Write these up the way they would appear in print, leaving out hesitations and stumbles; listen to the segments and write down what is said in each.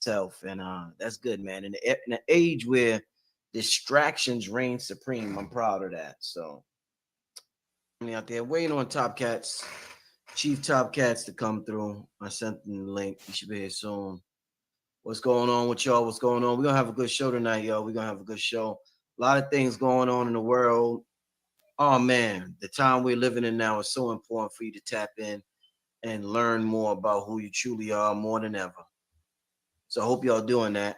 itself, and that's good, man. In the age where distractions reign supreme, I'm proud of that. So I'm out there waiting on Topcatz, Chief Topcatz to come through. I sent them the link. You should be here soon. What's going on with y'all? What's going on? We're gonna have a good show tonight, y'all. We're gonna have a good show. A lot of things going on in the world. Oh man, the time we're living in now is so important for you to tap in and learn more about who you truly are more than ever. So I hope y'all doing that.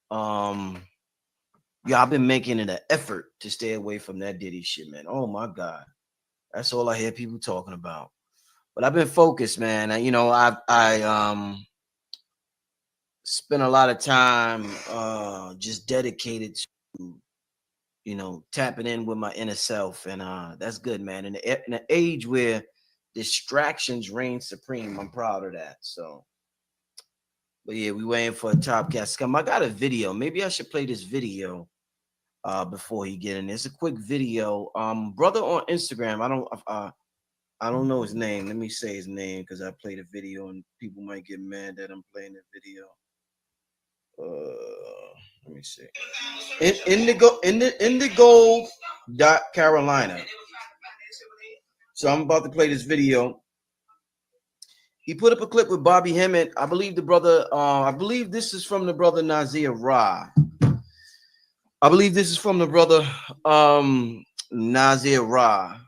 Yeah, I've been making it an effort to stay away from that Diddy shit, man. Oh my God. That's all I hear people talking about. But I've been focused, man. I spent a lot of time just dedicated to tapping in with my inner self, and that's good, man. In the age where distractions reign supreme, I'm proud of that. So, but yeah, we waiting for a Topcatz to come. I got a video. Maybe I should play this video before he get in. It's a quick video. Brother on Instagram. I don't know his name. Let me say his name because I played a video and people might get mad that I'm playing the video. Let me see. Indigo Carolina. So I'm about to play this video. He put up a clip with Bobby Hemmett. I believe the brother. I believe this is from the brother Nazir Ra. I believe this is from the brother Nazir Ra.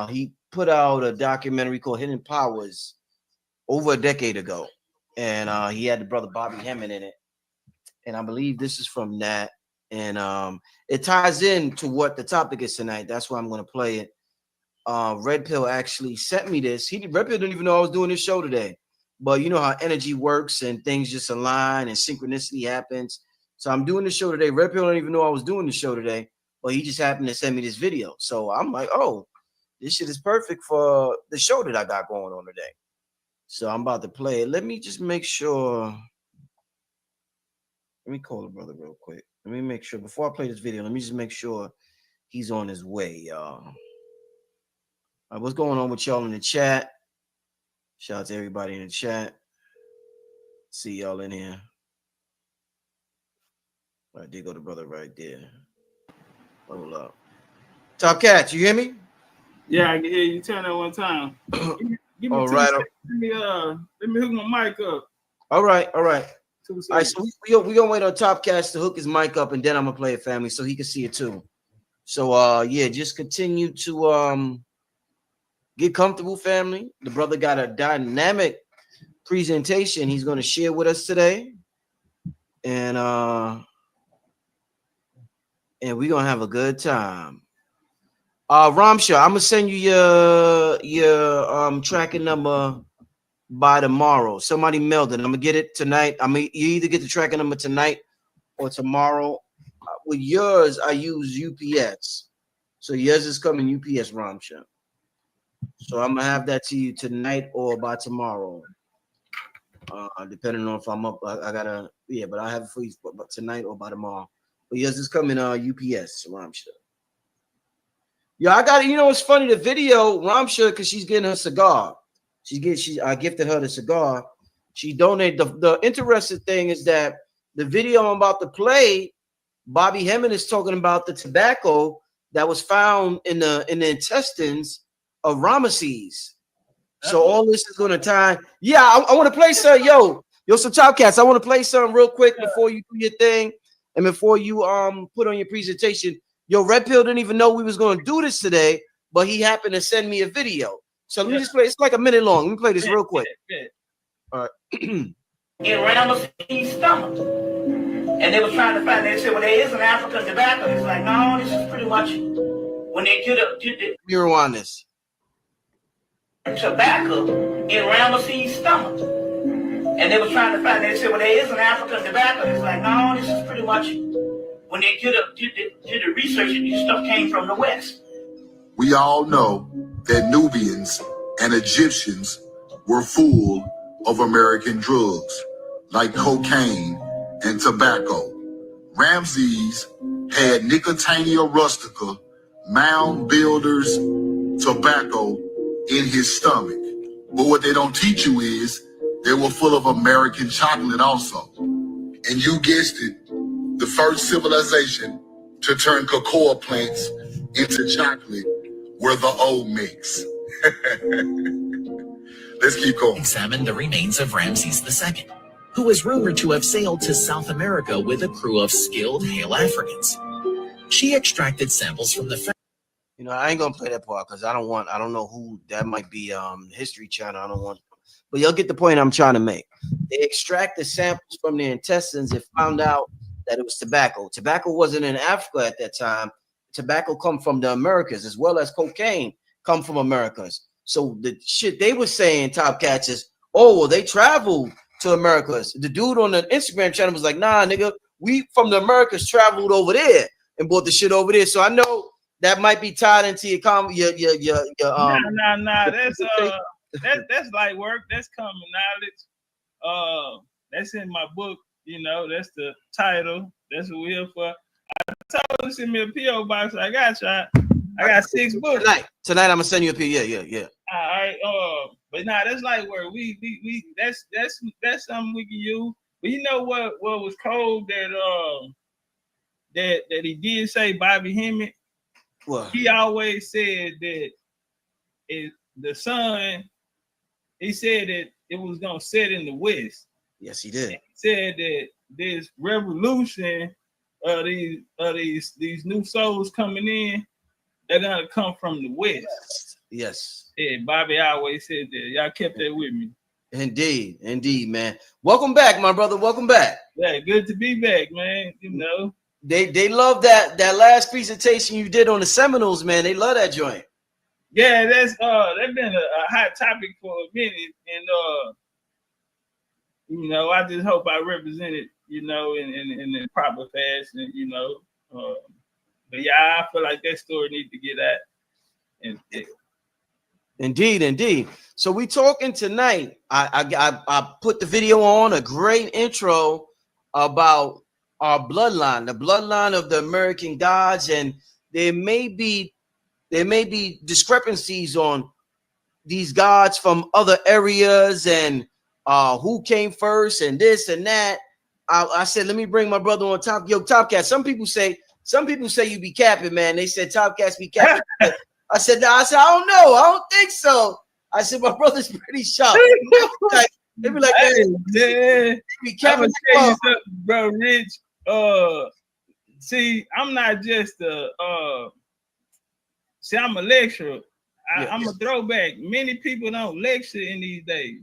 He put out a documentary called Hidden Powers over a decade ago, and he had the brother Bobby Hemmett in it. And I believe this is from that, and it ties into what the topic is tonight. That's why I'm going to play it. Red Pill actually sent me this. Red Pill didn't even know I was doing this show today, but you know how energy works and things just align and synchronicity happens. So I'm doing the show today. Red Pill didn't even know I was doing the show today, but he just happened to send me this video. So I'm like, oh, this shit is perfect for the show that I got going on today. So I'm about to play it. Let me just make sure. Let me call the brother real quick. Let me make sure before I play this video. Let me just make sure he's on his way, y'all. What's going on with y'all in the chat? Shout out to everybody in the chat. See y'all in here. All right, there go the brother right there. Hold up. Topcatz, you hear me? Yeah, I can hear you. Turn that one time. Give me all right. Let me hook my mic up. All right. All right, so we gonna wait on Topcatz to hook his mic up, and then I'm gonna play it, family, so he can see it too. So yeah, just continue to get comfortable, family. The brother got a dynamic presentation he's gonna share with us today, and we're gonna have a good time. Ramsha, I'm gonna send you your tracking number by tomorrow. Somebody mailed it. I'm gonna get it tonight. You either get the tracking number tonight or tomorrow. With yours, I use UPS, so yours is coming UPS, Ramsha. So I'm gonna have that to you tonight or by tomorrow, depending on if I'm up. I gotta, yeah, but I have it for you but tonight or by tomorrow. But yours is coming UPS, Ramsha. Yeah, I got it. You know what's funny? The video, Ramsha, because she's getting her cigar. I gifted her the cigar. She donated. The interesting thing is that the video I'm about to play, Bobby Hemmett is talking about the tobacco that was found in the intestines of Ramesses. So all this is going to tie. Yeah, I want to play some. Yo, some Topcatz. I want to play some real quick before you do your thing and before you put on your presentation. Yo, Red Pill didn't even know we was going to do this today, but he happened to send me a video. So let me just play. It's like a minute long. Let me play this real quick. All right. In Ramesses' stomach. And they were trying to find, they said, well, there is an African tobacco. It's like, no, this is pretty much when they get up to the. Let me rewind this. Tobacco in Ramesses' stomach. And they were trying to find, they said, well, there is an African tobacco. It's like, no, this is pretty much when they did the research, and this stuff came from the West. We all know that Nubians and Egyptians were full of American drugs like cocaine and tobacco. Ramses had Nicotiana rustica, mound builders, tobacco in his stomach. But what they don't teach you is they were full of American chocolate also. And you guessed it, the first civilization to turn cocoa plants into chocolate were the Olmecs. Let's keep going. Examined the remains of Ramses II, who was rumored to have sailed to South America with a crew of skilled Hale Africans. She extracted samples from the You know, I ain't gonna play that part because I don't know who that might be. History Channel. I don't want, but you'll get the point I'm trying to make. They extracted samples from their intestines and found out that it was tobacco. Tobacco wasn't in Africa at that time. Tobacco come from the Americas, as well as cocaine come from Americas. So the shit they were saying, Topcatz, is, oh, well, they traveled to Americas. The dude on the Instagram channel was like, nah, nigga, we from the Americas traveled over there and bought the shit over there. So I know that might be tied into your Nah, that's light work. That's common knowledge. That's in my book. You know, that's the title. That's what we're here for. I told him to send me a PO box. I got you. I got 6 books. Tonight I'm gonna send you a PO. Yeah. All right. But nah, that's light work. We that's something we can use. But you know what was cold that he did say, Bobby Hemmett? What? He always said that the sun, he said that it was gonna set in the west. Yes, he did. He said that this revolution of these new souls coming in, they're gonna come from the west. Yes. Yeah, Bobby always said that. Y'all kept that with me. Indeed, man. Welcome back, my brother. Welcome back. Yeah, good to be back, man. You know. They love that last presentation you did on the Seminoles, man. They love that joint. Yeah, that's been a hot topic for a minute, and you know, I just hope I represented, you know, in the proper fashion, you know. But yeah, I feel like that story needs to get at. And Indeed. So we talking tonight. I put the video on, a great intro about our bloodline, the bloodline of the American gods, and there may be discrepancies on these gods from other areas and who came first and this and that. I said, let me bring my brother on top. Yo, Topcatz. Some people say you be capping, man. They said Topcatz be capping. I said, I don't know. I don't think so. I said, my brother's pretty sharp. They be like, yeah. Be capping. Tell you something, bro, Rich. See, I'm not just I'm a lecturer. I'm a throwback. Many people don't lecture in these days.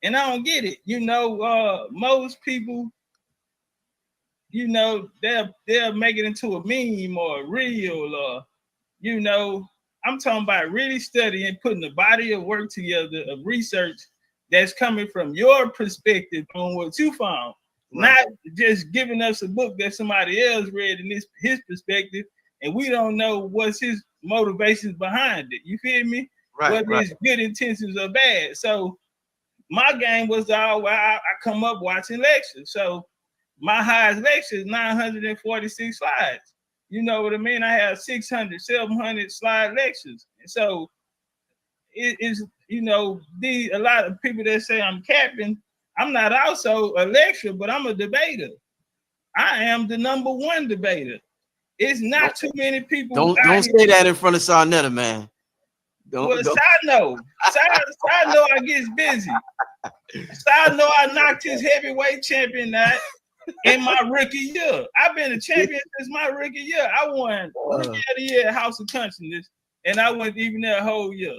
And I don't get it. You know, most people, you know, they'll make it into a meme or a reel, or, you know, I'm talking about really studying, putting a body of work together of research that's coming from your perspective on what you found. Right. Not just giving us a book that somebody else read in his perspective, and we don't know what's his motivations behind it. You feel me? Right. Whether it's good intentions or bad. So my game was I come up watching lectures. So my highest lecture is 946 slides. You know what I mean? I have 600, 700 slide lectures. And so it is, you know, a lot of people that say I'm capping, I'm not also a lecturer, but I'm a debater. I am the #1 debater. It's not too many people. Don't say that in front of Sarnetta, man. Side note, I get busy. Side note, I knocked his heavyweight champion out in my rookie year. I've been a champion since my rookie year. I won Rookie of the Year at House of Consciousness, and I went even there a whole year.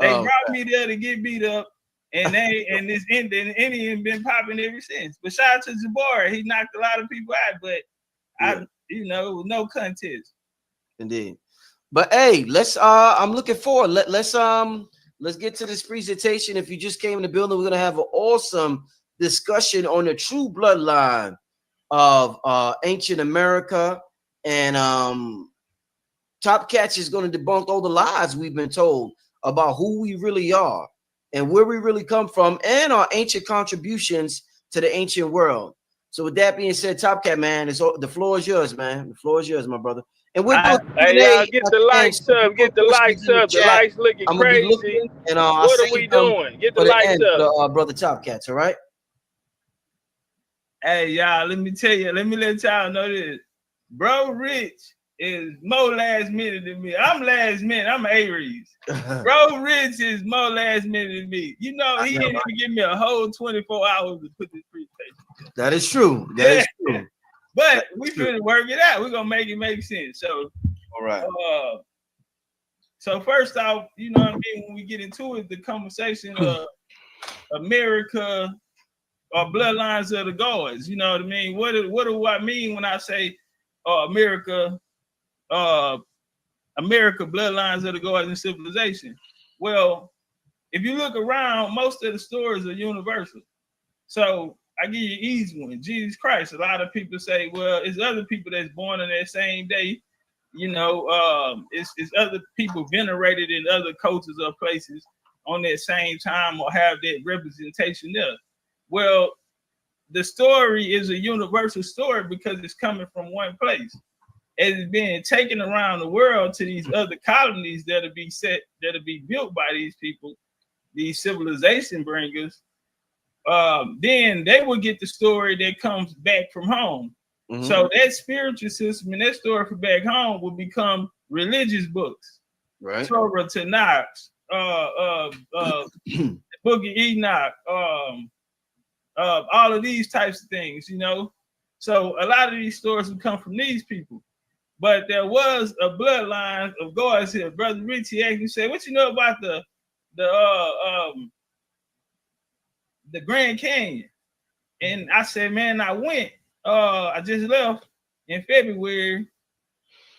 They brought me there to get beat up, and this Indian been popping ever since. But shout out to Jabbar, he knocked a lot of people out, but no contest. Indeed. But hey, I'm looking forward. Let's get to this presentation. If you just came in the building, we're gonna have an awesome discussion on the true bloodline of ancient America, and Topcatz is going to debunk all the lies we've been told about who we really are and where we really come from, and our ancient contributions to the ancient world. So with that being said, Topcatz, man, the floor is yours, man. The floor is yours, my brother. And we're hey, y'all, get the lights up. Get the lights up. The lights looking crazy. And what are we doing? Get the lights up, brother Topcatz. All right. Hey, y'all, let me let y'all know this. Bro Rich is more last minute than me. I'm last minute. I'm Aries. Bro Rich is more last minute than me. You know, he didn't even give me a whole 24 hours to put this presentation. That is true. That is true. But we finna work it out. We're gonna make it make sense. So, all right. So first off, you know what I mean, when we get into it, the conversation of America or bloodlines of the gods. You know what I mean? What do I mean when I say America, bloodlines of the gods and civilization? Well, if you look around, most of the stories are universal. So I give you an easy one, Jesus Christ. A lot of people say, well, it's other people that's born on that same day. You know, it's other people venerated in other cultures or places on that same time or have that representation there. Well, the story is a universal story because it's coming from one place. It's being taken around the world to these other colonies that'll be built by these people, these civilization bringers. Then they will get the story that comes back from home. Mm-hmm. So that spiritual system and that story from back home will become religious books. Right. Torah, Tanakh, Book of Enoch, all of these types of things, you know. So a lot of these stories will come from these people. But there was a bloodline of gods here. Brother Richie actually said, what you know about the Grand Canyon? And I said, man, I went. I just left in February,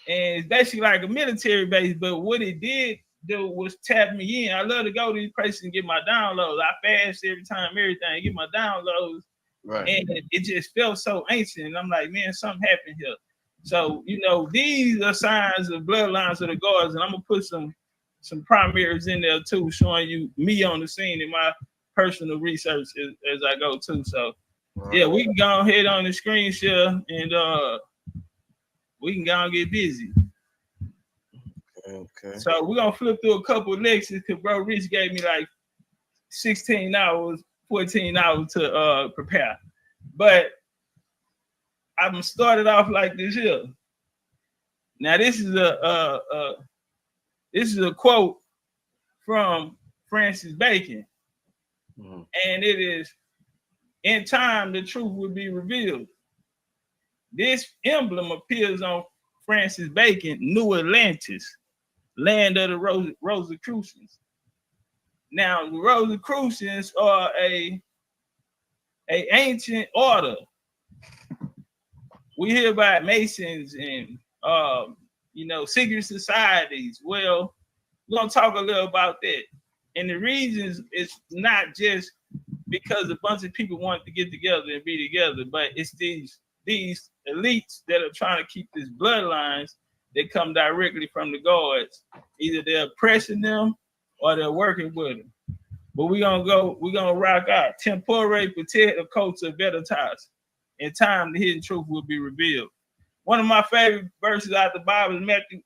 and it's basically like a military base. But what it did do was tap me in. I love to go to these places and get my downloads. I fast every time, everything, get my downloads. Right. And it just felt so ancient. And I'm like, man, something happened here. So, you know, these are signs of bloodlines of the gods. And I'm going to put some primaries in there too, showing you me on the scene in my personal research as I go too. So, yeah, we can go ahead on the screen share and we can go and get busy. Okay. So we're gonna flip through a couple of lectures because Bro Rich gave me like 16 hours, 14 hours to prepare. But I'm gonna start it off like this here. Now this is a quote from Francis Bacon. Mm-hmm. And it is, in time the truth will be revealed. This emblem appears on Francis Bacon, New Atlantis, land of the Rosicrucians. Now, the Rosicrucians are a ancient order. We hear about Masons and you know, secret societies. Well, we're gonna talk a little about that. And the reasons it's not just because a bunch of people want to get together and be together, but it's these elites that are trying to keep these bloodlines that come directly from the gods. Either they're oppressing them or they're working with them. But we're gonna rock out. Tempore protect occulta veritas. In time, the hidden truth will be revealed. One of my favorite verses out of the Bible is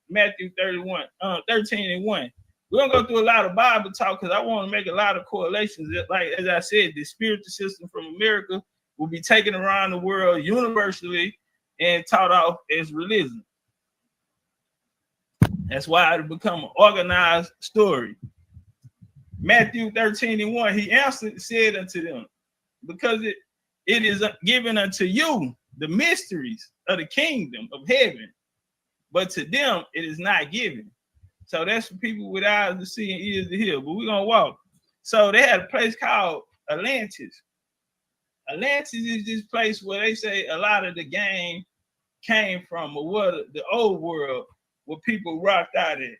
Matthew 13:1. We're gonna go through a lot of Bible talk because I want to make a lot of correlations. Like as I said, the spiritual system from America will be taken around the world universally and taught off as religion. That's why it become an organized story. Matthew 13:1, he answered, said unto them, because it is given unto you the mysteries of the kingdom of heaven, but to them it is not given. So that's for people with eyes to see and ears to hear. But we're gonna walk. So they had a place called Atlantis. Atlantis is this place where they say a lot of the game came from, or what the old world where people rocked out at.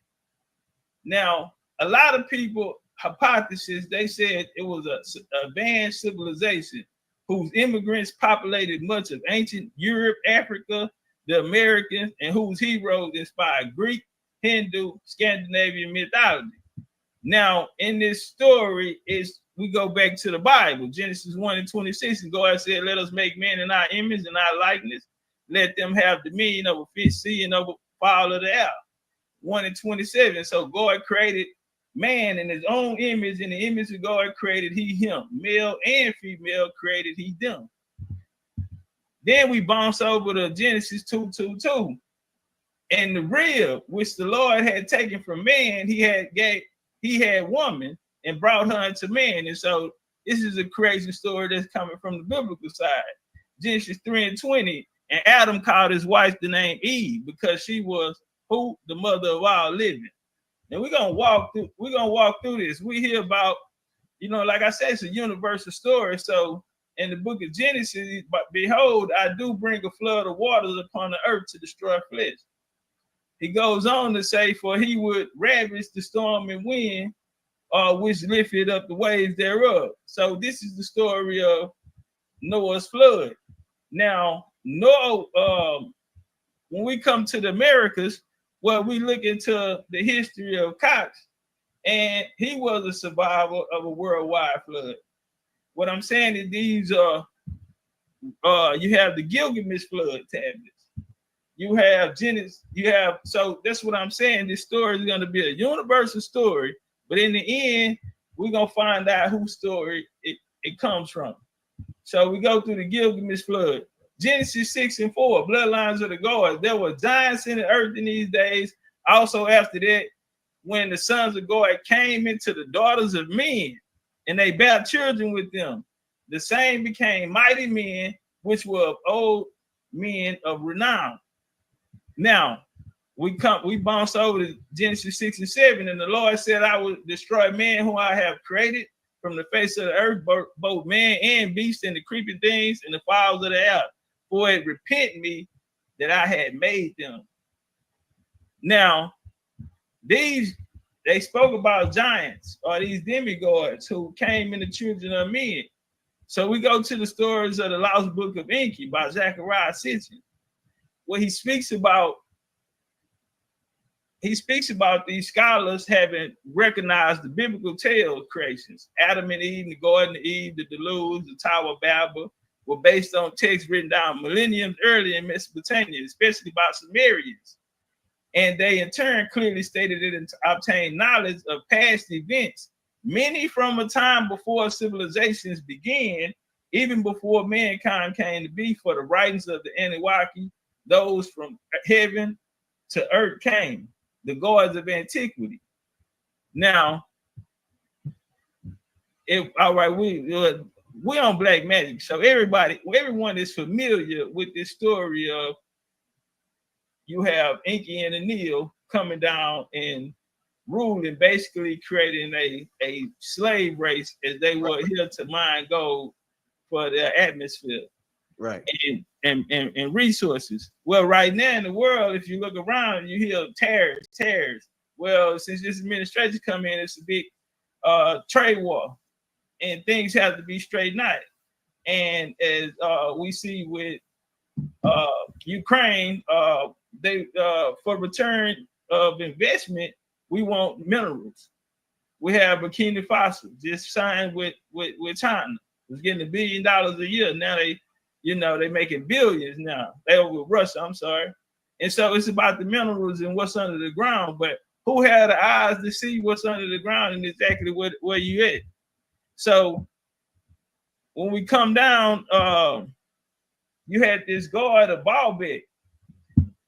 Now, a lot of people hypothesis, they said it was a advanced civilization whose immigrants populated much of ancient Europe, Africa, the Americans, and whose heroes inspired Greek, Hindu, Scandinavian mythology. Now, in this story, we go back to the Bible, Genesis 1:26, and God said, let us make man in our image and our likeness. Let them have dominion over fish, sea, and over fowl of the air. 1:27. So God created man in his own image, in the image of God created he him. Male and female created he them. Then we bounce over to Genesis 2:2:2. And the rib which the Lord had taken from man, he had woman and brought her into man. And so this is a creation story that's coming from the biblical side. Genesis 3:20, and Adam called his wife the name Eve because she was who? The mother of all living. And we're gonna walk through this. We hear about, you know, like I said, it's a universal story. So in the book of Genesis, but behold, I do bring a flood of waters upon the earth to destroy flesh. He goes on to say, for he would ravish the storm and wind, which lifted up the waves thereof. So this is the story of Noah's flood. Now, Noah, when we come to the Americas, well, we look into the history of Cox, and he was a survivor of a worldwide flood. What I'm saying is these are, you have the Gilgamesh flood tablets. You have Genesis, so that's what I'm saying. This story is going to be a universal story, but in the end, we're going to find out whose story it comes from. So we go through the Gilgamesh flood. Genesis 6:4, bloodlines of the gods. There were giants in the earth in these days. Also after that, when the sons of God came into the daughters of men, and they bare children with them, the same became mighty men, which were of old men of renown. Now, we bounce over to Genesis 6:7, and the Lord said, I will destroy man whom I have created from the face of the earth, both man and beast, and the creeping things, and the fowls of the air, for it repent me that I had made them. Now, they spoke about giants, or these demigods who came in the children of men. So we go to the stories of the Lost Book of Enki by Zechariah Sitchin, where he speaks about these scholars having recognized the biblical tale of creations. Adam and Eve, the Garden of Eve, the deluge, the Tower of Babel were based on texts written down millenniums early in Mesopotamia, especially by Sumerians. And they in turn clearly stated it and obtained knowledge of past events, many from a time before civilizations began, even before mankind came to be. For the writings of the Anunnaki, those from heaven to earth came, the gods of antiquity. Now, we're on Black Magic, so everyone is familiar with this story of you have Enki and Enlil coming down and ruling, basically creating a slave race as they were here to mine gold for their atmosphere, right, and resources. Well, right now in the world, if you look around, you hear tariffs. Well, since this administration come in, it's a big trade war, and things have to be straightened out. And as we see with Ukraine, they for return of investment, we want minerals. We have Burkina Faso just signed with China. It's getting $1 billion a year. Now they making billions now. They over with Russia, I'm sorry. And so it's about the minerals and what's under the ground. But who had the eyes to see what's under the ground and exactly where you at? So when we come down, you had this god of Baalbek.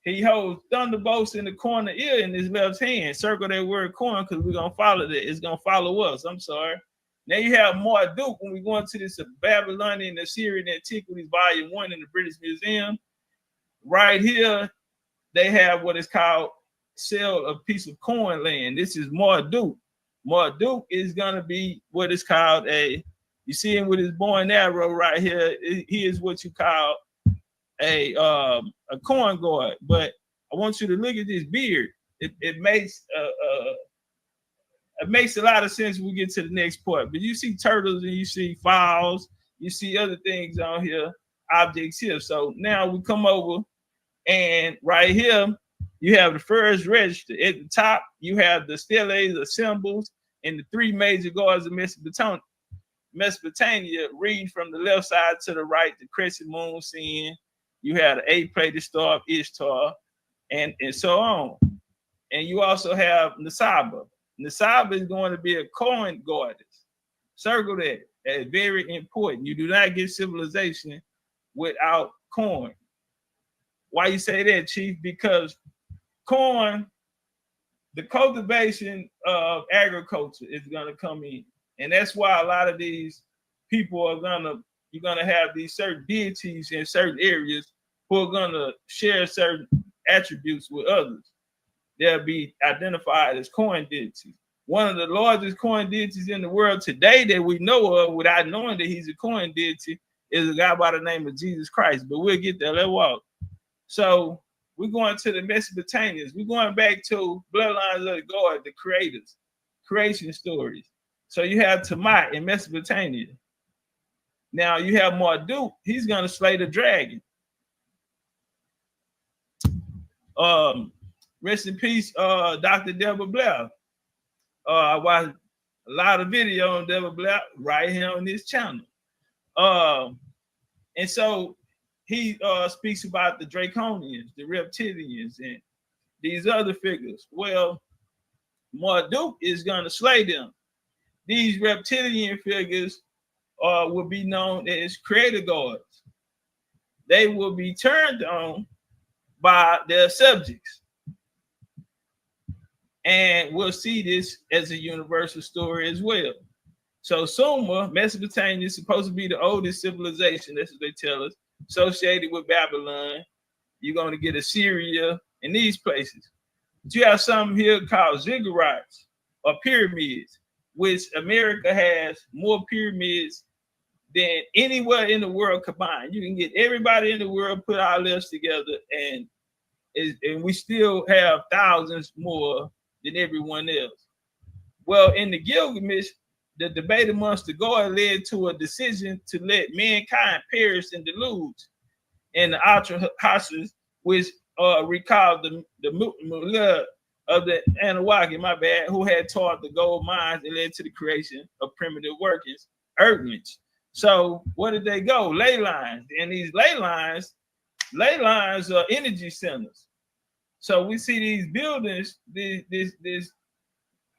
He holds thunderbolts in the corner ear in his left hand. Circle that word corn because we're going to follow that. It's going to follow us. I'm sorry. Now you have Marduk when we go into this Babylonian Assyrian Antiquities Volume 1 in the British Museum. Right here, they have what is called sell a piece of corn land. This is Marduk. Marduk is going to be what is called you see him with his bow and arrow right here. He is what you call a corn god. But I want you to look at this beard. It makes a lot of sense when we get to the next part. But you see turtles and you see fowls, you see other things on here, objects here. So now we come over, and right here you have the first register. At the top, you have the steles or symbols and the three major gods of Mesopotamia, reading from the left side to the right, the crescent moon scene. You have the eight-plated star of Ishtar, and so on. And you also have Nasaba. Nasaba is going to be a corn goddess. Circle that. That's very important. You do not get civilization without corn. Why you say that, Chief? Because corn, the cultivation of agriculture is gonna come in. And that's why a lot of these people you're gonna have these certain deities in certain areas who are gonna share certain attributes with others. They'll be identified as corn deities. One of the largest corn deities in the world today that we know of without knowing that he's a corn deity is a guy by the name of Jesus Christ. But we'll get there. Let's walk. So we're going to the Mesopotamians. We're going back to bloodlines of the God, the creators, creation stories. So you have Tiamat in Mesopotamia. Now you have Marduk. He's going to slay the dragon. Rest in peace, Dr. Deborah Blair. I watched a lot of video on Deborah Blair right here on this channel. And so he speaks about the Draconians, the reptilians, and these other figures. Well, Marduk is going to slay them. These reptilian figures will be known as creator gods. They will be turned on by their subjects. And we'll see this as a universal story as well. So Sumer, Mesopotamia, is supposed to be the oldest civilization. That's what they tell us. Associated with Babylon. You're going to get Assyria and these places. But you have something here called ziggurats or pyramids, which America has more pyramids than anywhere in the world combined. You can get everybody in the world, put our lists together, and we still have thousands more than everyone else. Well, in the Gilgamesh, the debate amongst the gods led to a decision to let mankind perish in deluge. And the Ultra Hashas, which recalled the Mullah of the Anunnaki, my bad, who had taught the gold mines and led to the creation of primitive workings, earthlings. So where did they go? Ley lines. And these ley lines are energy centers. So we see these buildings, this,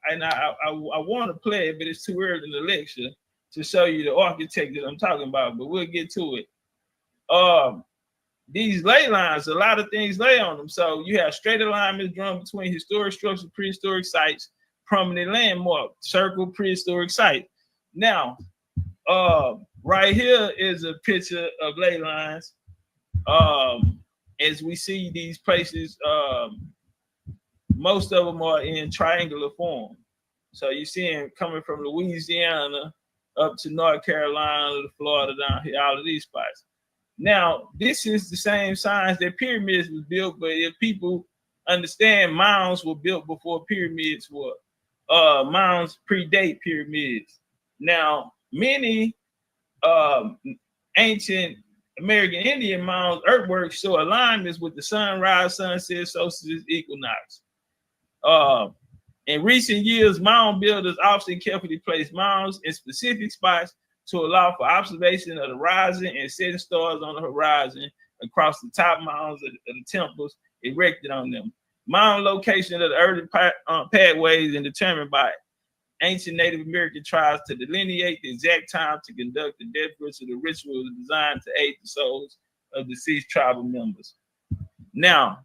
and I want to play it, but it's too early in the lecture to show you the architect that I'm talking about, but we'll get to it. These ley lines, a lot of things lay on them. So you have straight alignments drawn between historic structures, prehistoric sites, prominent landmark, circle, prehistoric site. Now, right here is a picture of ley lines. As we see these places, most of them are in triangular form. So you see them coming from Louisiana up to North Carolina, to Florida, down here, all of these spots. Now, this is the same signs that pyramids was built, but if people understand, mounds were built before pyramids were. Mounds predate pyramids. Now, many ancient American Indian mounds, earthworks show alignments with the sunrise, sunset, solstice, equinox. In recent years, mound builders often carefully place mounds in specific spots to allow for observation of the rising and setting stars on the horizon across the top mounds of the temples erected on them. Mound location of the early pathways and determined by ancient Native American tribes to delineate the exact time to conduct the death ritual. The ritual is designed to aid the souls of deceased tribal members. Now,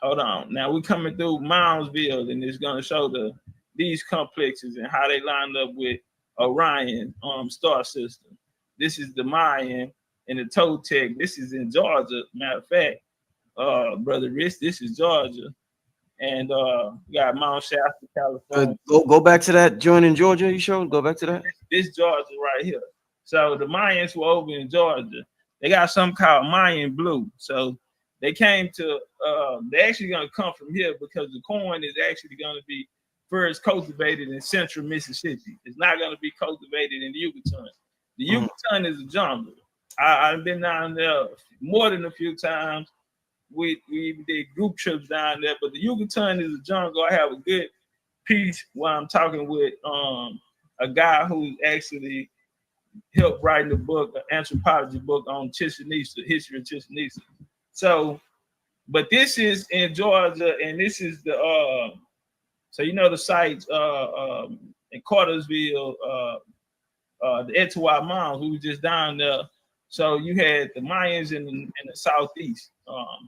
hold on. Now we're coming through Moundsville, and it's going to show these complexes and how they line up with Orion star system. This is the Mayan and the Topcatz. This is in Georgia. Matter of fact, Brother Rich, this is Georgia. And we got Mount Shasta, California. Go back to that joint in Georgia you showed. Go back to that. This Georgia right here. So the Mayans were over in Georgia. They got something called Mayan blue. So they came to, they're actually going to come from here because the corn is actually going to be first cultivated in central Mississippi. It's not going to be cultivated in the Yucatan. The Yucatan is a jungle. I've been down there more than a few times. We did group trips down there, but the Yucatan is a jungle. I have a good piece where I'm talking with a guy who actually helped write the book, an anthropology book on Chichen Itza, history of Chichen Itza. So, but this is in Georgia, and this is the so you know the sites in Cartersville, the Etowah Mounds. We were just down there So you had the Mayans in the southeast.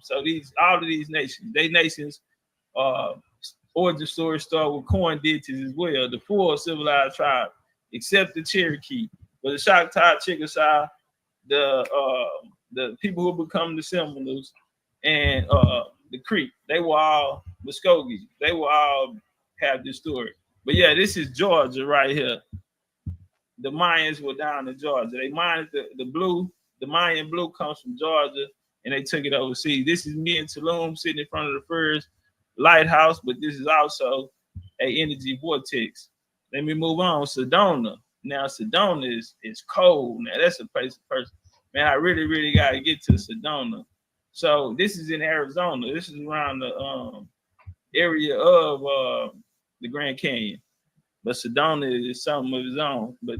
So all of these nations, origin stories start with corn deities as well. The full civilized tribe, except the Cherokee, but the Choctaw, Chickasaw, the people who become the Seminoles, and the Creek, they were all Muskogee. They will all have this story. But yeah, this is Georgia right here. The Mayans were down in Georgia. They mined the blue. The Mayan blue comes from Georgia, and they took it overseas. This is me in Tulum sitting in front of the first lighthouse, but this is also a energy vortex. Let me move on. Sedona. Now Sedona is cold. Now that's a place man, I really got to get to Sedona. So this is in Arizona. This is around the area of the Grand Canyon. But Sedona is something of its own. But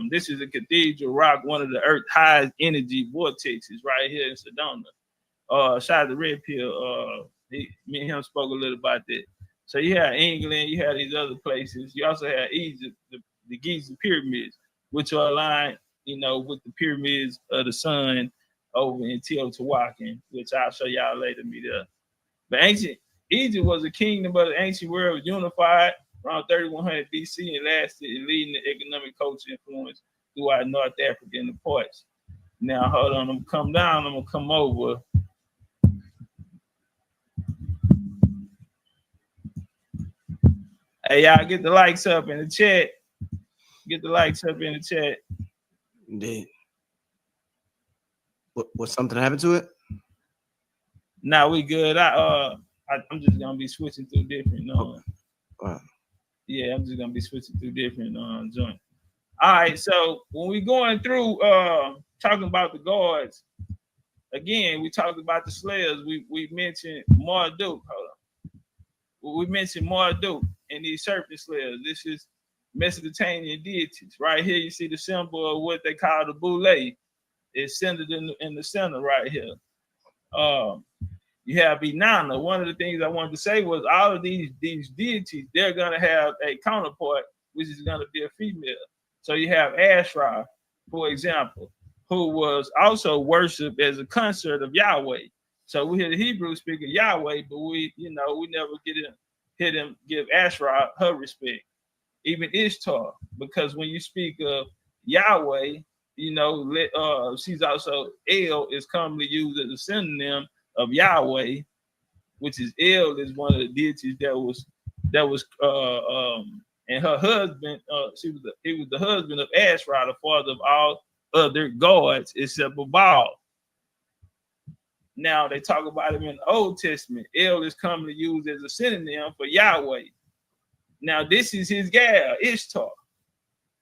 this is a cathedral rock, one of the Earth's highest energy vortexes right here in Sedona. Shout out to Red Pill. Me and him spoke a little about that. So you have England, you have these other places. You also have Egypt, the Giza pyramids, which are aligned, with the pyramids of the sun over in Teotihuacan, which I'll show y'all later. Me there. But ancient Egypt was a kingdom of the ancient world, unified around 3100 BC and lasted, leading the economic culture influence throughout North Africa and the parts. Now, hold on, I'm gonna come down, I'm gonna come over. Hey, y'all, get the likes up in the chat. Get the likes up in the chat. Indeed. What something happened to it? Nah, we good. I'm just gonna be switching through different. Wow. Yeah, I'm just gonna be switching through different joints. All right, so when we going through talking about the gods, again, we talked about the slayers. We mentioned Marduk. Hold on. We mentioned Marduk and these serpent slayers. This is Mesopotamian deities. Right here, you see the symbol of what they call the boule. It's centered in the center right here. You have Inanna. One of the things I wanted to say was all of these deities, they're going to have a counterpart, which is going to be a female. So you have Asherah, for example, who was also worshipped as a consort of Yahweh. So we hear the Hebrews speak of Yahweh, but we never hear them give Asherah her respect. Even Ishtar, because when you speak of Yahweh, she's also El is commonly used as a synonym of Yahweh, which is El is one of the deities that was and her husband, he was the husband of Asherah, the father of all other gods except for Baal. Now they talk about him in the Old Testament. El is commonly used as a synonym for Yahweh. Now this is his gal, Ishtar. All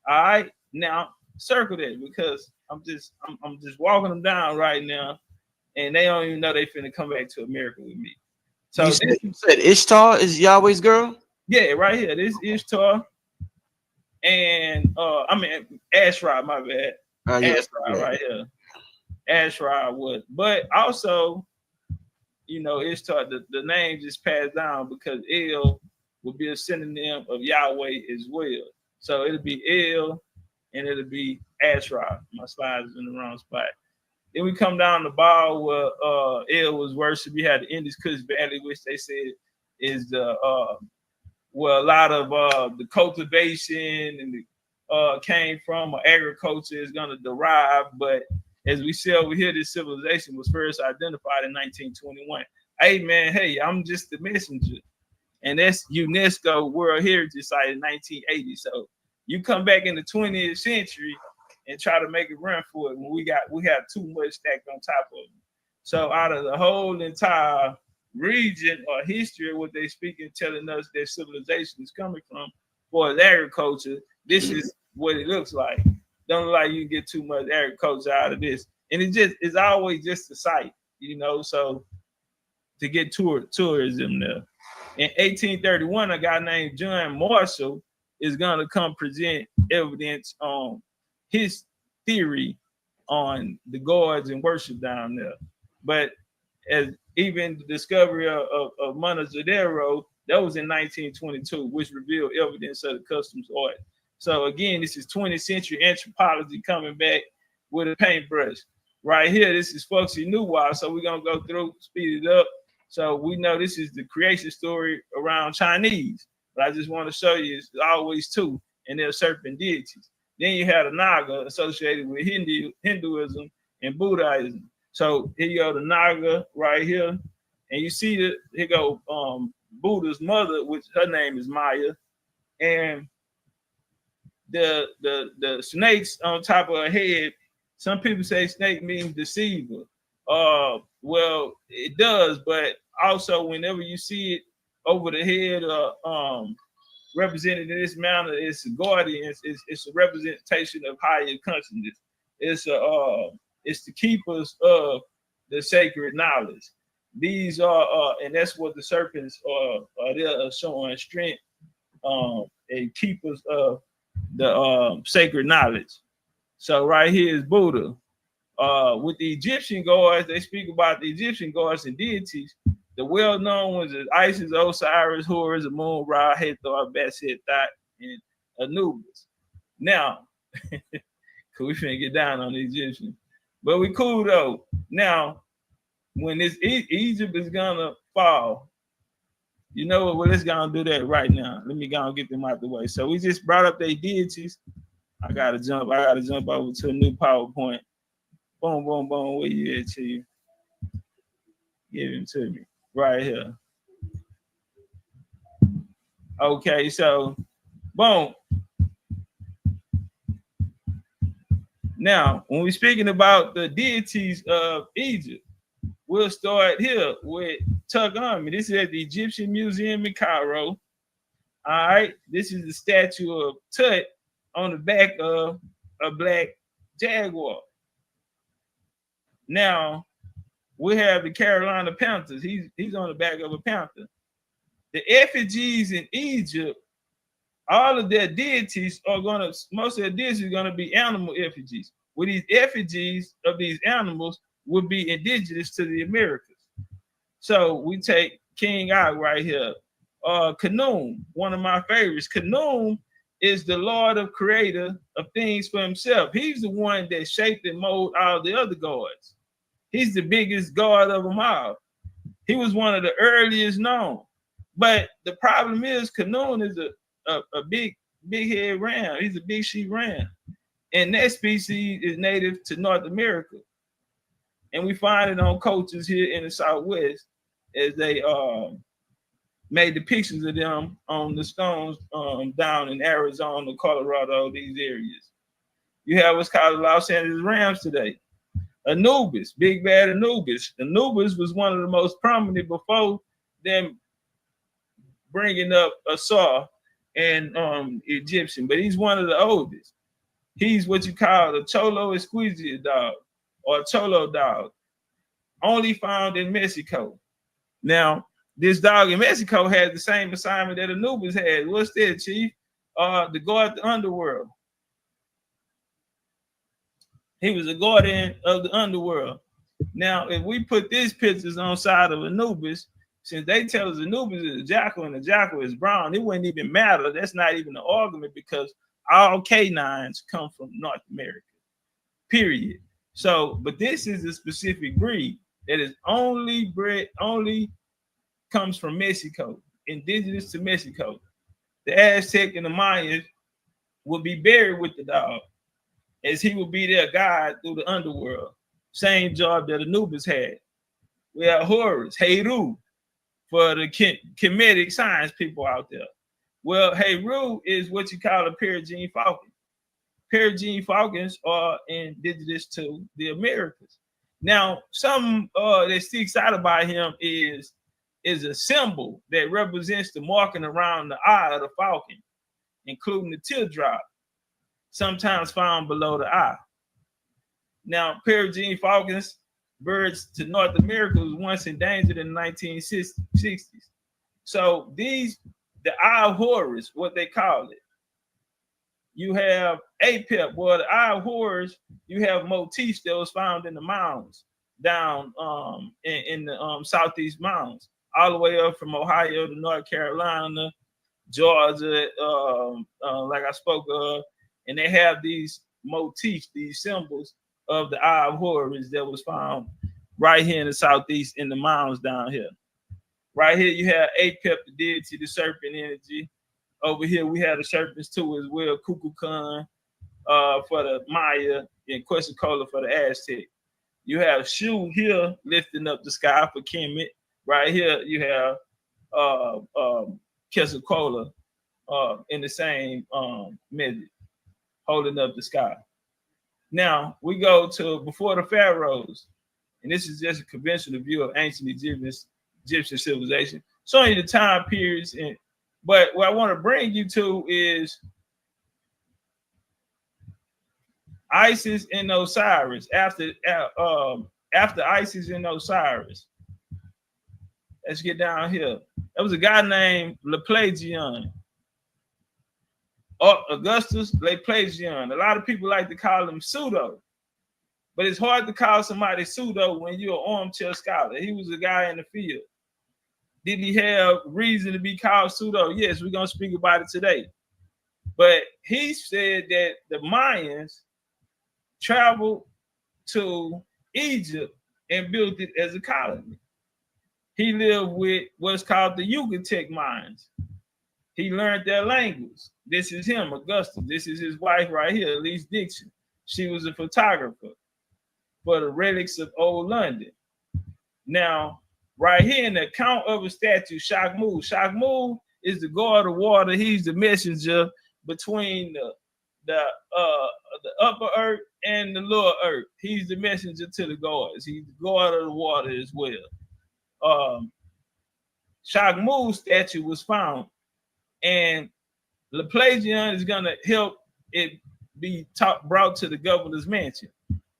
right, now circle that because I'm just walking them down right now, and they don't even know they finna come back to America with me. So you said Ishtar is Yahweh's girl? Yeah, right here. This Ishtar, and Asherah. My bad. Asherah right here. Asherah was, but also, Ishtar. The name just passed down because El would be a synonym of Yahweh as well. So it'll be El and it'll be Asherah. My slide is in the wrong spot. Then we come down the Baal where El was worshipped. We had the Indus Kush Valley, which they said is where a lot of the cultivation and came from, or agriculture is going to derive. But as we see over here, this civilization was first identified in 1921. Hey man, I'm just the messenger. And that's UNESCO World Heritage Site in 1980. So you come back in the 20th century and try to make a run for it when we have too much stacked on top of it. So out of the whole entire region or history of what they speak and telling us their civilization is coming from for agriculture, this is what it looks like. Don't look like you can get too much agriculture out of this. And it's always just a site, so to get tourism there. In 1831, a guy named John Marshall is going to come present evidence on his theory on the gods and worship down there. But as even the discovery of Montezadero, that was in 1922, which revealed evidence of the customs art. So again, this is 20th century anthropology coming back with a paintbrush. Right here, this is Foxy Nuwa, so we're gonna go through, speed it up. So we know this is the creation story around Chinese, but I just want to show you it's always two, and they're serpent deities. Then you have the Naga associated with Hinduism and Buddhism. So here you go, the Naga right here, and you see that here go Buddha's mother, which her name is Maya, and the snakes on top of her head. Some people say snake means deceiver. Well, it does, but also whenever you see it over the head, represented in this manner, it's a guardian. It's a representation of higher consciousness. It's the keepers of the sacred knowledge. These are, and that's what the serpents are. They're showing strength, and keepers of the sacred knowledge. So right here is Buddha. With the Egyptian gods, they speak about the Egyptian gods and deities. The well-known ones is Isis, Osiris, Horus, Amun, Ra, Hathor, Bastet, Thot, and Anubis. Now, we finna get down on the Egyptians, but we cool though. Now, when this Egypt is gonna fall, you know what? Well, let's go do that right now. Let me go and get them out the way. So we just brought up their deities. I gotta jump over to a new PowerPoint. Boom, boom, boom. Where you at, Chief? Give him to me. Right here. Okay, so boom. Now, when we're speaking about the deities of Egypt, we'll start here with Tut. This is at the Egyptian Museum in Cairo. All right, this is the statue of Tut on the back of a black jaguar. Now, we have the Carolina Panthers. He's on the back of a panther. The effigies in Egypt, all of their deities are most of their deities are gonna be animal effigies. With these effigies of these animals would be indigenous to the Americas. So we take King Og right here. Khnum, one of my favorites. Khnum is the Lord of creator of things for himself. He's the one that shaped and molded all the other gods. He's the biggest god of them all. He was one of the earliest known. But the problem is Khnum is a big head ram. He's a big sheep ram. And that species is native to North America. And we find it on cultures here in the Southwest as they made depictions of them on the stones down in Arizona, Colorado, these areas. You have what's called the Los Angeles Rams today. Anubis, big bad Anubis. Anubis was one of the most prominent before them bringing up Asar and Egyptian, but he's one of the oldest. He's what you call a Cholo Exquisite dog or a Cholo dog, only found in Mexico. Now, this dog in Mexico had the same assignment that Anubis had. What's that, Chief? To guard the underworld. He was a guardian of the underworld. Now, if we put these pictures on side of Anubis, since they tell us Anubis is a jackal and the jackal is brown, it wouldn't even matter. That's not even an argument because all canines come from North America, period. So, but this is a specific breed that is only comes from Mexico, indigenous to Mexico. The Aztec and the Mayans will be buried with the dog, as he will be their guide through the underworld. Same job that Anubis had. We have Horus, Heru, for the Kemetic science people out there. Well, Heru is what you call a peregrine falcon. Peregrine falcons are indigenous to the Americas. Now, something that sticks out about him is a symbol that represents the marking around the eye of the falcon, including the teardrop, sometimes found below the eye. Now, peregrine falcons, birds to North America, was once endangered in the 1960s. So the eye of Horus, what they call it. You have Apep, well, the eye of Horus, you have motifs that was found in the mounds down in the southeast mounds, all the way up from Ohio to North Carolina, Georgia, like I spoke of, and they have these motifs, these symbols of the Eye of Horus that was found right here in the southeast in the mounds down here. Right here, you have Apep, the deity, the serpent energy. Over here, we have the serpents too as well, Kukulkan for the Maya and Quetzalcoatl for the Aztec. You have Shu here lifting up the sky for Kemet. Right here, you have Quetzalcoatl in the same method, holding up the sky. Now, we go to before the pharaohs, and this is just a conventional view of ancient Egyptian civilization, showing you the time periods. But what I want to bring you to is Isis and Osiris. After Isis and Osiris, let's get down here. There was a guy named Laplagian, Augustus Laplagian. A lot of people like to call him pseudo, but it's hard to call somebody pseudo when you're an armchair scholar. He was a guy in the field. Did he have reason to be called pseudo? Yes, we're going to speak about it today. But he said that the Mayans traveled to Egypt and built it as a colony. He lived with what's called the Yucatec Mayans. He learned their language. This is him, Augustus. This is his wife right here, Elise Dixon. She was a photographer for the relics of old London. Now, right here in the account of a statue, Shakmu. Shakmu is the god of water. He's the messenger between the upper earth and the lower earth. He's the messenger to the gods. He's the god of the water as well. Shakmu's statue was found, and Laplagian is going to help it be brought to the governor's mansion.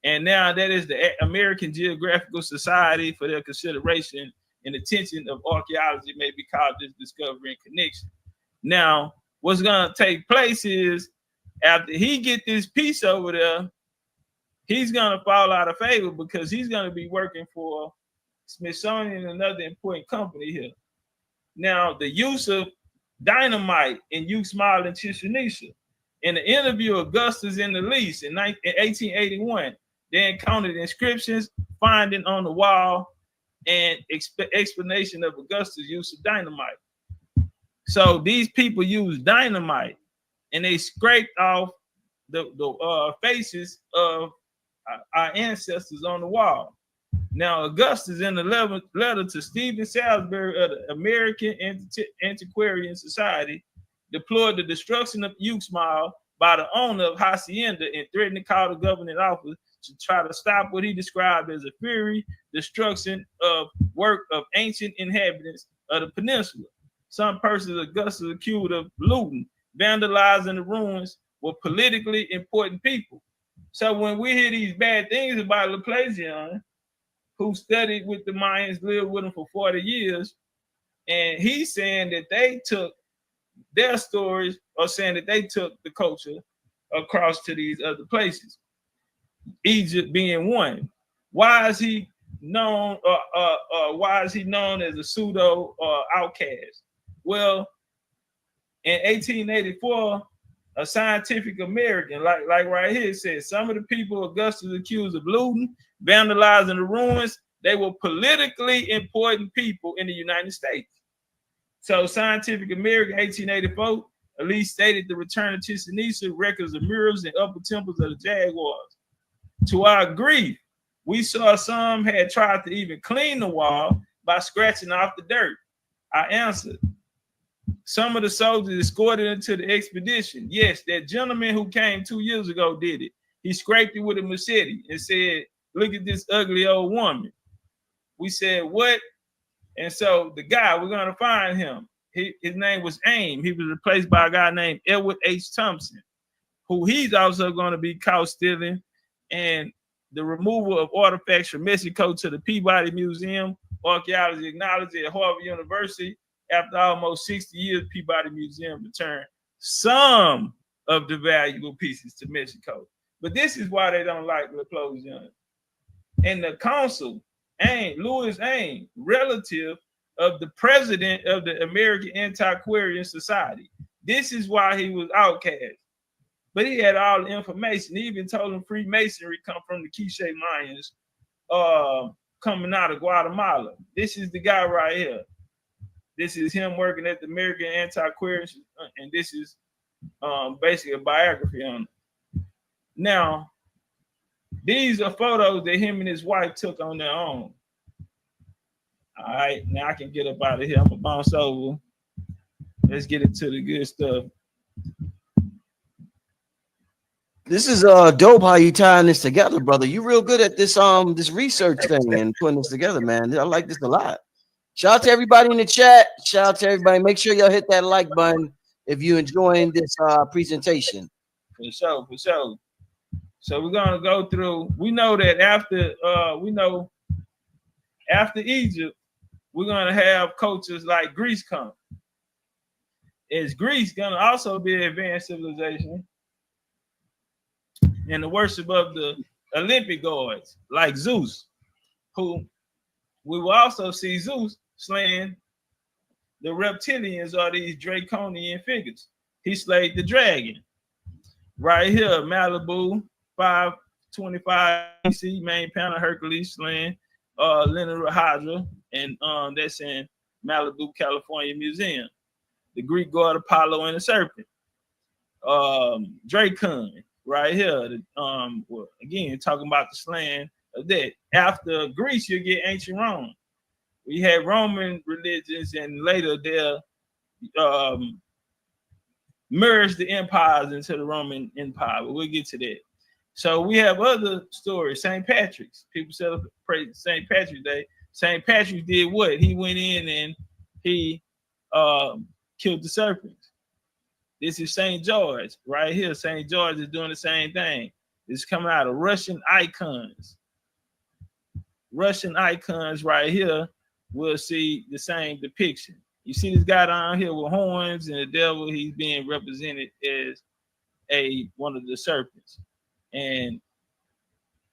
And now that is the American Geographical Society for their consideration and attention of archaeology may be called this discovery and connection. Now, what's going to take place is after he get this piece over there, he's going to fall out of favor because he's going to be working for Smithsonian and another important company here. Now, the use of dynamite in Uxmal and Chichen Itza. In the interview of Augustus and Elise in 1881, they encountered inscriptions, finding on the wall, and explanation of Augustus' use of dynamite. So these people used dynamite, and they scraped off the faces of our ancestors on the wall. Now, Augustus, in the letter to Stephen Salisbury of the American Antiquarian Society, deplored the destruction of Uxmal by the owner of Hacienda and threatened to call the governing office to try to stop what he described as a fury destruction of work of ancient inhabitants of the peninsula. Some persons Augustus accused of looting, vandalizing the ruins, were politically important people. So when we hear these bad things about Laplagian, who studied with the Mayans, lived with them for 40 years, and he's saying that they took their stories, or saying that they took the culture across to these other places, Egypt being one. Why is he known? Why is he known as a pseudo outcast? Well, in 1884, a Scientific American, like right here, says some of the people Augustus accused of looting, vandalizing the ruins, they were politically important people in the United States. So Scientific American, 1884, at least stated the return of Chichen Itza, records of murals and upper temples of the Jaguars. To our grief, we saw some had tried to even clean the wall by scratching off the dirt. I answered, some of the soldiers escorted into the expedition. Yes, that gentleman who came 2 years ago did it. He scraped it with a machete and said, look at this ugly old woman. We said, what? And so the guy, we're going to find him. His name was Aim. He was replaced by a guy named Edward H. Thompson, who he's also going to be caught stealing, and the removal of artifacts from Mexico to the Peabody Museum, archaeology acknowledged at Harvard University. After almost 60 years, Peabody Museum returned some of the valuable pieces to Mexico. But this is why they don't like Laplagian. And the consul, Louis Aim, relative of the president of the American Antiquarian Society. This is why he was outcast. but he had all the information. He even told him Freemasonry come from the Quiche Mayans coming out of Guatemala. This is the guy right here. This is him working at the American Antiquarian, and this is basically a biography on him. Now, these are photos that him and his wife took on their own. All right, now I can get up out of here. I'm gonna bounce over. Let's get into the good stuff. This is dope how you tying this together, brother. You real good at this this research thing and putting this together, man. I like this a lot. Shout out to everybody in the chat. Shout out to everybody. Make sure y'all hit that like button if you're enjoying this presentation. For sure, for sure. So we're gonna go through. We know that after after Egypt, we're gonna have cultures like Greece come. Is Greece gonna also be an advanced civilization? And the worship of the Olympic gods like Zeus, who we will also see Zeus slaying the reptilians or these draconian figures. He slayed the dragon. Right here, Malibu, 525 BC, main panel Hercules slaying linear Hydra, and that's in Malibu, California Museum. The Greek god Apollo and the serpent. Dracon. Right here, well, again, talking about the slaying of that. After Greece, you get ancient Rome. We had Roman religions, and later they'll merge the empires into the Roman Empire, but we'll get to that. So we have other stories. St. Patrick's. People celebrate St. Patrick's Day. St. Patrick did what? He went in and he killed the serpents. This is St. George right here. St. George is doing the same thing. It's coming out of Russian icons. Russian icons right here, we'll see the same depiction. You see this guy down here with horns and the devil, he's being represented as one of the serpents. And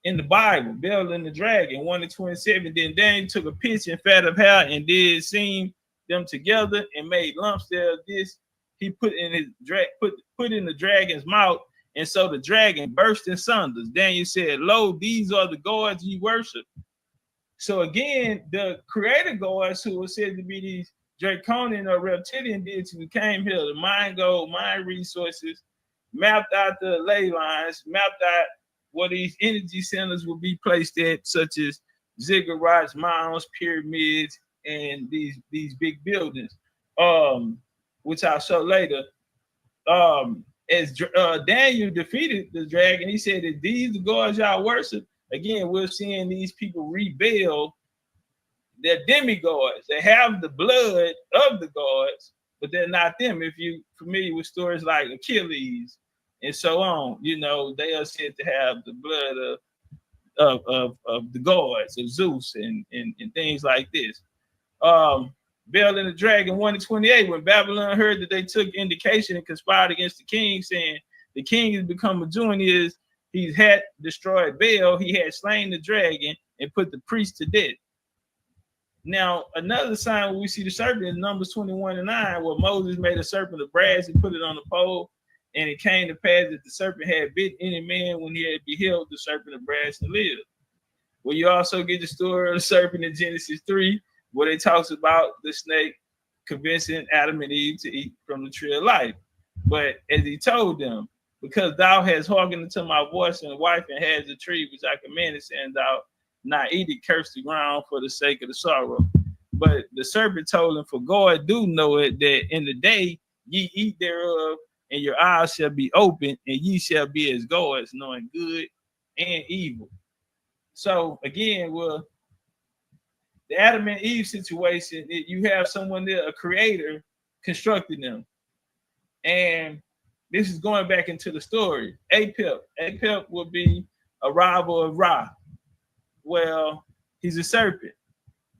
in the Bible, Bel and the Dragon, 1:27, then Daniel took a pitch and fat of hair and did seam them together and made lumps there of this. He put in his put in the dragon's mouth, and so the dragon burst in sunders. Daniel said, "Lo, these are the gods ye worship." So again, the creator gods, who were said to be these draconian or reptilian deities, who came here to mine gold, mine resources, mapped out the ley lines, mapped out where these energy centers will be placed at, such as ziggurats, mounds, pyramids, and these big buildings. Which I'll show later. As Daniel defeated the dragon, he said that these the gods y'all worship. Again, we're seeing these people rebel. They're demigods. They have the blood of the gods, but they're not them. If you're familiar with stories like Achilles and so on, you know, they are said to have the blood of the gods, of Zeus and things like this. Bel and the Dragon 1:28, when Babylon heard that they took indication and conspired against the king, saying the king has become a Jew, and he had destroyed Baal, he had slain the dragon and put the priest to death. Now, another sign where we see the serpent is Numbers 21:9, where Moses made a serpent of brass and put it on the pole, and it came to pass that the serpent had bit any man when he had beheld the serpent of brass and lived. Well, you also get the story of the serpent in Genesis 3, where it talks about the snake convincing Adam and Eve to eat from the tree of life. But as he told them, because thou hast hearkened unto my voice, and wife and has the tree which I commanded, saying thou not eat it, curse the ground for the sake of the sorrow. But the serpent told him, for God do know it, that in the day ye eat thereof, and your eyes shall be open, and ye shall be as gods, knowing good and evil. So again, well, the Adam and Eve situation, you have someone there, a creator, constructing them. And this is going back into the story. Apep will be a rival of Ra. Well, he's a serpent,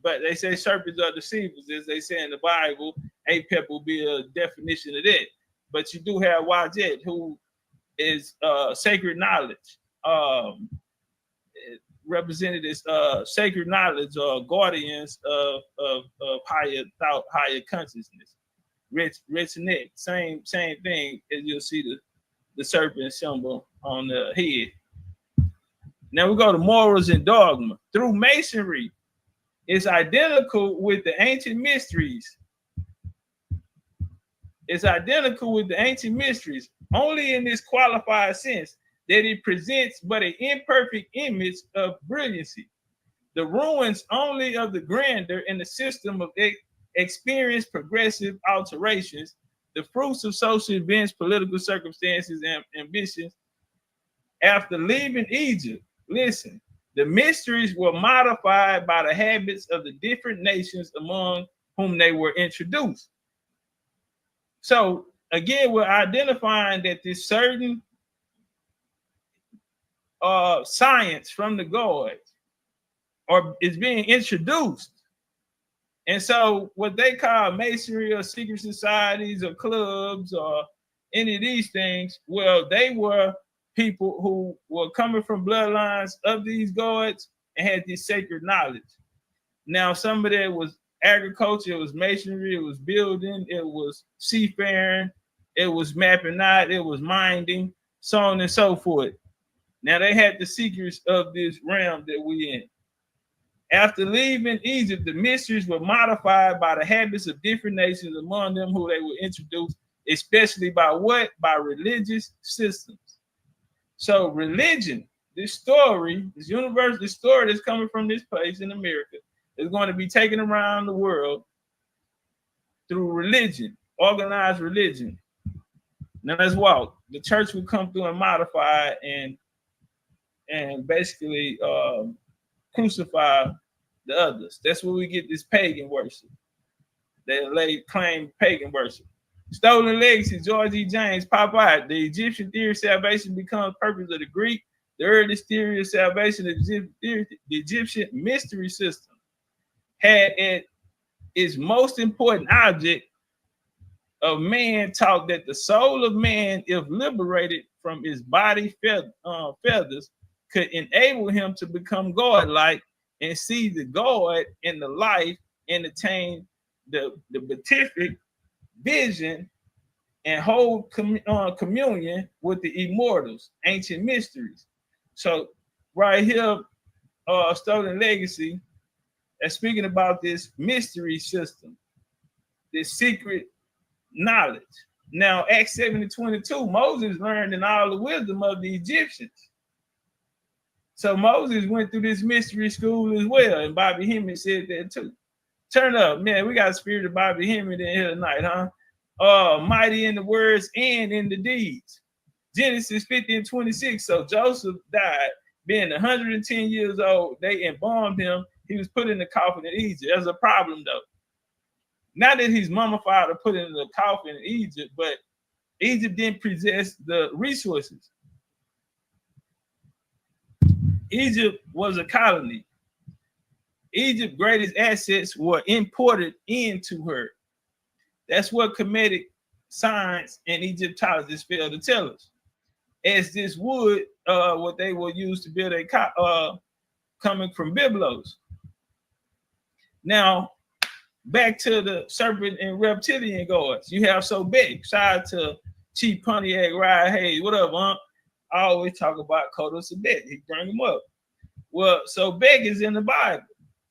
but they say serpents are deceivers, as they say in the Bible. Apep will be a definition of that. But you do have Wajet, who is sacred knowledge, represented as sacred knowledge or guardians of higher thought, higher consciousness. Rich neck, same thing as you'll see the serpent symbol on the head. Now we go to morals and dogma. Through Masonry, it's identical with the ancient mysteries. It's identical with the ancient mysteries, only in this qualified sense that it presents but an imperfect image of brilliancy. The ruins only of the grandeur and the system of experienced progressive alterations, the fruits of social events, political circumstances, and ambitions. After leaving Egypt, listen, the mysteries were modified by the habits of the different nations among whom they were introduced. So again, we're identifying that this certain science from the gods is being introduced. And so what they call masonry or secret societies or clubs or any of these things, well, they were people who were coming from bloodlines of these gods and had this sacred knowledge. Now, some of that was agriculture, it was masonry, it was building, it was seafaring, it was mapping out, it was minding, so on and so forth. Now, they had the secrets of this realm that we in. After leaving Egypt, the mysteries were modified by the habits of different nations among them who they were introduced, especially by what? By religious systems. So religion, this story, this universe, this story that's coming from this place in America is going to be taken around the world through religion, organized religion. Now let's walk. The church will come through and modify and basically crucify the others. That's where we get this pagan worship. They claim pagan worship. Stolen legacy, George E. James, pop out. The Egyptian theory of salvation becomes purpose of the Greek. The earliest theory of salvation, the Egyptian mystery system, had at its most important object of man taught that the soul of man, if liberated from his body feathers, could enable him to become godlike and see the God in the life and attain the beatific vision and hold communion with the immortals, ancient mysteries. So right here, Stolen Legacy, is speaking about this mystery system, this secret knowledge. Now, Acts 7:22, Moses learned in all the wisdom of the Egyptians. So Moses went through this mystery school as well, and Bobby Hemmett said that too. Turn up, man. We got a spirit of Bobby Hemmett in here tonight, huh? Mighty in the words and in the deeds. Genesis 50:26. So Joseph died, being 110 years old. They embalmed him. He was put in the coffin in Egypt. There's a problem though. Not that he's mummified or put in the coffin in Egypt, but Egypt didn't possess the resources. Egypt was a colony. Egypt's greatest assets were imported into her. That's what Kemetic science and Egyptologists fail to tell us. As this wood, what they will use to build a coming from Byblos. Now, back to the serpent and reptilian gods. You have Sobek. Shout out to Chief Pontiac Ride Hayes. What up, huh? I always talk about Kodo Sobek. He bring him up. Well, Sobek is in the Bible.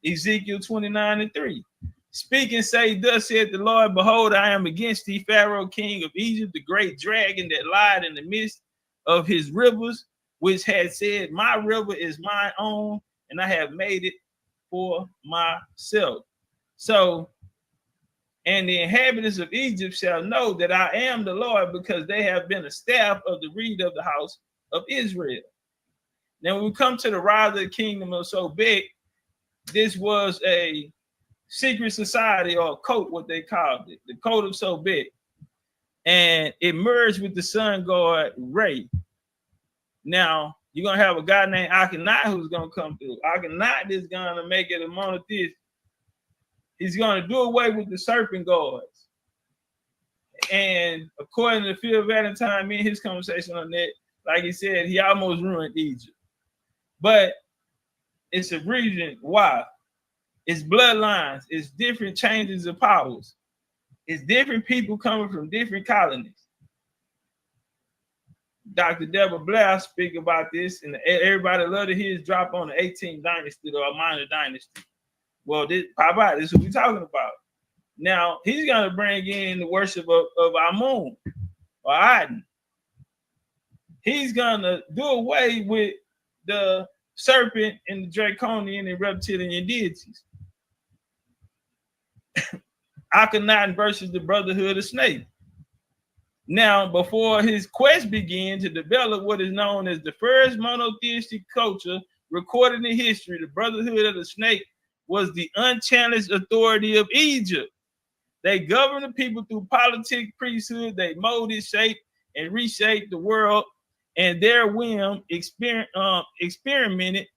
Ezekiel 29:3. Speak and say, thus said the Lord, behold, I am against thee, Pharaoh, king of Egypt, the great dragon that lied in the midst of his rivers, which had said, my river is my own, and I have made it for myself. So, and the inhabitants of Egypt shall know that I am the Lord, because they have been a staff of the reed of the house of Israel. Now, when we come to the rise of the kingdom of Sobek, this was a secret society or cult, what they called it, the cult of Sobek. And it merged with the sun god Ra. Now, you're going to have a guy named Akhenaten who's going to come through. Akhenaten is going to make it a monotheist. He's going to do away with the serpent gods. And according to Phil Valentine, me and his conversation on that, like he said, he almost ruined Egypt. But it's a reason why. It's bloodlines. It's different changes of powers. It's different people coming from different colonies. Dr. Deborah Blair speak about this, and everybody love to hear his drop on the 18th dynasty or minor dynasty. Well, this Papa, this is what we're talking about. Now he's gonna bring in the worship of Amun or Aten. He's gonna do away with the serpent and the draconian and reptilian deities. Akhenaten versus the Brotherhood of Snake. Now, before his quest began to develop what is known as the first monotheistic culture recorded in history, the Brotherhood of the Snake was the unchallenged authority of Egypt. They governed the people through politics, priesthood. They molded, shaped, and reshaped the world, and their whim experimented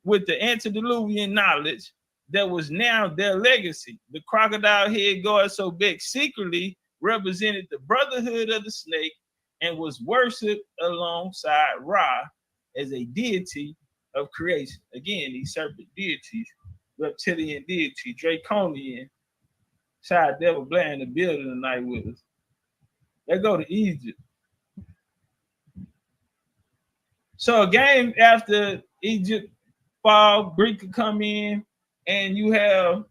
with the antediluvian knowledge that was now their legacy. The crocodile head god Sobek secretly represented the Brotherhood of the Snake and was worshipped alongside Ra as a deity of creation. Again, these serpent deities, reptilian deity, draconian. Side Devil Blair in the building tonight with us. They go to Egypt. So again, after Egypt fall, Greek could come in, and you have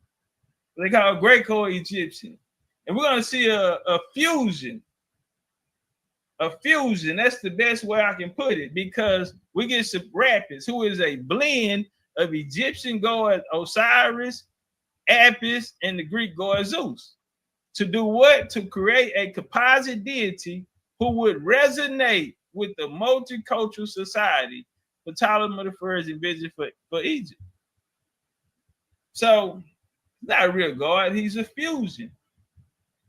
what they call Greco-Egyptian. And we're going to see a fusion. A fusion, that's the best way I can put it, because we get Serpents, who is a blend of Egyptian god Osiris, Apis, and the Greek god Zeus. To do what? To create a composite deity who would resonate with the multicultural society Ptolemy I envisioned for Egypt. So, not a real god, he's a fusion.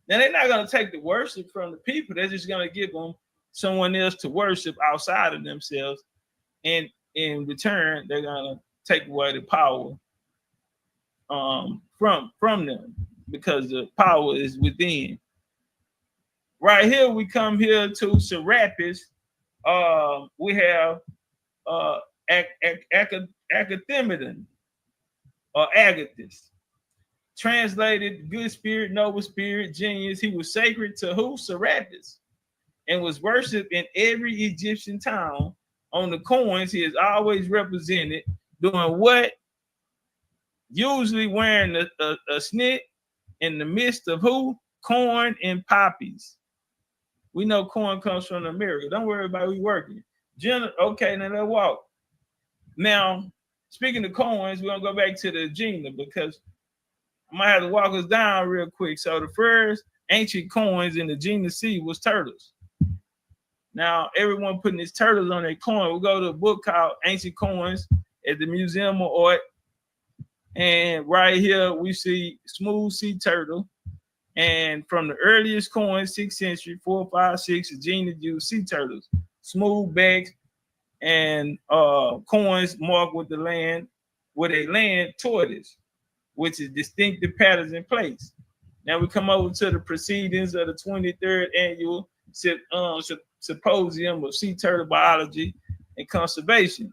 Now, they're not going to take the worship from the people. They're just going to give them someone else to worship outside of themselves. And in return, they're going to take away the power from them, because the power is within. Right here, we come here to Serapis. We have Academidon or Agathis. Translated good spirit, noble spirit, genius. He was sacred to who? Serapis, and was worshipped in every Egyptian town. On the coins, he is always represented doing what? Usually wearing a snit in the midst of who? Corn and poppies. We know corn comes from America. Don't worry about we working. Okay, now let's walk. Now, speaking of coins, we're going to go back to the Gina, because I might have to walk us down real quick. So the first ancient coins in the Gina Sea was turtles. Now, everyone putting these turtles on their coin. We'll go to a book called Ancient Coins at the Museum of Art. And right here, we see smooth sea turtle. And from the earliest coins, 6th century, 4, 5, 6, the Gina used sea turtles. Smooth backs and coins marked with a land tortoise, which is distinctive patterns in place. Now we come over to the proceedings of the 23rd annual symposium of sea turtle biology and conservation.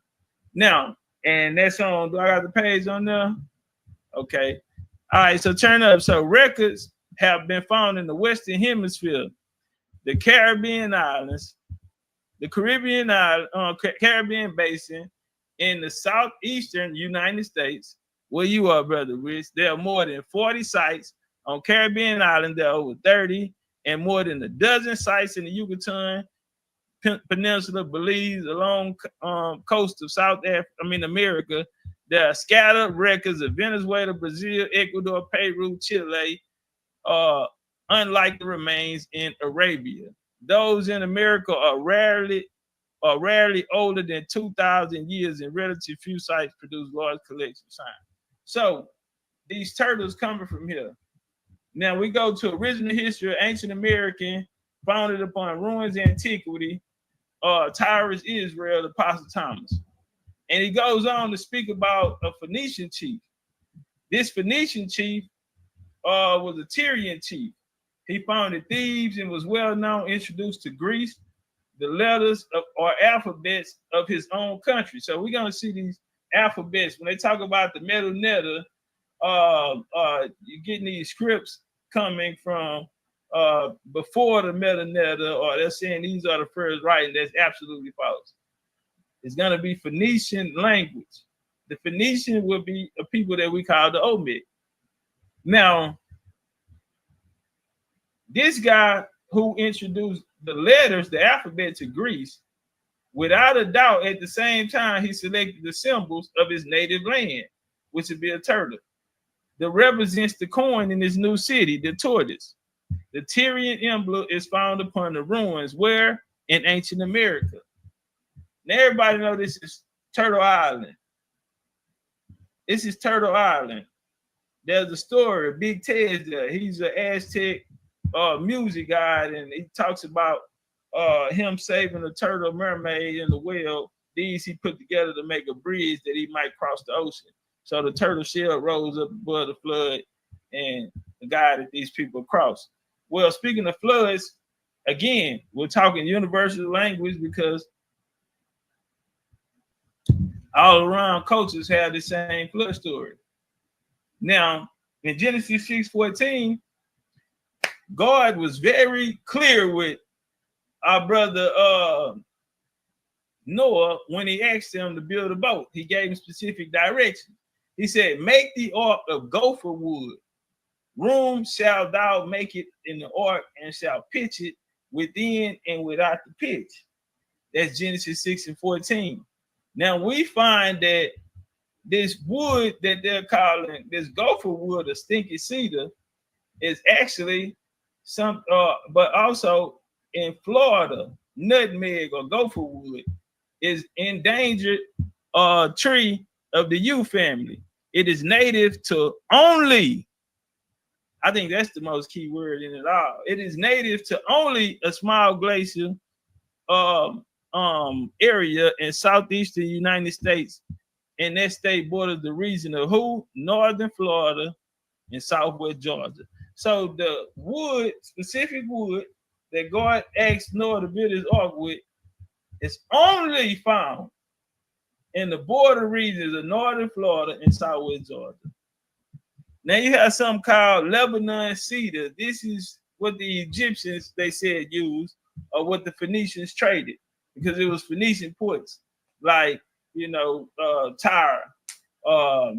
Now, and that's on, do I got the page on there? Okay. All right, so turn up. So records have been found in the Western Hemisphere, the Caribbean islands, the Caribbean basin, in the southeastern United States. Where you are, Brother Rich, there are more than 40 sites on Caribbean Island. There are over 30, and more than a dozen sites in the Yucatan Peninsula, Belize, along coast of America. There are scattered records of Venezuela, Brazil, Ecuador, Peru, Chile, unlike the remains in Arabia. Those in America are rarely older than 2,000 years, and relatively few sites produce large collections of signs. So these turtles coming from here. Now we go to original history of ancient American, founded upon ruins of antiquity, Tyrus Israel, the Apostle Thomas. And he goes on to speak about a Phoenician chief. This Phoenician chief was a Tyrian chief. He founded Thebes and was well known, introduced to Greece the letters or alphabets of his own country. So we're going to see these alphabets. When they talk about the Metal Netta, you're getting these scripts coming from before the Metaneta, or they're saying these are the first writing. That's absolutely false. It's going to be Phoenician language. The Phoenician will be a people that we call the Olmec. Now, this guy who introduced the letters, the alphabet to Greece, without a doubt, at the same time, he selected the symbols of his native land, which would be a turtle, that represents the coin in his new city, the tortoise. The Tyrian emblem is found upon the ruins where? In ancient America. Now, everybody know this is Turtle Island. This is Turtle Island. There's a story, Big Ted's there. He's an Aztec music guide, and he talks about him saving a turtle, mermaid, and the whale. These he put together to make a bridge that he might cross the ocean. So the turtle shell rose up above the flood and guided these people across. Well, speaking of floods, again, we're talking universal language because all around cultures have the same flood story. Now, in Genesis 6:14, God was very clear with our brother Noah when he asked him to build a boat. He gave him specific directions. He said, make the ark of gopher wood. Room shall thou make it in the ark, and shall pitch it within and without the pitch. That's Genesis 6:14. Now we find that this wood that they're calling this gopher wood or stinky cedar is actually some, but also in Florida, nutmeg or gopher wood is endangered tree of the yew family. It is native to only, I think that's the most key word in it all. It is native to only a small glacier area in southeastern United States, and that state borders the region of who? Northern Florida and southwest Georgia. So the wood, specific wood that God asked Noah to build his ark with, is only found in the border regions of northern Florida and southwest Georgia. Now you have something called Lebanon cedar. This is what the Egyptians, they said, used, or what the Phoenicians traded, because it was Phoenician ports, like, you know, Tyre.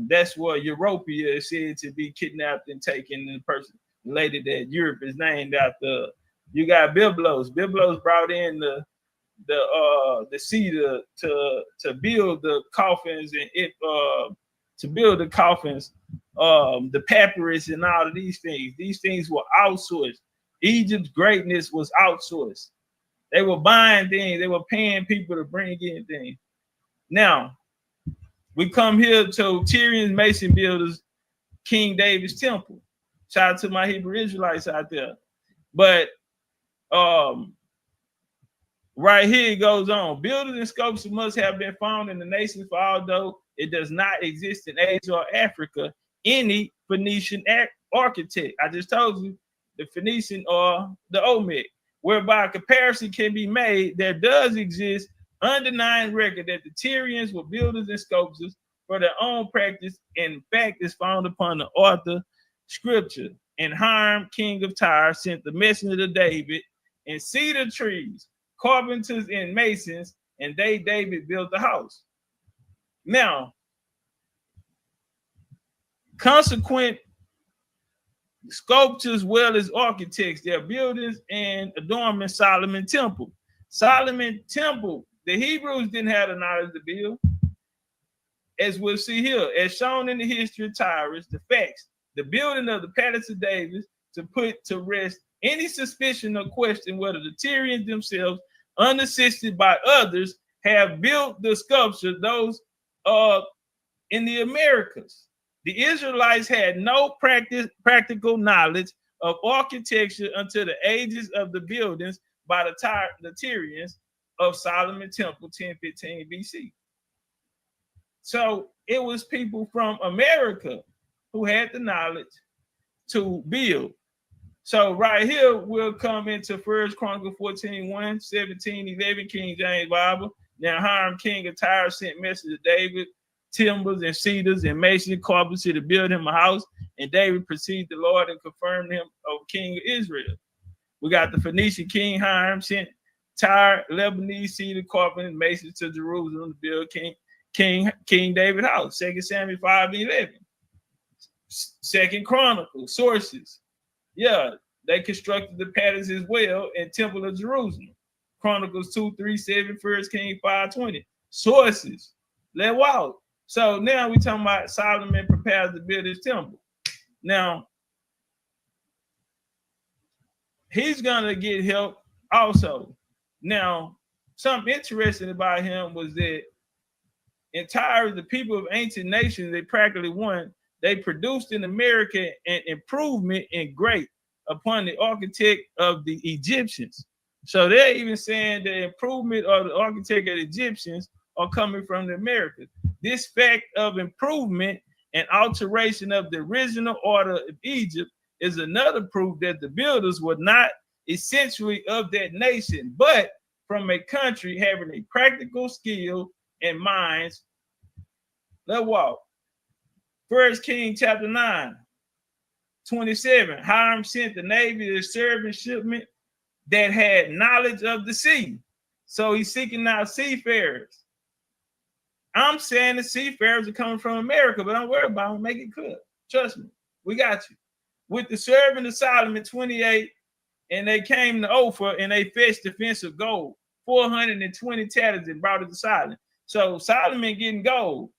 That's where Europia is said to be kidnapped and taken, and the person later that Europe is named after. You got Byblos. Byblos brought in the cedar to build the coffins, and to build the coffins, the papyrus and all of these things. These things were outsourced. Egypt's greatness was outsourced. They were buying things. They were paying people to bring in things. Now, we come here to Tyrian Mason builders, King David's temple. Shout out to my Hebrew Israelites out there. But right here it goes on. Builders and sculptures must have been found in the nation, for although it does not exist in Asia or Africa, any Phoenician architect, I just told you, the Phoenician or the Olmec, whereby a comparison can be made, there does exist undenying record that the Tyrians were builders and sculptors for their own practice. In fact, is found upon the author scripture. And Hiram, king of Tyre, sent the messenger to David and cedar trees, carpenters and masons, and David built the house. Now, consequent sculptors, well as architects, their buildings and adornment Solomon temple. Solomon temple, the Hebrews didn't have the knowledge to build. As we'll see here, as shown in the history of Tyrus, the facts, the building of the palace of David to put to rest any suspicion or question whether the Tyrians themselves, unassisted by others, have built the sculpture, those in the Americas. The Israelites had no practical knowledge of architecture until the ages of the buildings by the Tyrians of Solomon Temple, 1015 BC. So it was people from America who had the knowledge to build. So right here, we'll come into 1 Chronicles 14, 1, 17, 11, King James Bible. Now Hiram, king of Tyre, sent message to David, timbers and cedars and masonry carpentry to build him a house. And David perceived the Lord and confirmed him of king of Israel. We got the Phoenician king Hiram sent tired Lebanese cedar carpenters and masons to Jerusalem to build King David's house. 2 Samuel 5:11. 2 Chronicles sources. Yeah, they constructed the palace as well in Temple of Jerusalem. Chronicles 2:37, 1 Kings 5:20. Sources. Let walk. So now we're talking about Solomon prepares to build his temple. Now, he's gonna get help also. Now, something interesting about him was that entire the people of ancient nations, they practically won. They produced in America an improvement in great upon the architect of the Egyptians. So they're even saying the improvement of the architect of the Egyptians are coming from the Americas. This fact of improvement and alteration of the original order of Egypt is another proof that the builders were not essentially of that nation, but from a country having a practical skill and minds. Let's walk. 1 Kings chapter 9, 27. Hiram sent the navy to serve in shipment that had knowledge of the sea. So he's seeking out seafarers. I'm saying the seafarers are coming from America, but don't worry about them. Make it clear. Trust me. We got you. With the servant of Solomon, 28, and they came to Ophir and they fetched the fence of gold, 420 talents, and brought it to Solomon. So Solomon getting gold.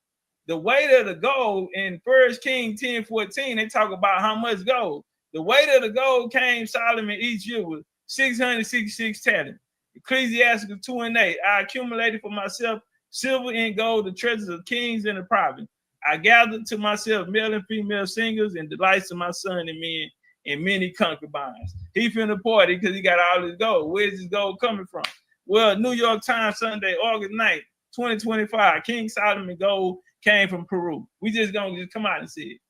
The weight of the gold in 1 Kings 10:14, they talk about how much gold. The weight of the gold came Solomon each year with 666 talents. Ecclesiasticus 2:8, I accumulated for myself silver and gold, the treasures of kings in the province. I gathered to myself male and female singers and delights of my son and men and many concubines. He finna party because he got all his gold. Where's this gold coming from? Well, New York Times, Sunday, August 9th, 2025, King Solomon gold came from Peru. We just gonna come out and see it.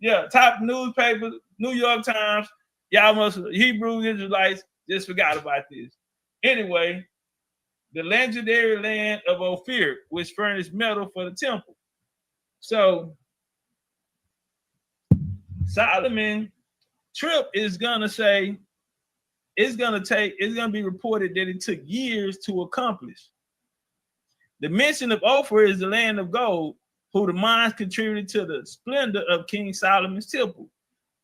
Yeah, top newspaper, New York Times. Y'all must, Hebrew Israelites just forgot about this. Anyway, the legendary land of Ophir, which furnished metal for the temple. So Solomon trip is gonna say, it's gonna be reported that it took years to accomplish. The mention of Ophir is the land of gold, who the mines contributed to the splendor of King Solomon's temple.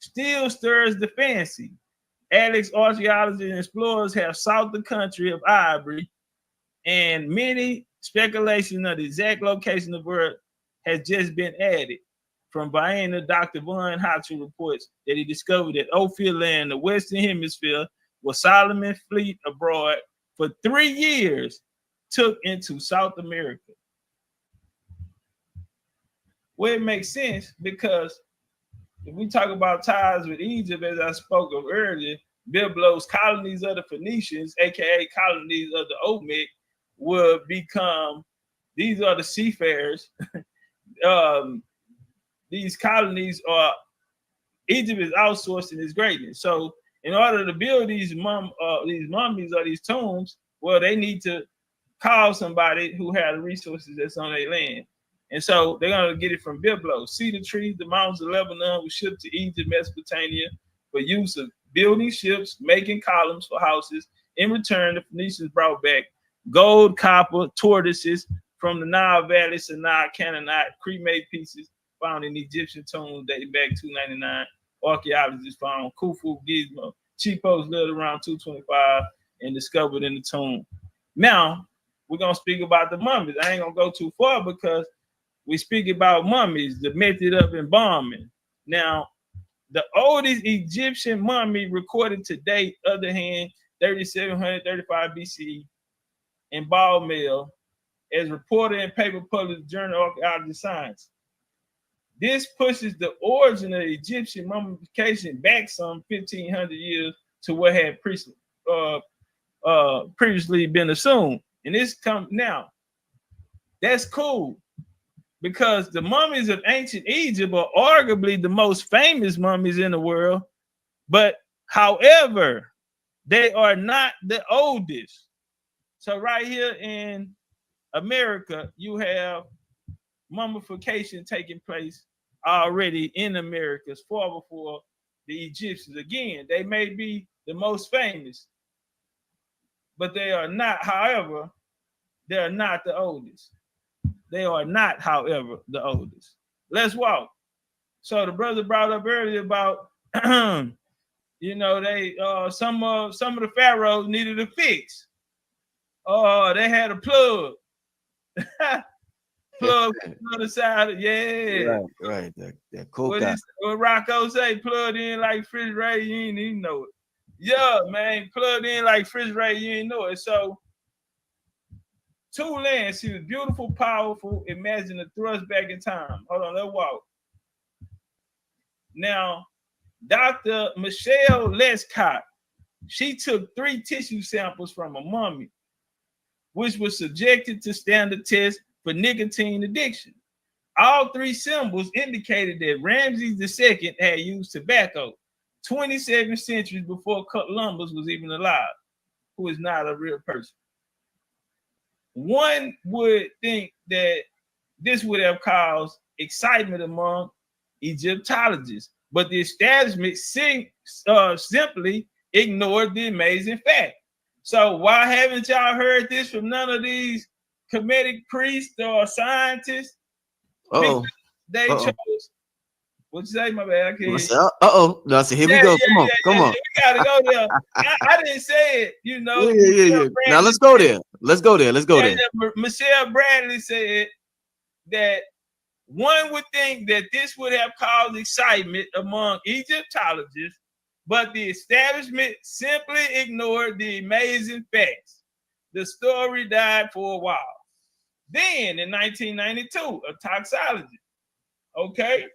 Still stirs the fancy. Alex archaeologists and explorers have sought the country of ivory, and many speculation of the exact location of where has just been added. From Vienna, Dr. Von Hatcher reports that he discovered that Ophir land, the Western Hemisphere, where Solomon's fleet abroad for 3 years took into South America. Well, it makes sense because if we talk about ties with Egypt, as I spoke of earlier, Byblos, colonies of the Phoenicians, aka colonies of the Olmec, will become, these are the seafarers. These colonies are, Egypt is outsourcing its greatness. So in order to build these mummies or these tombs, well, they need to call somebody who has the resources that's on their land. And so they're going to get it from Byblos. Cedar trees, the mountains of Lebanon were shipped to Egypt, Mesopotamia for use of building ships, making columns for houses. In return, the Phoenicians brought back gold, copper, tortoises from the Nile Valley, Sinai, Canaanite, cremate pieces found in Egyptian tombs dating back 299. Archaeologists found Khufu, Gizmo, Cheapos lived around 225 and discovered in the tomb. Now, we're going to speak about the mummies. I ain't going to go too far because we speak about mummies, the method of embalming. Now, the oldest Egyptian mummy recorded to date, other hand, 3735 BCE, embalmed male, as reported in paper published Journal of Archaeology Science. This pushes the origin of Egyptian mummification back some 1,500 years to what had previously been assumed. And this comes now. That's cool because the mummies of ancient Egypt are arguably the most famous mummies in the world. But however, they are not the oldest. So right here in America, you have mummification taking place already in Americas far before the Egyptians. Again, they may be the most famous, but they are not, however, they are not the oldest. They are not, however, the oldest. Let's walk. So the brother brought up earlier about, you know, they some of the pharaohs needed a fix. They had a plug. Plug on the other side. Yeah. Right. That cool guy. What Rocco say, plugged in like refrigerator, you ain't even know it. Yeah, man, plugged in like refrigerator, you ain't know it. So, two lands, she was beautiful, powerful. Imagine a thrust back in time. Hold on, let's walk. Now, Dr. Michelle Lescott, she took 3 tissue samples from a mummy, which was subjected to standard tests for nicotine addiction. All 3 symbols indicated that Ramses II had used tobacco 27 centuries before Columbus was even alive, who is not a real person. One would think that this would have caused excitement among Egyptologists, but the establishment simply ignored the amazing fact. So why haven't y'all heard this from none of these Kemetic priests or scientists? They chose. What you say, my bad? I can't. No, so here we go. Come on. We gotta go there. I didn't say it, you know. Yeah. Now let's go there. Let's go there. Michelle Bradley said that one would think that this would have caused excitement among Egyptologists, but the establishment simply ignored the amazing facts. The story died for a while. Then in 1992, a toxologist, okay,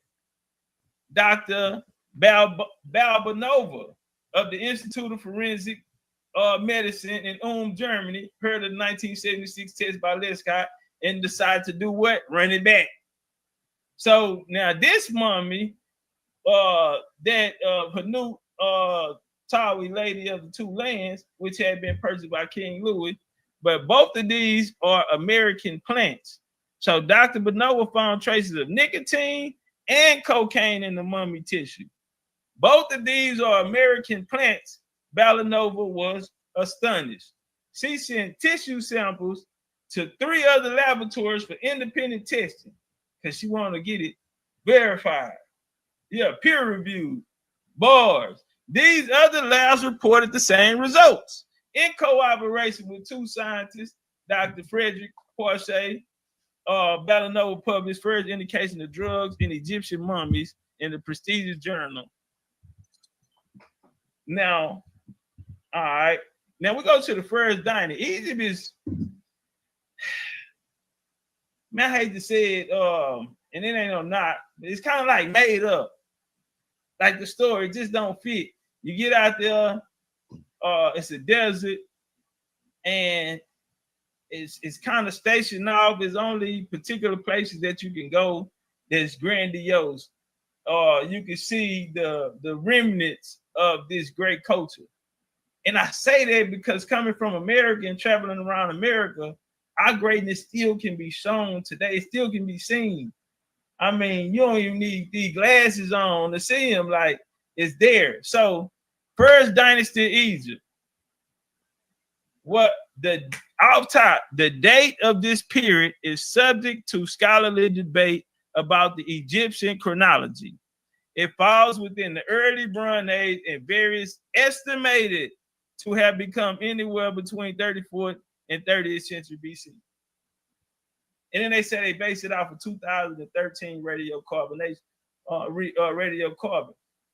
Dr. Balbanova of the Institute of Forensic Medicine in Ulm, Germany, heard of the 1976 test by Lescott and decided to do what? Run it back. So now this mummy, that Hanut Tawi, Lady of the Two Lands, which had been purchased by King Louis, but both of these are American plants. So Dr. Banova found traces of nicotine and cocaine in the mummy tissue. Both of these are American plants. Balanova was astonished. She sent tissue samples to 3 other laboratories for independent testing because she wanted to get it verified. Yeah, peer-reviewed. Bars. These other labs reported the same results. In cooperation with 2 scientists, Dr. Frederick Porsche, Balanova published first indication of drugs in Egyptian mummies in the prestigious journal. Now, all right. Now we go to the first dynasty. Egypt is, man, I hate to say it, and it ain't no not. It's kind of like made up. Like the story just don't fit. You get out there, it's a desert, and it's kind of stationed off. There's only particular places that you can go that's grandiose. You can see the remnants of this great culture. And I say that because coming from America and traveling around America, our greatness still can be shown today. It still can be seen. I mean, you don't even need these glasses on to see them, like it's there. So, first dynasty Egypt. What the off top, the date of this period is subject to scholarly debate about the Egyptian chronology. It falls within the early Bronze Age and various estimated to have become anywhere between 34th and 30th century BC. And then they say they base it off of 2013 radiocarbon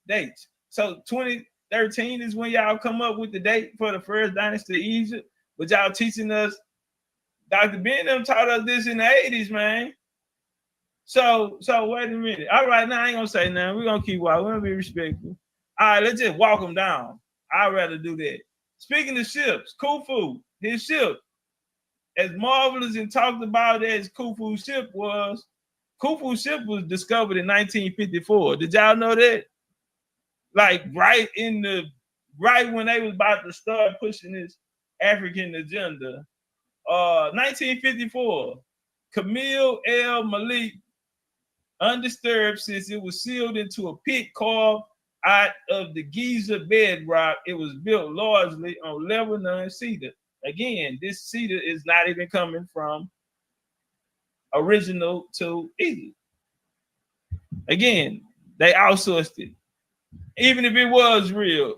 dates. So 2013 is when y'all come up with the date for the first dynasty of Egypt, but y'all teaching us, Dr. Benham taught us this in the 80s, man. So wait a minute. All right, now I ain't gonna say nothing. We're gonna keep walking. We're gonna be respectful. All right, let's just walk them down. I'd rather do that. Speaking of ships, Khufu, his ship, as marvelous and talked about as Khufu's ship was discovered in 1954. Did y'all know that? Like right when they was about to start pushing this African agenda. 1954, Camille El Malik, undisturbed since it was sealed into a pit carved out of the Giza bedrock. It was built largely on Lebanon cedar. Again, this cedar is not even coming from original to Egypt. Again, they outsourced it. Even if it was real,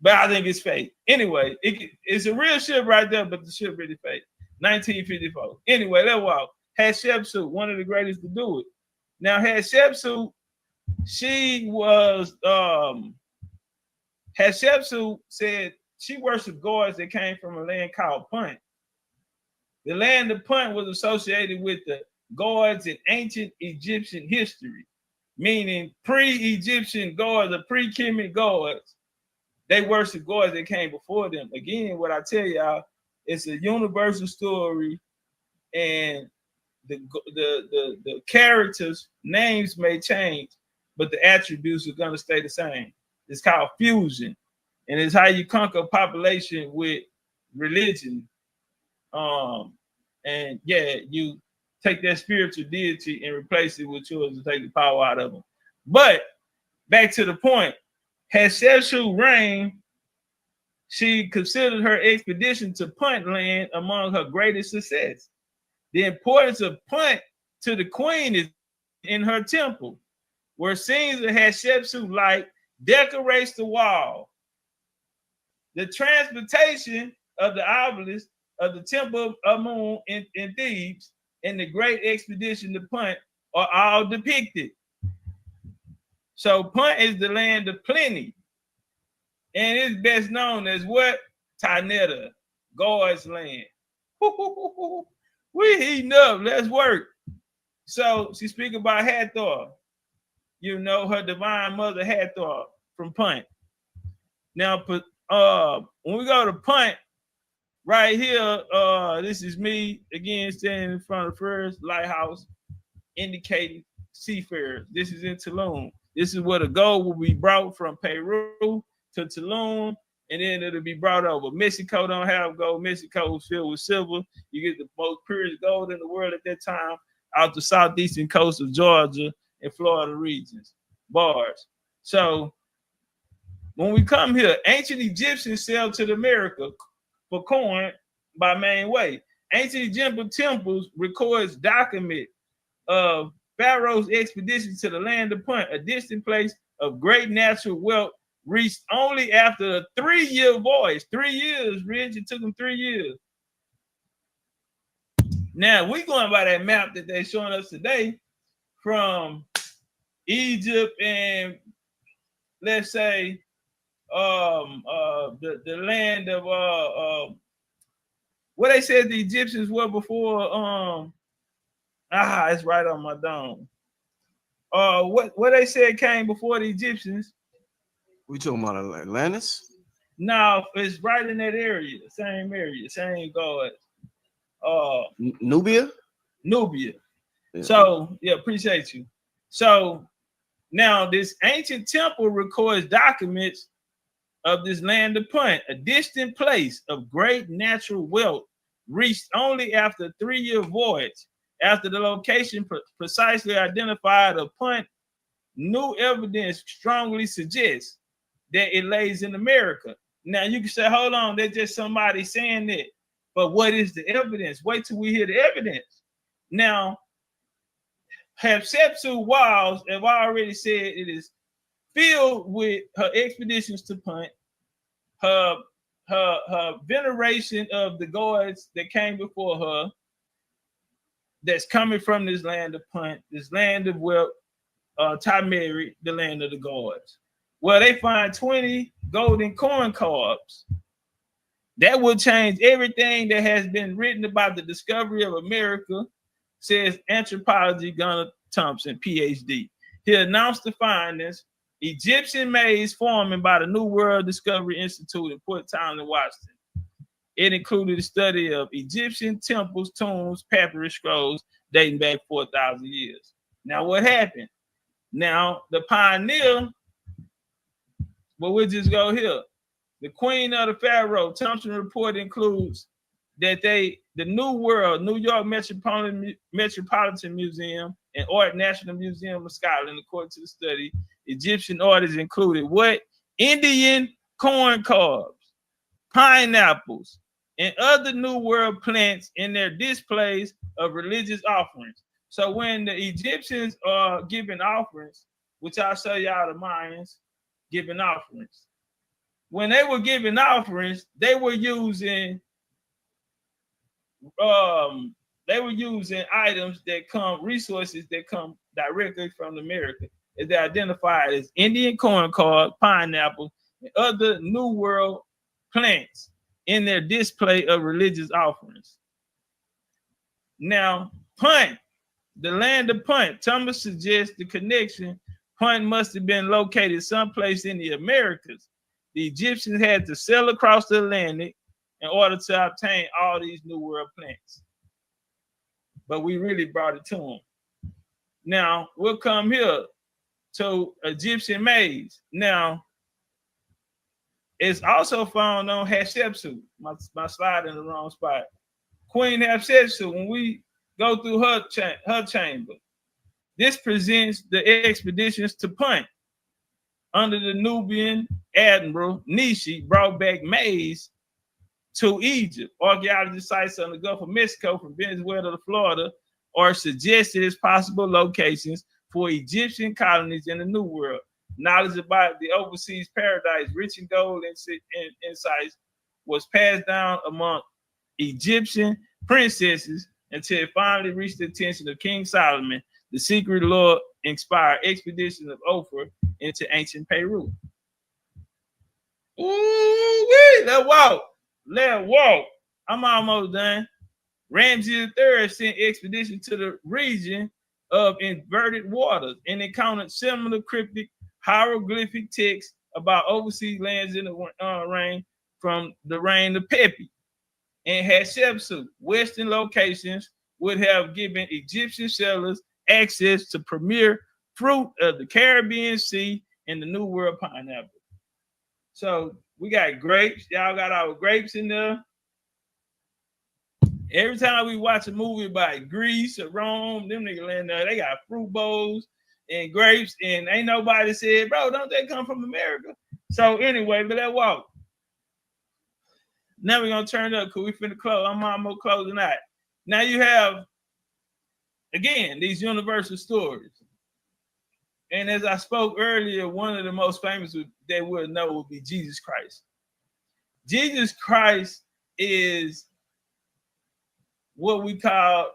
but I think it's fake. Anyway, it's a real ship right there, but the ship really fake. 1954. Anyway, let's walk. Hatshepsut, one of the greatest to do it. Now, Hatshepsut, Hatshepsut said she worshipped gods that came from a land called Punt. The land of Punt was associated with the gods in ancient Egyptian history, meaning pre-Egyptian gods or pre-Kemet gods. They worship gods that came before them. Again, what I tell y'all, it's a universal story, and the characters' names may change, but the attributes are going to stay the same. It's called fusion, and it's how you conquer a population with religion. And yeah, you take that spiritual deity and replace it with yours to take the power out of them. But back to the point, Hatshepsut reigned. She considered her expedition to Punt land among her greatest success. The importance of Punt to the queen is in her temple, where scenes of Hatshepsut like decorates the wall. The transportation of the obelisk of the temple of Amun in Thebes and the great expedition to Punt are all depicted. So Punt is the land of plenty, and it's best known as what? Taneta, God's land. We heating up, let's work. So she speaks about Hathor, you know, her divine mother Hathor from Punt. Now, when we go to Punt, right here, this is me again standing in front of the first lighthouse indicating seafarers. This is in Tulum. This is where the gold will be brought from Peru to Tulum, and then it'll be brought over. Mexico don't have gold. Mexico is filled with silver. You get the most purest gold in the world at that time out the southeastern coast of Georgia and Florida regions. Bars. So when we come here, ancient Egyptians sailed to America for corn by main way. Ancient Egyptian temples records document of Pharaoh's expedition to the land of Punt, a distant place of great natural wealth, reached only after a 3-year voyage. 3 years, Rich. It took them 3 years. Now, we're going by that map that they're showing us today from Egypt and, let's say, the land of what they said the Egyptians were before. It's right on my dome. What they said came before the Egyptians. We talking about Atlantis? No, it's right in that area, same god. Nubia. Yeah. So yeah, appreciate you. So now this ancient temple records documents of this land of Punt, a distant place of great natural wealth, reached only after a 3-year voyage. After the location precisely identified of Punt, new evidence strongly suggests that it lays in America. Now you can say, hold on, that's just somebody saying that. But what is the evidence? Wait till we hear the evidence. Now, Hatshepsut walls, as I already said, it is filled with her expeditions to Punt, her veneration of the gods that came before her, that's coming from this land of Punt, this land of wealth, Tameri, the land of the gods. Well, they find 20 golden corn cobs. That will change everything that has been written about the discovery of America, says anthropology Gunnar Thompson, PhD. He announced the findings: Egyptian maize farming by the New World Discovery Institute in Port Townsend, Washington. It included a study of Egyptian temples, tombs, papyrus scrolls dating back 4,000 years. Now, what happened? Now, the pioneer, well, we'll just go here. The queen of the pharaoh, Thompson report includes that the New World, New York Metropolitan Museum and Art National Museum of Scotland, according to the study, Egyptian artists included what? Indian corn cobs, pineapples, and other New World plants in their displays of religious offerings. So when the Egyptians are giving offerings, which I'll show y'all the Mayans giving offerings. When they were giving offerings, they were using items that come, resources that come directly from America. They identified as Indian corn cob, pineapple, and other New World plants in their display of religious offerings. Now, Punt, the land of Punt, Thomas suggests the connection. Punt must have been located someplace in the Americas. The Egyptians had to sail across the Atlantic in order to obtain all these New World plants. But we really brought it to them. Now, we'll come here to Egyptian maize. Now, it's also found on Hatshepsut. My slide in the wrong spot. Queen Hatshepsut, when we go through her chamber, this presents the expeditions to Punt. Under the Nubian admiral Nishi, brought back maize to Egypt. Archaeology sites on the Gulf of Mexico from Venezuela to Florida are suggested as possible locations for Egyptian colonies in the New World. Knowledge about the overseas paradise, rich in gold and insights, was passed down among Egyptian princesses until it finally reached the attention of King Solomon. The secret lore inspired expeditions of Ophir into ancient Peru. Ooh-wee, let's walk. Let's walk. I'm almost done. Ramses III sent expedition to the region of inverted waters and encountered similar cryptic hieroglyphic texts about overseas lands in the reign from the reign of Pepi and Hatshepsut. Western locations would have given Egyptian settlers access to premier fruit of the Caribbean Sea and the New World pineapple. So we got grapes. Y'all got our grapes in there. Every time we watch a movie about Greece or Rome, them niggas land there, they got fruit bowls and grapes, and ain't nobody said, bro, don't they come from America? So anyway, but let's walk. Now we're gonna turn it up because we finna close. I'm almost closing out. Now you have, again, these universal stories. And as I spoke earlier, one of the most famous they would know would be Jesus Christ. Jesus Christ is what we call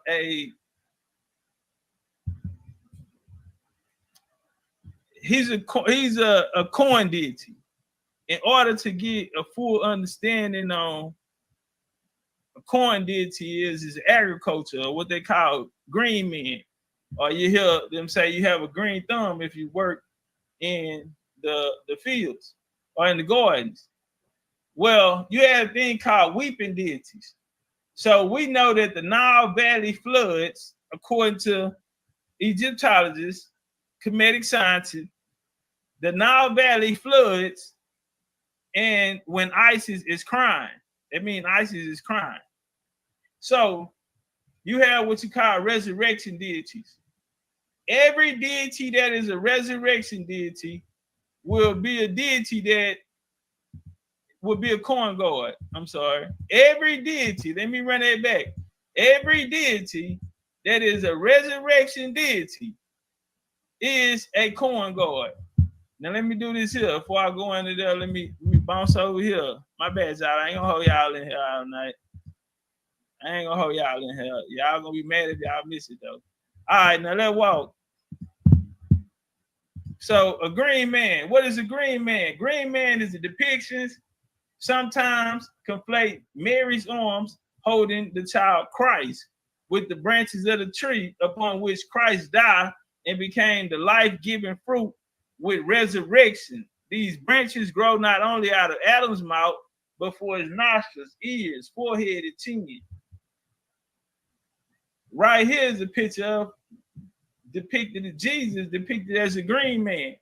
he's a corn deity. In order to get a full understanding on a corn deity is agriculture, or what they call green men. Or you hear them say you have a green thumb if you work in the fields or in the gardens. Well, you have a thing called weeping deities. So we know that the Nile Valley floods, according to Egyptologists, Kemetic scientists, the Nile Valley floods, and when Isis is crying, that means Isis is crying. So you have what you call resurrection deities. Every deity that is a resurrection deity will be a deity that will be a corn god. I'm sorry. Every deity, let me run that back. Every deity that is a resurrection deity is a corn god. Now let me do this here before I go into there. Let me bounce over here. My bad, y'all. I ain't gonna hold y'all in here all night. I ain't gonna hold y'all in here. Y'all gonna be mad if y'all miss it though. All right, now let's walk. So a green man. What is a green man? Green man is the depictions sometimes conflate Mary's arms holding the child Christ with the branches of the tree upon which Christ died and became the life-giving fruit with resurrection. These branches grow not only out of Adam's mouth, but for his nostrils, ears, forehead, and chin. Right here is a picture of Jesus depicted as a green man.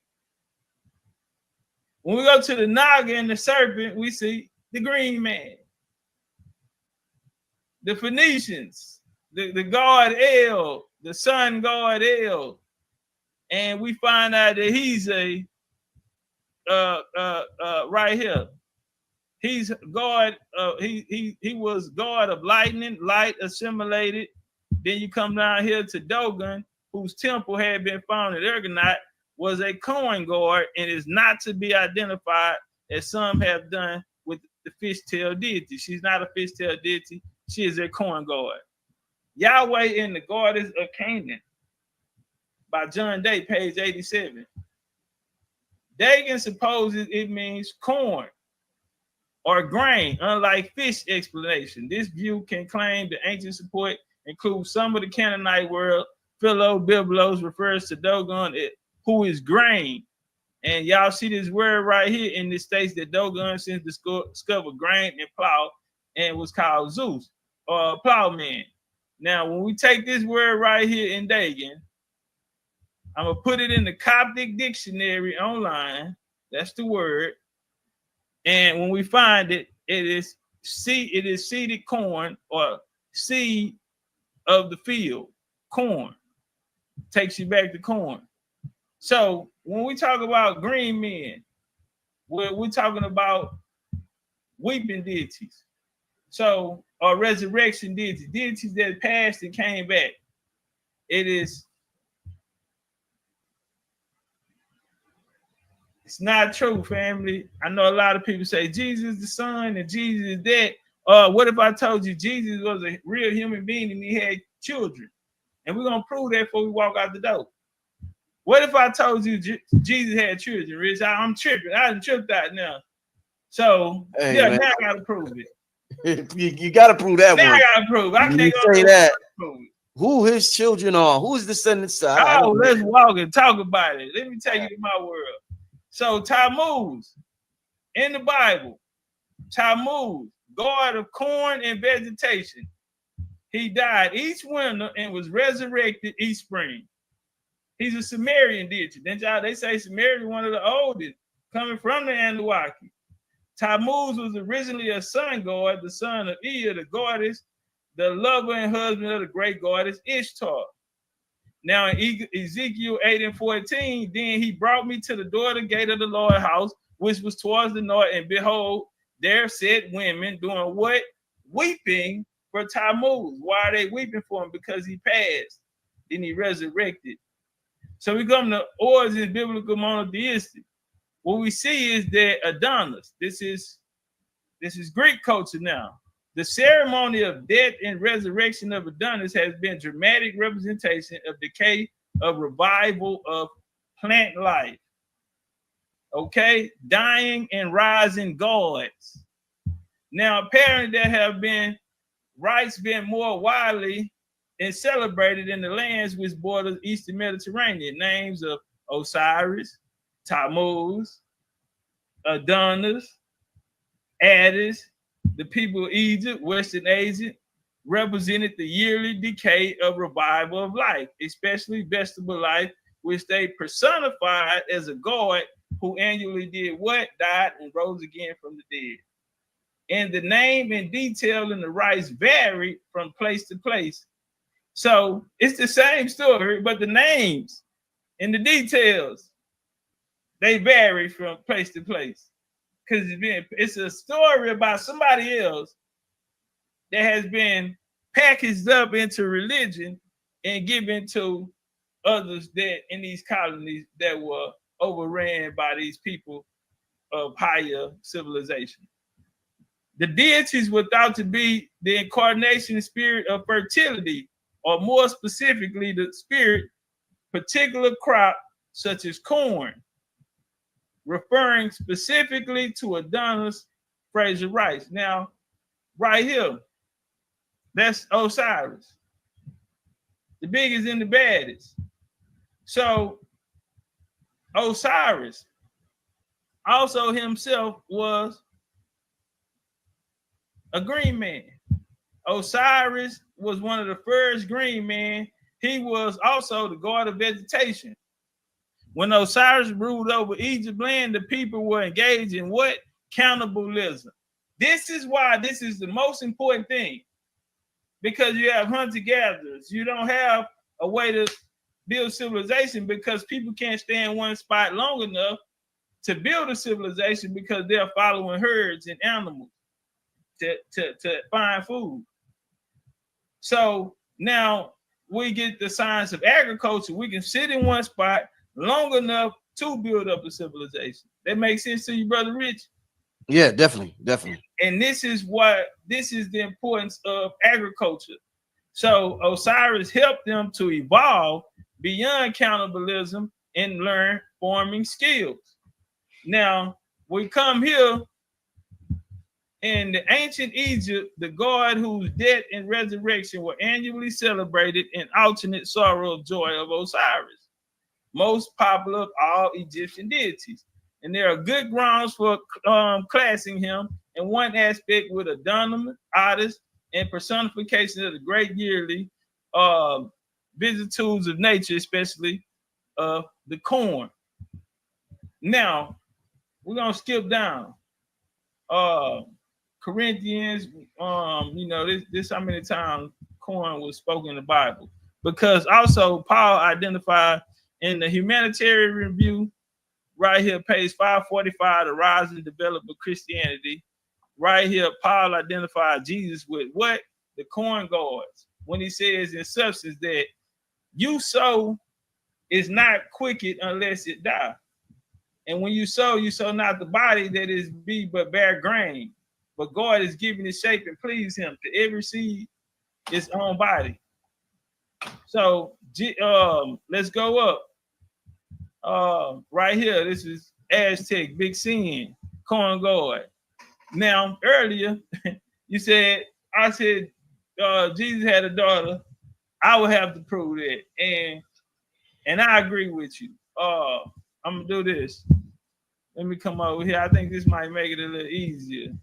When we go to the Naga and the serpent, we see the green man. The Phoenicians, the god El, the sun god El, and we find out that he's a right here. He's God. He was God of lightning, light assimilated. Then you come down here to Dogon, whose temple had been found in Ergonaut, was a corn god and is not to be identified as some have done with the fish-tailed deity. She's not a fish-tailed deity. She is a corn god. Yahweh and the Goddess of Canaan by John Day, page 87. Dagon supposes it means corn or grain, unlike fish explanation. This view can claim the ancient support includes some of the Canaanite world. Philo Biblos refers to Dogon, who is grain. And y'all see this word right here in this states that Dogon since discovered grain and plow and was called Zeus or plowman. Now, when we take this word right here in Dagon, I'm gonna put it in the Coptic dictionary online. That's the word. And when we find it, it is seeded corn or seed of the field. Corn takes you back to corn. So when we talk about green men, we're talking about weeping deities. So, or resurrection deities, deities that passed and came back. It's not true, family. I know a lot of people say Jesus is the Son and Jesus is dead. What if I told you Jesus was a real human being and he had children? And we're gonna prove that before we walk out the door. What if I told you Jesus had children, Rich? I'm tripping. I done tripped out now. So hey, yeah, man. Now I gotta prove it. you gotta prove that now one. I gotta prove it. I can't say that. Who his children are? Who's descendants? Oh, let's walk and talk about it. Let me tell you my world. So Tammuz in the Bible, Tammuz, god of corn and vegetation. He died each winter and was resurrected each spring. He's a Sumerian deity. Then they say Sumerian, one of the oldest, coming from the Anunnaki. Tammuz was originally a sun god, the son of Ea, the goddess, the lover and husband of the great goddess Ishtar. Now in Ezekiel 8:14, then he brought me to the door of the gate of the Lord's house, which was towards the north, and behold, there sat women doing what? Weeping for Tammuz. Why are they weeping for him? Because he passed, then he resurrected. So we come to origins biblical monotheistic. What we see is that Adonis, this is Greek culture now. The ceremony of death and resurrection of Adonis has been dramatic representation of decay, of revival of plant life. Okay, dying and rising gods. Now, apparently there have been rites being more widely and celebrated in the lands which border the Eastern Mediterranean. Names of Osiris, Tammuz, Adonis, Addis, the people of Egypt, Western Asia, represented the yearly decay of revival of life, especially vegetable life, which they personified as a god who annually did what? Died and rose again from the dead. And the name and detail in the rites vary from place to place. So it's the same story, but the names and the details, they vary from place to place. Because it's a story about somebody else that has been packaged up into religion and given to others that in these colonies that were overran by these people of higher civilization. The deities were thought to be the incarnation spirit of fertility, or more specifically, the spirit, particular crop such as corn, referring specifically to Adonis, Fraser Rice. Now, right here, that's Osiris, the biggest and the baddest. So, Osiris also himself was a green man. Osiris was one of the first green men. He was also the god of vegetation. When Osiris ruled over Egypt land, the people were engaged in what? Cannibalism. This is why this is the most important thing. Because you have hunter-gatherers. You don't have a way to build civilization because people can't stay in one spot long enough to build a civilization because they're following herds and animals to find food. So now we get the science of agriculture. We can sit in one spot long enough to build up a civilization. That makes sense to you, Brother Rich? Yeah, definitely, definitely. And this is the importance of agriculture. So Osiris helped them to evolve beyond cannibalism and learn farming skills. Now, we come here in the ancient Egypt, the god whose death and resurrection were annually celebrated in alternate sorrow of joy of Osiris, most popular of all Egyptian deities. And there are good grounds for classing him in one aspect with adornment, artist, and personification of the great yearly vicissitudes of nature, especially the corn. Now, we're gonna skip down. Corinthians, you know, this how many times corn was spoken in the Bible. Because also Paul identified in the Humanitarian Review, right here, page 545, the rise and development of Christianity. Right here, Paul identified Jesus with what? The corn gods. When he says in substance that you sow is not quickened unless it die. And when you sow not the body that is be but bare grain. But God is giving it shape and please him to every seed its own body. So let's go up. Right here, this is Aztec, big sin, corn god. Now, earlier, I said Jesus had a daughter. I would have to prove that. And I agree with you. I'm gonna do this. Let me come over here. I think this might make it a little easier.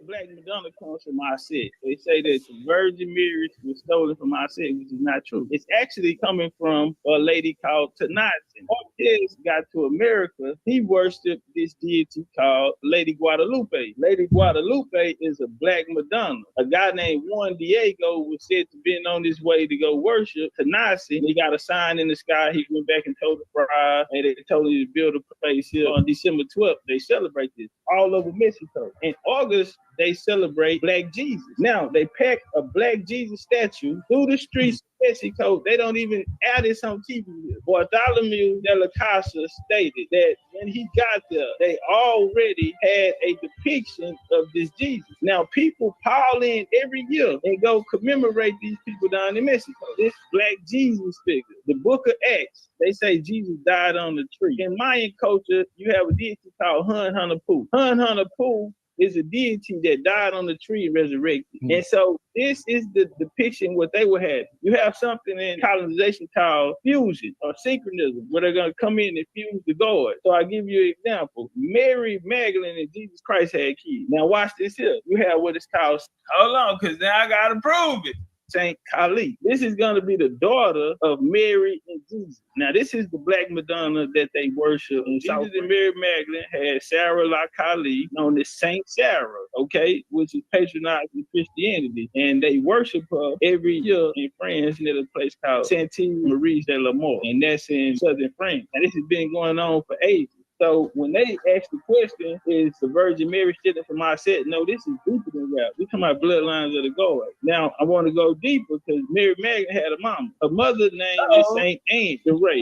Black Madonna comes from our set. They say that the Virgin Mary was stolen from our set, which is not true. It's actually coming from a lady called Topcatz. Topcatz got to America. He worshipped this deity called Lady Guadalupe. Lady Guadalupe is a Black Madonna. A guy named Juan Diego was said to be on his way to go worship Topcatz. He got a sign in the sky. He went back and told the bride, and they told him to build a place here on December 12th. They celebrate this all over Mexico. In August, they celebrate Black Jesus. Now, they pack a Black Jesus statue through the streets of Mexico. They don't even add this on TV. Bartholomew de la Casa stated that when he got there, they already had a depiction of this Jesus. Now, people pile in every year and go commemorate these people down in Mexico. This Black Jesus figure. The book of Acts, they say Jesus died on the tree. In Mayan culture, you have a deity called Hun Hunapoo. Hun Hunapoo is a deity that died on the tree and resurrected. And so this is the depiction what they would have. You have something in colonization called fusion or syncretism, where they're going to come in and fuse the gods. So I'll give you an example. Mary Magdalene and Jesus Christ had kids. Now watch this here. You have what is called, hold on, because now I got to prove it. Saint Kali. This is going to be the daughter of Mary and Jesus. Now, this is the Black Madonna that they worship. And Jesus and Mary Magdalene had Sarah La Kali, known as Saint Sarah, okay, which is patronized in Christianity. And they worship her every year in France near a place called Sainte-Marie de la Mort. And that's in southern France. And this has been going on for ages. So when they ask the question, is the Virgin Mary stealing from our set? No, this is deeper than that. We're talking about bloodlines of the God. Now, I want to go deeper because Mary Magdalene had a mama. Her mother's name is Saint Anne the Ray.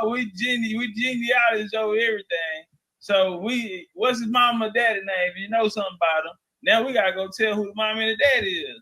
We genealogists over everything. So what's his mama and daddy name? You know something about them. Now we got to go tell who the mama and the daddy is.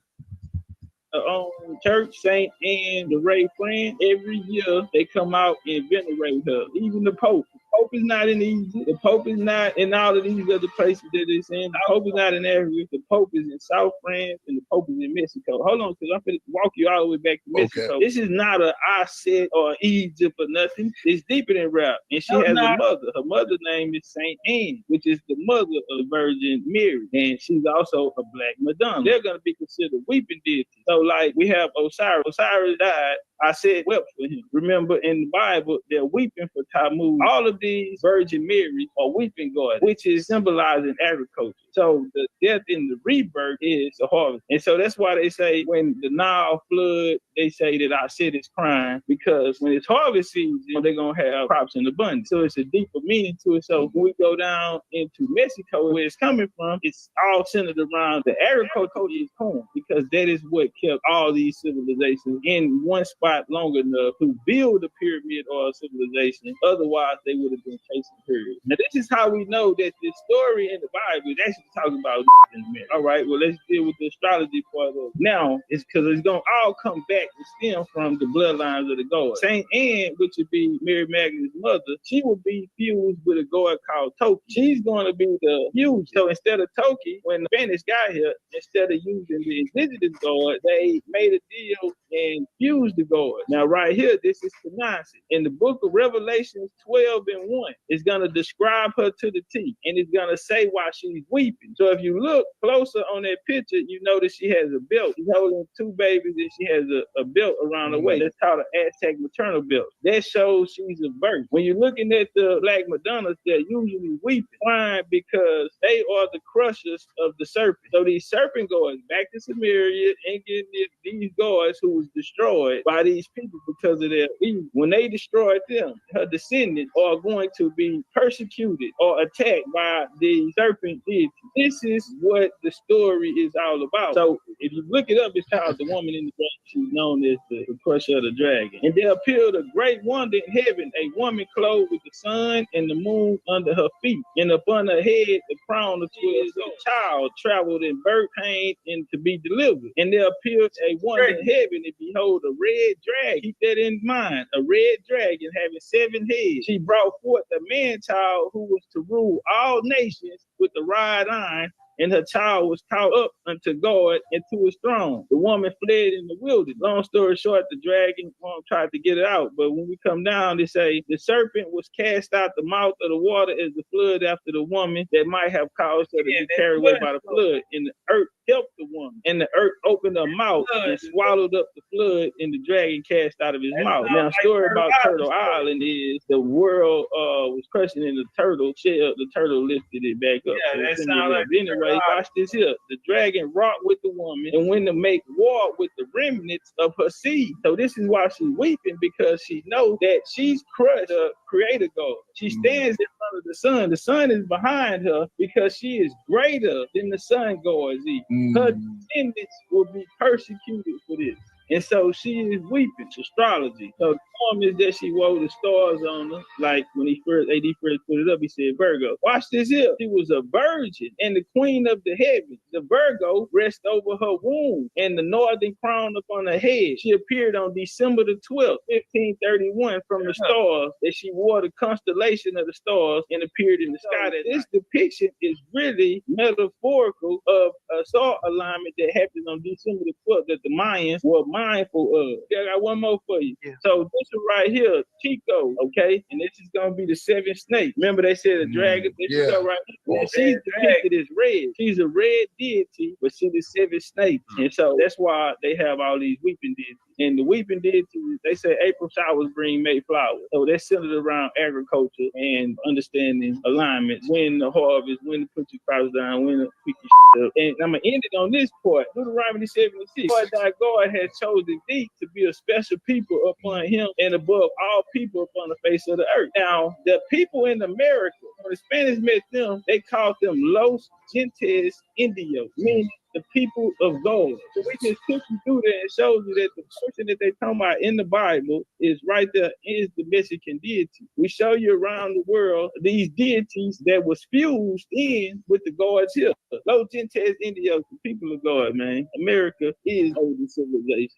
Church, Saint Anne the Ray friend, every year they come out and venerate her. Even the Pope. The Pope is not in Egypt. The Pope is not in all of these other places that it's in. The Pope is not in Africa. The Pope is in South France and the Pope is in Mexico. Hold on, because I'm going to walk you all the way back to Mexico. Okay. This is not an Osset or Egypt or nothing. It's deeper than rap. And she has a mother. Her mother's name is Saint Anne, which is the mother of the Virgin Mary. And she's also a Black Madonna. They're going to be considered weeping deities. So like we have Osiris. Osiris died I said wept for him. Remember in the Bible, they're weeping for Tammuz. All of these Virgin Mary are weeping gods, which is symbolizing agriculture. So the death and the rebirth is the harvest. And so that's why they say when the Nile flood, they say that our city's crying, because when it's harvest season, they're going to have crops in abundance. So it's a deeper meaning to it. So when we go down into Mexico, where it's coming from, it's all centered around the agriculture is corn, because that is what kept all these civilizations in one spot long enough to build a pyramid or a civilization. Otherwise, they would have been chasing pyramids. Now, this is how we know that this story in the Bible is actually talking about in a minute. All right, well, let's deal with the astrology part of it. Now, it's because it's going to all come back and stem from the bloodlines of the gods. Saint Anne, which would be Mary Magdalene's mother, she would be fused with a god called Toki. She's going to be the fuse. So instead of Toki, when the Spanish got here, instead of using the indigenous god, they made a deal and fused the god. Now, right here, this is Tanasi. In the book of Revelations 12:1, it's going to describe her to the T, and it's going to say why she's weeping. So if you look closer on that picture, you notice she has a belt. She's holding two babies, and she has a belt around her waist. That's called an Aztec maternal belt. That shows she's a virgin. When you're looking at the Black Madonnas, they're usually weeping, crying, because they are the crushers of the serpent. So these serpent gods back to Samaria and getting these gods who was destroyed by these people because of their evil. When they destroyed them, her descendants are going to be persecuted or attacked by the serpent deity. This is what the story is all about. So if you look it up, it's called The Woman in the Dragon. She's known as the crusher of the dragon. And there appeared a great wonder in heaven, a woman clothed with the sun and the moon under her feet, and upon her head the crown of 12. A child traveled in birth pain and to be delivered. And there appeared a wonder in heaven, and behold, a red dragon. Keep that in mind. A red dragon having 7 heads. She brought forth a man-child who was to rule all nations with the rod iron, and her child was caught up unto God and to his throne. The woman fled in the wilderness. Long story short, the dragon tried to get it out. But when we come down, they say the serpent was cast out the mouth of the water as the flood after the woman that might have caused her to be carried away by the flood. And the earth helped the woman. And the earth opened her mouth and swallowed up the flood, and the dragon cast out of his mouth. Now, story about Turtle Island is the world was crushing in the turtle shell. The turtle lifted it back up. Yeah, that sounds like anyway. Watch this here. The dragon wrought with the woman and went to make war with the remnants of her seed. So this is why she's weeping, because she knows that she's crushed the creator God. She stands in front of the sun. The sun is behind her because she is greater than the sun God is. Her descendants will be persecuted for this. And so she is weeping. Astrology. So the form is that she wore the stars on her. Like when AD first put it up, he said Virgo. Watch this here. She was a virgin and the queen of the heavens. The Virgo rests over her womb and the northern crown upon her head. She appeared on December the 12th, 1531, from the stars, that she wore the constellation of the stars and appeared in the sky. This depiction is really metaphorical of a star alignment that happened on December the 12th that the Mayans were mindful of. I got one more for you. Yeah. So this is right here, Chico, okay? And this is gonna be the 7th snake. Remember they said a dragon? This is right here. And she's depicted as red. She's a red deity, but she's the 7th snake. And so that's why they have all these weeping deities. And the weeping deities, they say April showers bring May flowers. So that's centered around agriculture and understanding alignment, when the harvest, when to put your crops down, when to pick your up. And I'm gonna end it on this part. Deuteronomy 76. Lord thy God has chosen thee to be a special people upon him and above all people upon the face of the earth. Now, the people in America, when the Spanish met them, they called them Los Gentes Indios, meaning the people of God. So we just took you through there and showed you that the person that they talking about in the Bible is right there, is the Mexican deity. We show you around the world these deities that was fused in with the gods here. Los Gentes Indios, the people of God, man. America is older civilization.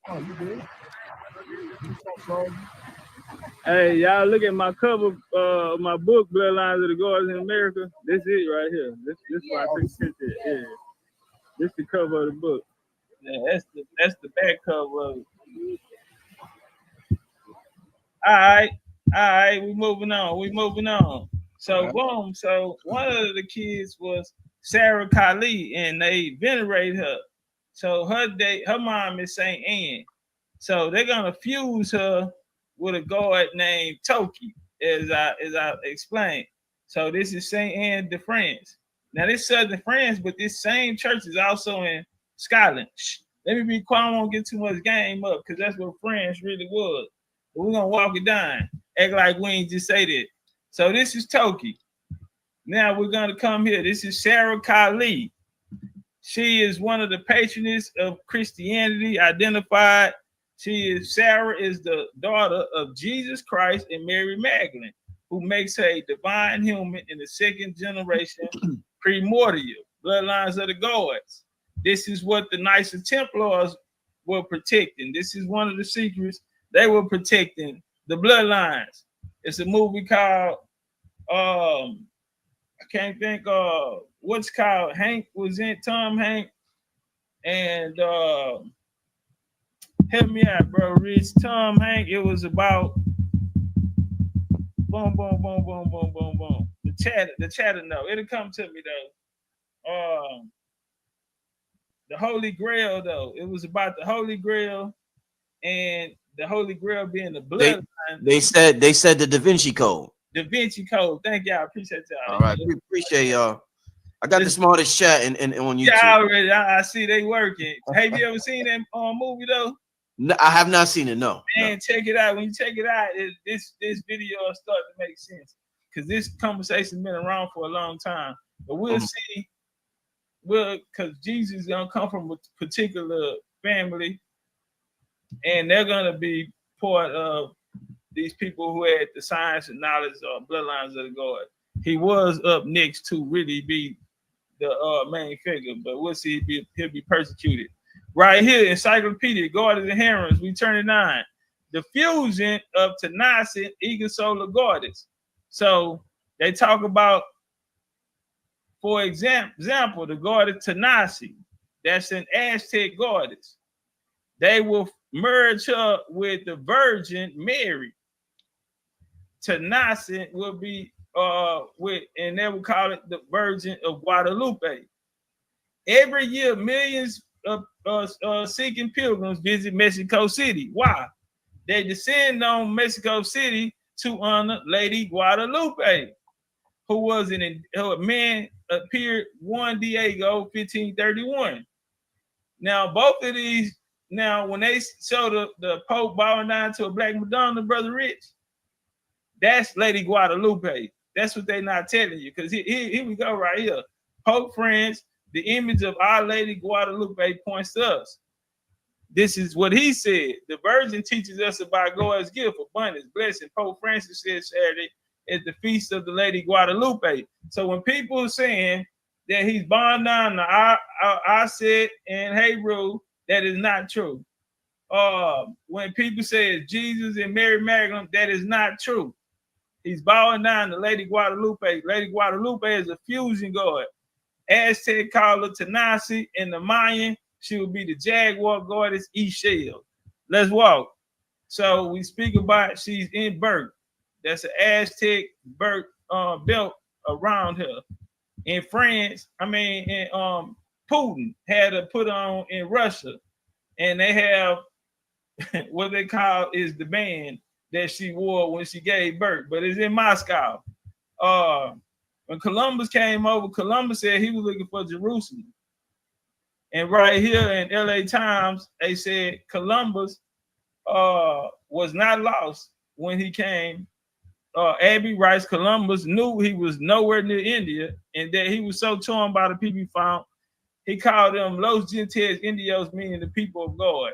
Oh, you good? Hey, y'all look at my cover of my book, Bloodlines of the Gods in America. This is it right here. This why I took a picture. Yeah. This the cover of the book. Yeah, that's the back cover of it. All right, we moving on. So boom, so one of the kids was Sarah Kali, and they venerate her. So her mom is Saint Anne. So they're gonna fuse her with a god named Toki, as I explained. So this is Saint Anne de France. Now this southern France, but this same church is also in Scotland. Shh, let me be quiet. I won't get too much game up because that's what France really was. But we're gonna walk it down. Act like we ain't just say that. So this is Toki. Now we're gonna come here. This is Sarah Kali. She is one of the patrons of Christianity, identified. Sarah is the daughter of Jesus Christ and Mary Magdalene, who makes her a divine human in the second generation primordial, bloodlines of the gods. This is what the Knights of Templars were protecting. This is one of the secrets. They were protecting the bloodlines. It's a movie called, I can't think what's called. Hank was in, Tom Hank, and help me out, bro, Rich. Tom Hank. It was about boom, boom, boom, boom, boom, boom, boom. The chatter. No, it'll come to me though. The Holy Grail though. It was about the Holy Grail, and the Holy Grail being the bloodline. They said the Da Vinci Code. Da Vinci Code. Thank y'all. Appreciate y'all. All right, we appreciate y'all. I got the smartest chat and on YouTube. Yeah, already. I see they working. Have you ever seen that movie though? No, I have not seen it. No. Man, no. check it out. When you check it out, this video will start to make sense because this conversation's been around for a long time. But we'll see. Because Jesus is gonna come from a particular family, and they're gonna be part of these people who had the science and knowledge of bloodlines of the God. He was up next to really be the main figure, but we'll see he'll be persecuted. Right here, Encyclopedia, Goddess and Herons, we turn it 9. The fusion of Tanasi, Eagle Solar Goddess. So they talk about, for example, the goddess Tanasi, that's an Aztec goddess. They will merge her with the Virgin Mary. Tanasi will be and they will call it the Virgin of Guadalupe. Every year, millions of seeking pilgrims visit Mexico City. Why? They descend on Mexico City to honor Lady Guadalupe, who was a man appeared Juan Diego 1531. Now, both of these, when they show the Pope bowing down to a black Madonna, Brother Rich, that's Lady Guadalupe. That's what they're not telling you, because here we go right here. Pope France, the image of Our Lady Guadalupe points to us. This is what he said. The Virgin teaches us about God's gift, abundance, blessing. Pope Francis said Saturday is the feast of the Lady Guadalupe. So when people are saying that he's bound down to Aset and Hebrew, that is not true. When people say it's Jesus and Mary Magdalene, that is not true. He's bowing down to Lady Guadalupe. Lady Guadalupe is a fusion god. Aztec call her Tanasi, and the Mayan, she will be the jaguar goddess Ishel. Let's walk. So we speak about she's in birth. That's an Aztec birth belt around her. In France, Putin had her put on in Russia, and they have what they call is the band that she wore when she gave birth, but it's in Moscow. When Columbus came over, Columbus said he was looking for Jerusalem. And right here in LA Times, they said Columbus was not lost when he came. Abby writes, Columbus knew he was nowhere near India, and that he was so torn by the people he found, he called them Los Gentiles Indios, meaning the people of God.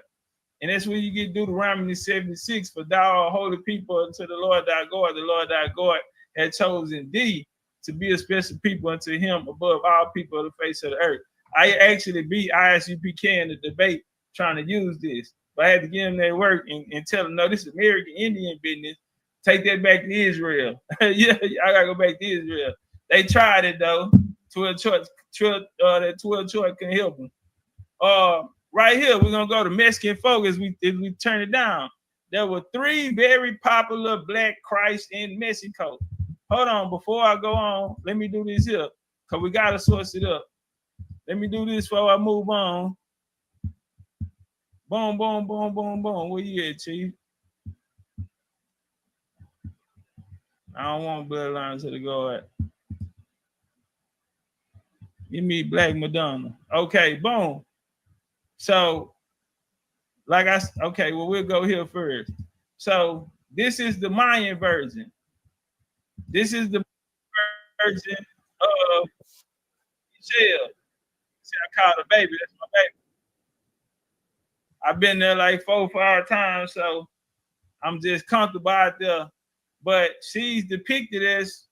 And that's where you get Deuteronomy 76, for thou art holy people unto the Lord thy God. The Lord thy God had chosen thee to be a special people unto him above all people of the face of the earth. I actually beat ISUPK in the debate trying to use this, but I had to give them their work and tell them, no, this is American Indian business. Take that back to Israel. Yeah, I gotta go back to Israel. They tried it though. 12 choice couldn't help them. Right here, we're gonna go to Mexican folk as we turn it down. There were 3 very popular black Christ in Mexico. Hold on, before I go on, let me do this here, because we gotta source it up. Let me do this before I move on. Boom, boom, boom, boom, boom. Where you at, Chief? I don't want Bloodlines to go at. Give me Black Madonna. Okay, boom. So, like okay, well, we'll go here first. So, this is the Mayan version. This is the version of Michelle. See, I call her baby. That's my baby. I've been there like 4 or 5 times, so I'm just comfortable out there. But she's depicted as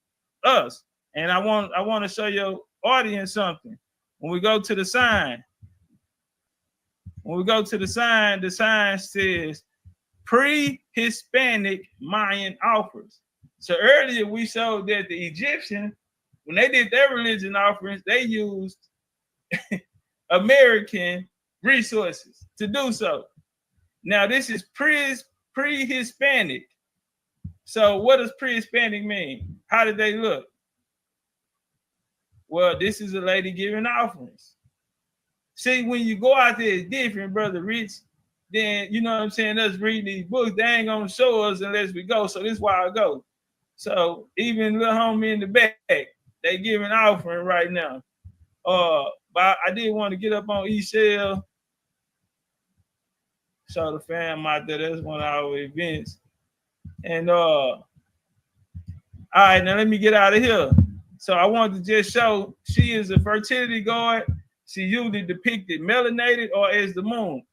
us. And I want to show your audience something. When we go to the sign, the sign says pre-Hispanic Mayan offers. So earlier we showed that the Egyptian, when they did their religion offerings, they used American resources to do so. Now this is pre-Hispanic. So what does pre-Hispanic mean? How did they look? Well, this is a lady giving offerings. See, when you go out there, it's different, Brother Rich. Then, you know what I'm saying, us reading these books, they ain't going to show us unless we go. So this is why I go. So even little homie in the back, they giving offering right now. But I did want to get up on E-Shell. Show the fam out there. That's one of our events. And all right, now let me get out of here. So I wanted to just show she is a fertility god. She usually depicted melanated or as the moon.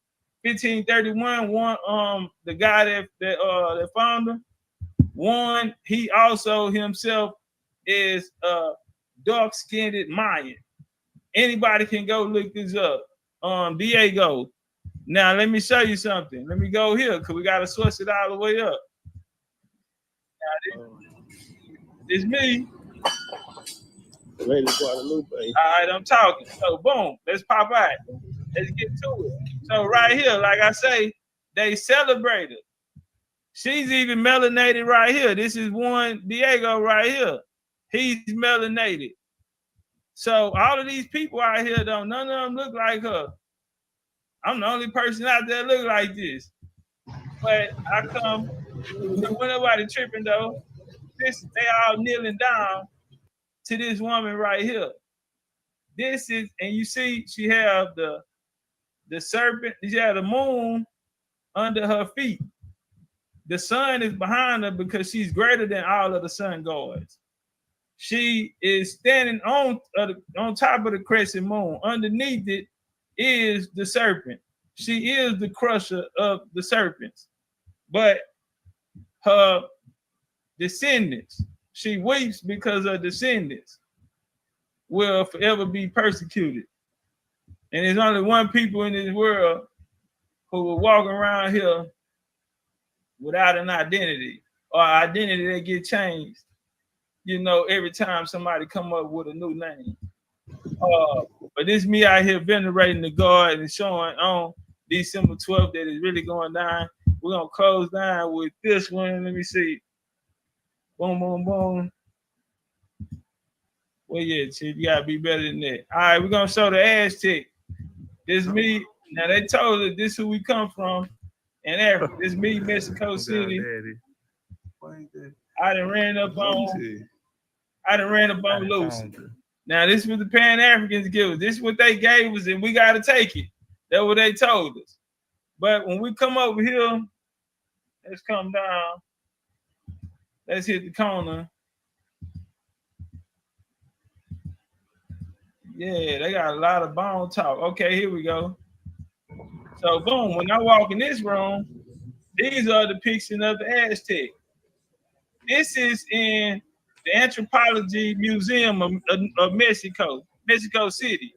1531, the guy that found her, one, he also himself is a dark-skinned Mayan. Anybody can go look this up. Diego. Now let me show you something. Let me go here because we got to source it all the way up. Now, this me. All right, I'm talking. So boom, let's pop out. Let's get to it. So right here, like I say, they celebrate her. She's even melanated right here. This is one Diego right here. He's melanated. So all of these people out here, though, none of them look like her. I'm the only person out there look like this. But I come, when nobody tripping though, they all kneeling down to this woman right here. This is, and you see, she have the serpent, she have the moon under her feet. The sun is behind her because she's greater than all of the sun gods. She is standing on top of the crescent moon. Underneath it is the serpent. She is the crusher of the serpents. But her descendants, she weeps because her descendants will forever be persecuted. And there's only one people in this world who will walk around here without an identity, or identity that get changed, you know, every time somebody come up with a new name. But this me out here venerating the God and showing on December 12th that is really going down. We're going to close down with this one. Let me see. Boom, boom, boom. Well, yeah, Chief, you got to be better than that. All right, we're going to show the Aztec. This me. Now, they told us this who we come from in Africa. This me, Mexico City. I done ran up on Lucy. Now, this is what the Pan-Africans give us. This is what they gave us, and we got to take it. That's what they told us. But when we come over here, let's come down. Let's hit the corner. Yeah, they got a lot of bone talk. Okay, here we go. So, boom, when I walk in this room, these are depictions of the Aztec. This is in the Anthropology Museum of Mexico City.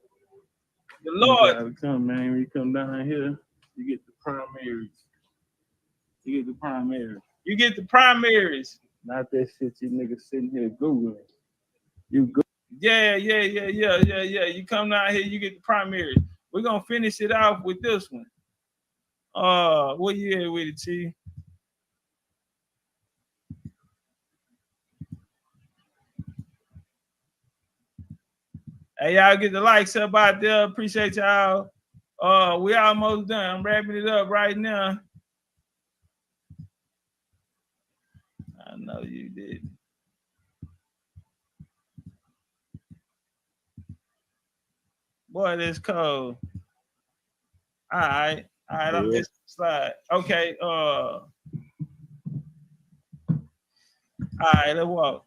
The Lord. You gotta come, man. When you come down here, you get the primaries. You get the primaries. Not that shit you niggas sitting here Googling. You go. Yeah. You come down here, you get the primaries. We're gonna finish it off with this one. What you at with it, T? Hey, y'all get the likes up out there. Appreciate y'all. We almost done. I'm wrapping it up right now. I know you did. Boy, that's cold. All right, I'm just slide. Okay, all right, let's walk.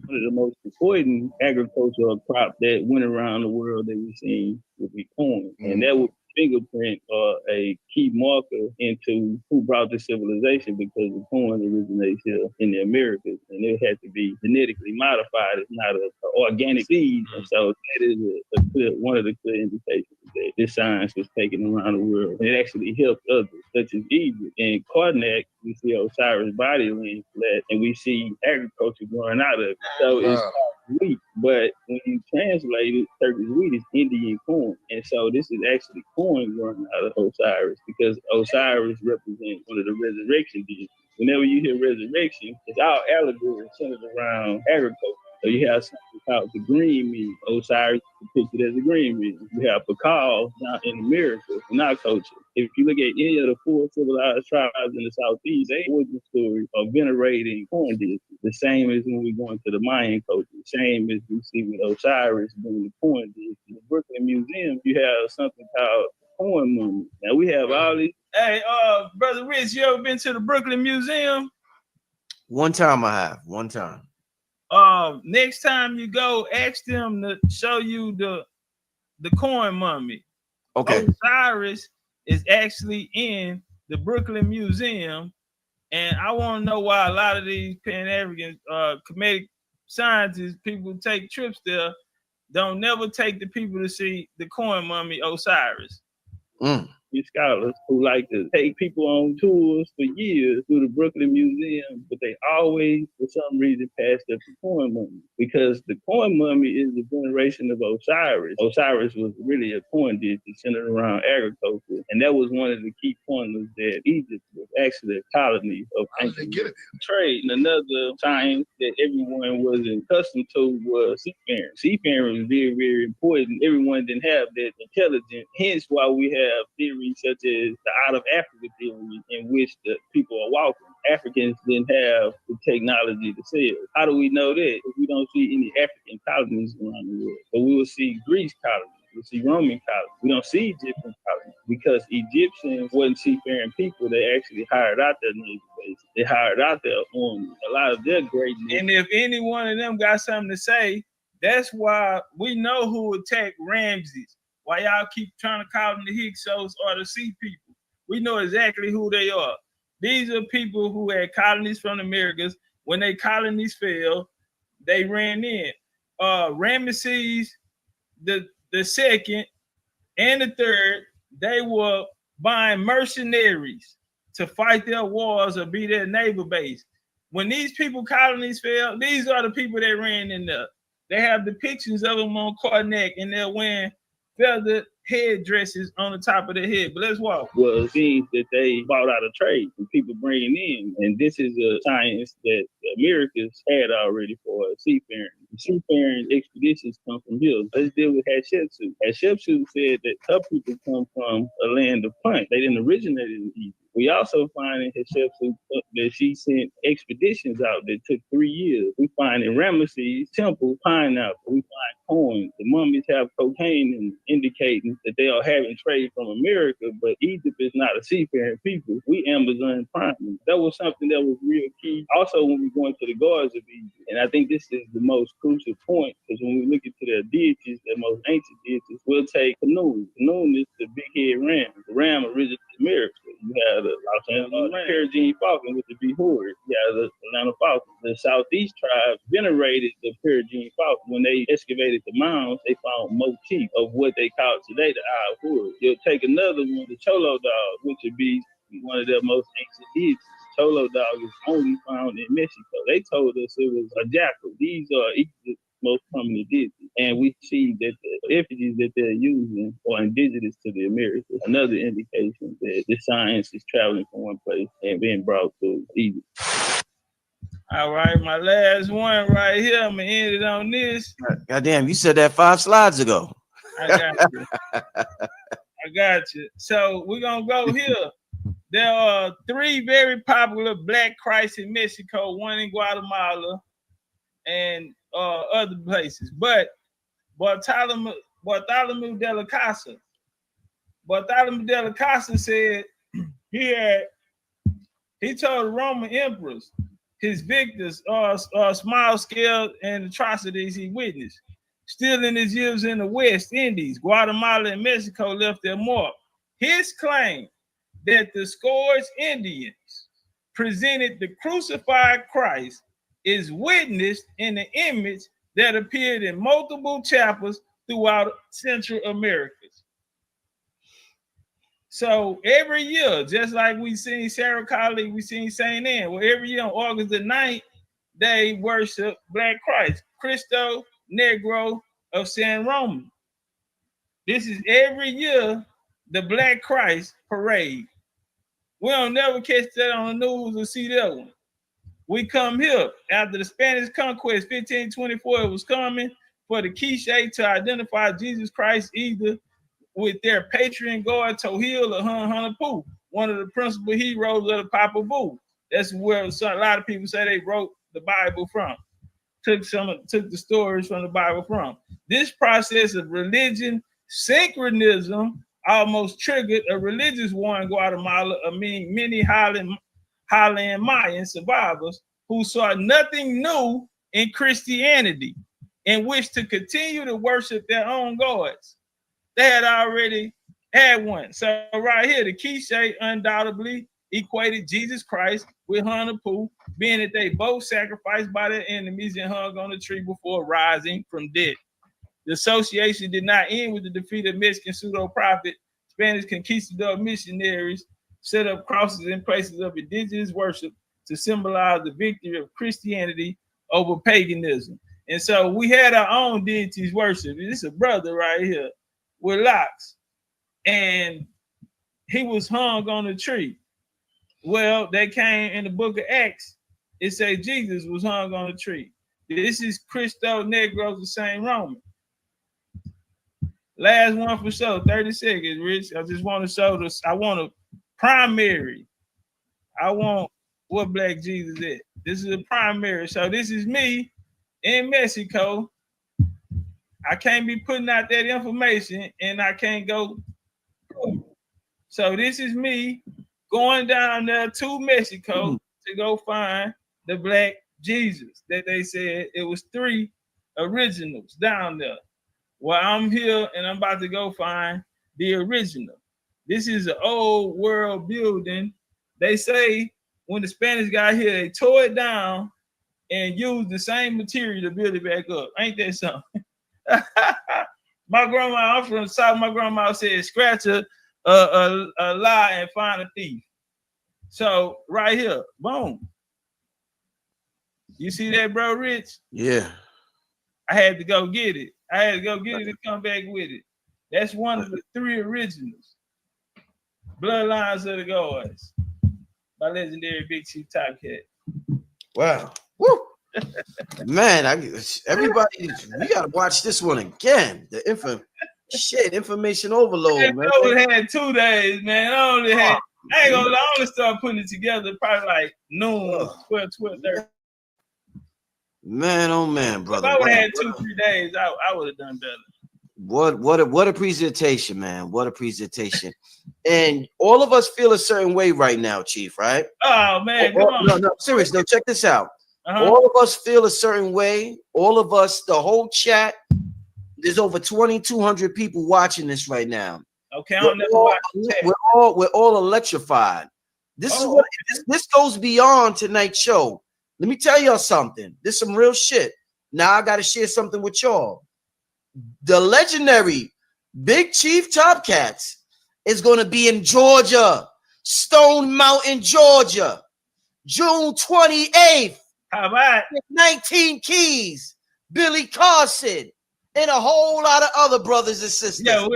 One of the most important agricultural crop that went around the world that we've seen would be corn. And that would fingerprint a key marker into who brought the civilization, because the corn originates here in the Americas and it had to be genetically modified. It's not an organic seed. And so that is one of the clear indications that this science was taken around the world. And it actually helped others, such as Egypt. In Karnak, we see Osiris body laying flat and we see agriculture growing out of it. So it's wheat, but when you translate it, Turkish wheat is Indian corn. And so this is actually corn growing out of Osiris, because Osiris represents one of the resurrection deities. Whenever you hear resurrection, it's all allegory centered around agriculture. So you have something called the green meat. Osiris is depicted as a green meat. You have Pakal down in America, in our culture. If you look at any of the 4 civilized tribes in the Southeast, they origin story of venerating corn deities. The same as when we go into the Mayan culture. The same as we see with Osiris doing the corn deities. In the Brooklyn Museum, you have something called corn mummy. Now we have all these. Hey, Brother Rich, you ever been to the Brooklyn Museum? One time I have. One time. Next time you go, ask them to show you the corn mummy. Okay. Osiris is actually in the Brooklyn Museum, and I want to know why a lot of these Pan-African comedic scientists, people who take trips there, don't never take the people to see the corn mummy Osiris. Scholars who like to take people on tours for years through the Brooklyn Museum, but they always, for some reason, pass up the corn mummy, because the corn mummy is the veneration of Osiris. Osiris was really a corn deity centered around agriculture, and that was one of the key pointers that Egypt was actually a colony of ancient trade. And another science that everyone was accustomed to was seafaring. Seafaring was very, very important. Everyone didn't have that intelligence, hence why we have theories such as the out of Africa theory, in which the people are walking. Africans didn't have the technology to sail. How do we know that? If we don't see any African colonies around the world. But we will see Greece colonies, we'll see Roman colonies. We don't see Egyptian colonies, because Egyptians wasn't seafaring people. They actually hired out their naval bases. They hired out their army. A lot of their great. And if any one of them got something to say, that's why we know who attacked Ramses. Why y'all keep trying to call them the Hyksos or the Sea People? We know exactly who they are. These are people who had colonies from the Americas. When their colonies failed, they ran in. Ramesses the second and the third, they were buying mercenaries to fight their wars or be their naval base. When these people colonies failed, these are the people that ran in there. They have depictions of them on Karnak, and they're wearing feathered headdresses on the top of their head. But let's walk. Was things that they bought out of trade and people bringing in. And this is a science that the Americans had already for seafaring. The seafaring expeditions come from here. Let's deal with Hatshepsut. Hatshepsut said that her people come from a land of plant. They didn't originate in Egypt. We also find in Hatshepsut that she sent expeditions out that took 3 years. We find in Ramesses' temple pineapple. We find corn. The mummies have cocaine in, indicating that they are having trade from America, but Egypt is not a seafaring people. We Amazon prime. That was something that was real key. Also, when we go into the gods of Egypt, and I think this is the most crucial point, because when we look into their deities, their most ancient deities, we'll take Khnum. Khnum is the big head ram. The ram originated in America. You have the Los Angeles Peregrine falcon with the behord. You have the Atlanta falcon. The Southeast tribes venerated the Peregrine falcon. When they excavated the mounds, they found motifs of what they call today the Eye of Horus. You'll take another one, the Cholo dog, which would be one of their most ancient deities. Cholo dog is only found in Mexico. They told us it was a jackal. These are Egypt's most prominent deities. And we see that the effigies that they're using are indigenous to the Americas. Another indication that the science is traveling from one place and being brought to Egypt. All right, my last one right here. I'm going to end it on this. Goddamn, you said that 5 slides ago. I got you. I got you. So we're gonna go here. There are 3 very popular Black Christs in Mexico, one in Guatemala, and other places. But Bartholomew de la Casa said he told the Roman emperors his victors are small scale and atrocities he witnessed. Still in his years in the West Indies, Guatemala and Mexico left their mark. His claim that the Scourge Indians presented the crucified Christ is witnessed in the image that appeared in multiple chapels throughout Central America. So every year, just like we seen Sarah Colley, we seen St. Anne, well, every year on August the 9th, they worship Black Christ, Cristo Negro of San Roman. This is every year the Black Christ parade. We don't never catch that on the news or see that one. We come here after the Spanish conquest, 1524, it was coming for the quiche to identify Jesus Christ either with their patron god Tohil or Hunapu, one of the principal heroes of the Popol Vuh. That's where a lot of people say they wrote the Bible from. Took the stories from the Bible from. This process of religion syncretism almost triggered a religious war in Guatemala among many Highland Mayan survivors who saw nothing new in Christianity and wished to continue to worship their own gods. They had already had one. So right here, the quiche undoubtedly equated Jesus Christ with Hunapu, being that they both sacrificed by their enemies and hung on the tree before rising from death. The association did not end with the defeat of Mexican pseudo-prophet. Spanish conquistador missionaries set up crosses in places of indigenous worship to symbolize the victory of Christianity over paganism. And so we had our own deities worship. This is a brother right here with locks, and he was hung on a tree. Well, they came in the book of Acts. It says Jesus was hung on a tree. This is Cristo Negro of St. Roman. Last one for sure, 30 seconds, Rich. I just want to show this. I want a primary. I want what Black Jesus is. This is a primary. So this is me in Mexico. I can't be putting out that information and I can't go. So this is me going down there to Mexico to go find the Black Jesus that they said it was 3 originals down there. Well, I'm here and I'm about to go find the original. This is an old world building. They say when the Spanish got here, they tore it down and used the same material to build it back up. Ain't that something? My grandma, I'm from the South. My grandma said, scratch a lie and find a thief. So right here, boom. You see that, bro, Rich? Yeah. I had to go get it. I had to go get it and come back with it. That's one of the 3 originals. Bloodlines of the Gods by legendary Big Chief Topcatz. Wow. Woo. Man, everybody, we gotta watch this one again. The information overload, man. I only had 2 days, man. I ain't gonna lie, I only start putting it together probably like noon, 12:30. Man, oh man, brother. If I would have had 2-3 days, I would have done better. What a presentation, man. What a presentation. And all of us feel a certain way right now, Chief, right? Oh man, come on. No, serious. No, check this out. All of us feel a certain way. All of us, the whole chat. There's over 2,200 people watching this right now. Okay, I don't never watch chat. We're all electrified. This goes beyond tonight's show. Let me tell y'all something. This is some real shit. Now I got to share something with y'all. The legendary Big Chief Topcatz is going to be in Georgia, Stone Mountain, Georgia, June 28th. How about 19 Keys, Billy Carson, and a whole lot of other brothers and sisters. Yeah,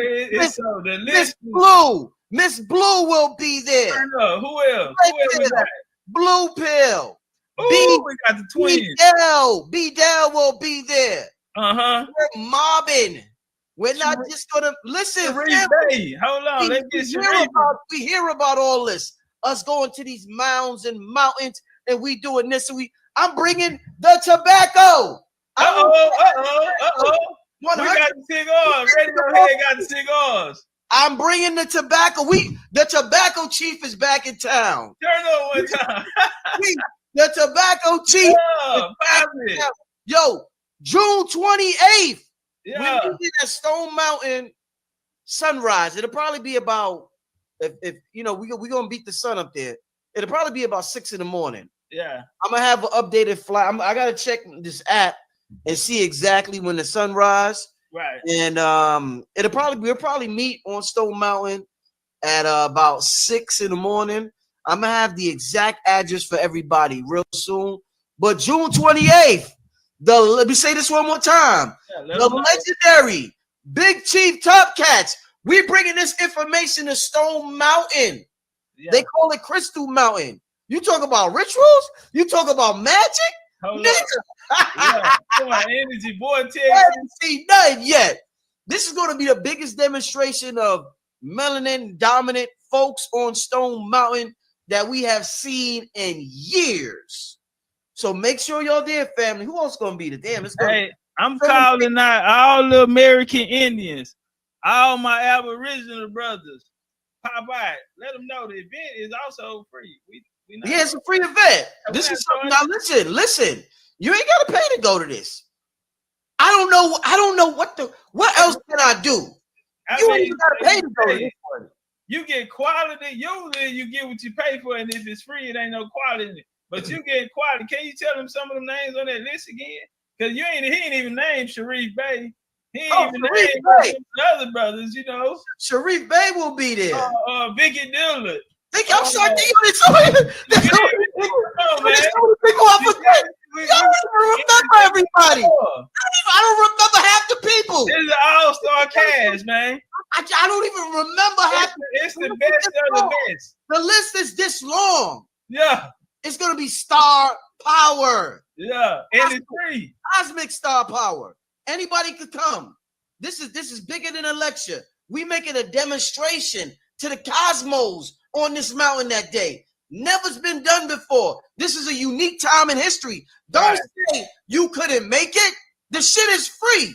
Miss Blue will be there. Who else? Blue Pill. We got the twins. B-Dell will be there. Uh-huh. We're mobbing. We're not just gonna listen. Hold on, let's get we hear about all this. Us going to these mounds and mountains, and we doing this, and I'm bringing the tobacco. We got the cigars. Radiohead got the cigars. I'm bringing the tobacco. The tobacco chief is back in town. Turn on one time. The tobacco chief. Yo, June 28th. Yeah. When we get at Stone Mountain sunrise, it'll probably be about if you know we're gonna beat the sun up there. It'll probably be about 6 in the morning. Yeah. I'm gonna have an updated flight. I gotta check this app and see exactly when the sunrise. Right. And we'll probably meet on Stone Mountain at about 6 in the morning. I'm gonna have the exact address for everybody real soon. But June 28th, let me say this one more time. Yeah, the legendary Big Chief Topcatz. We bringing this information to Stone Mountain. Yeah. They call it Crystal Mountain. You talk about rituals? You talk about magic? Yeah. Come on, energy vortex. I haven't seen nothing yet. This is going to be the biggest demonstration of melanin dominant folks on Stone Mountain that we have seen in years. So make sure y'all there, family. Who else going to be there? Damn, I'm calling out all the American Indians, all my Aboriginal brothers. Pop by. Let them know the event is also free. Yeah, it's a free event. This is something. Now listen. You ain't got to pay to go to this. I don't know what else can I do? You ain't got to pay to go to this one. You get quality. Usually you get what you pay for, and if it's free, it ain't no quality in it. But you get quality. Can you tell them some of them names on that list again? Because he ain't even named Sharif Bey. He ain't even named the other brothers, you know. Sharif Bey will be there. Vicky Dillard. I'm sorry, remember everybody. I don't remember half the people. This is an all-star cast, man. I don't even remember half. It's the best of the best. The list is this long. Yeah. It's gonna be star power. Yeah, and it's free. Cosmic star power. Anybody could come. This is bigger than a lecture. We make it a demonstration to the cosmos on this mountain that day. Never's been done before. This is a unique time in history. Don't say you couldn't make it. The shit is free.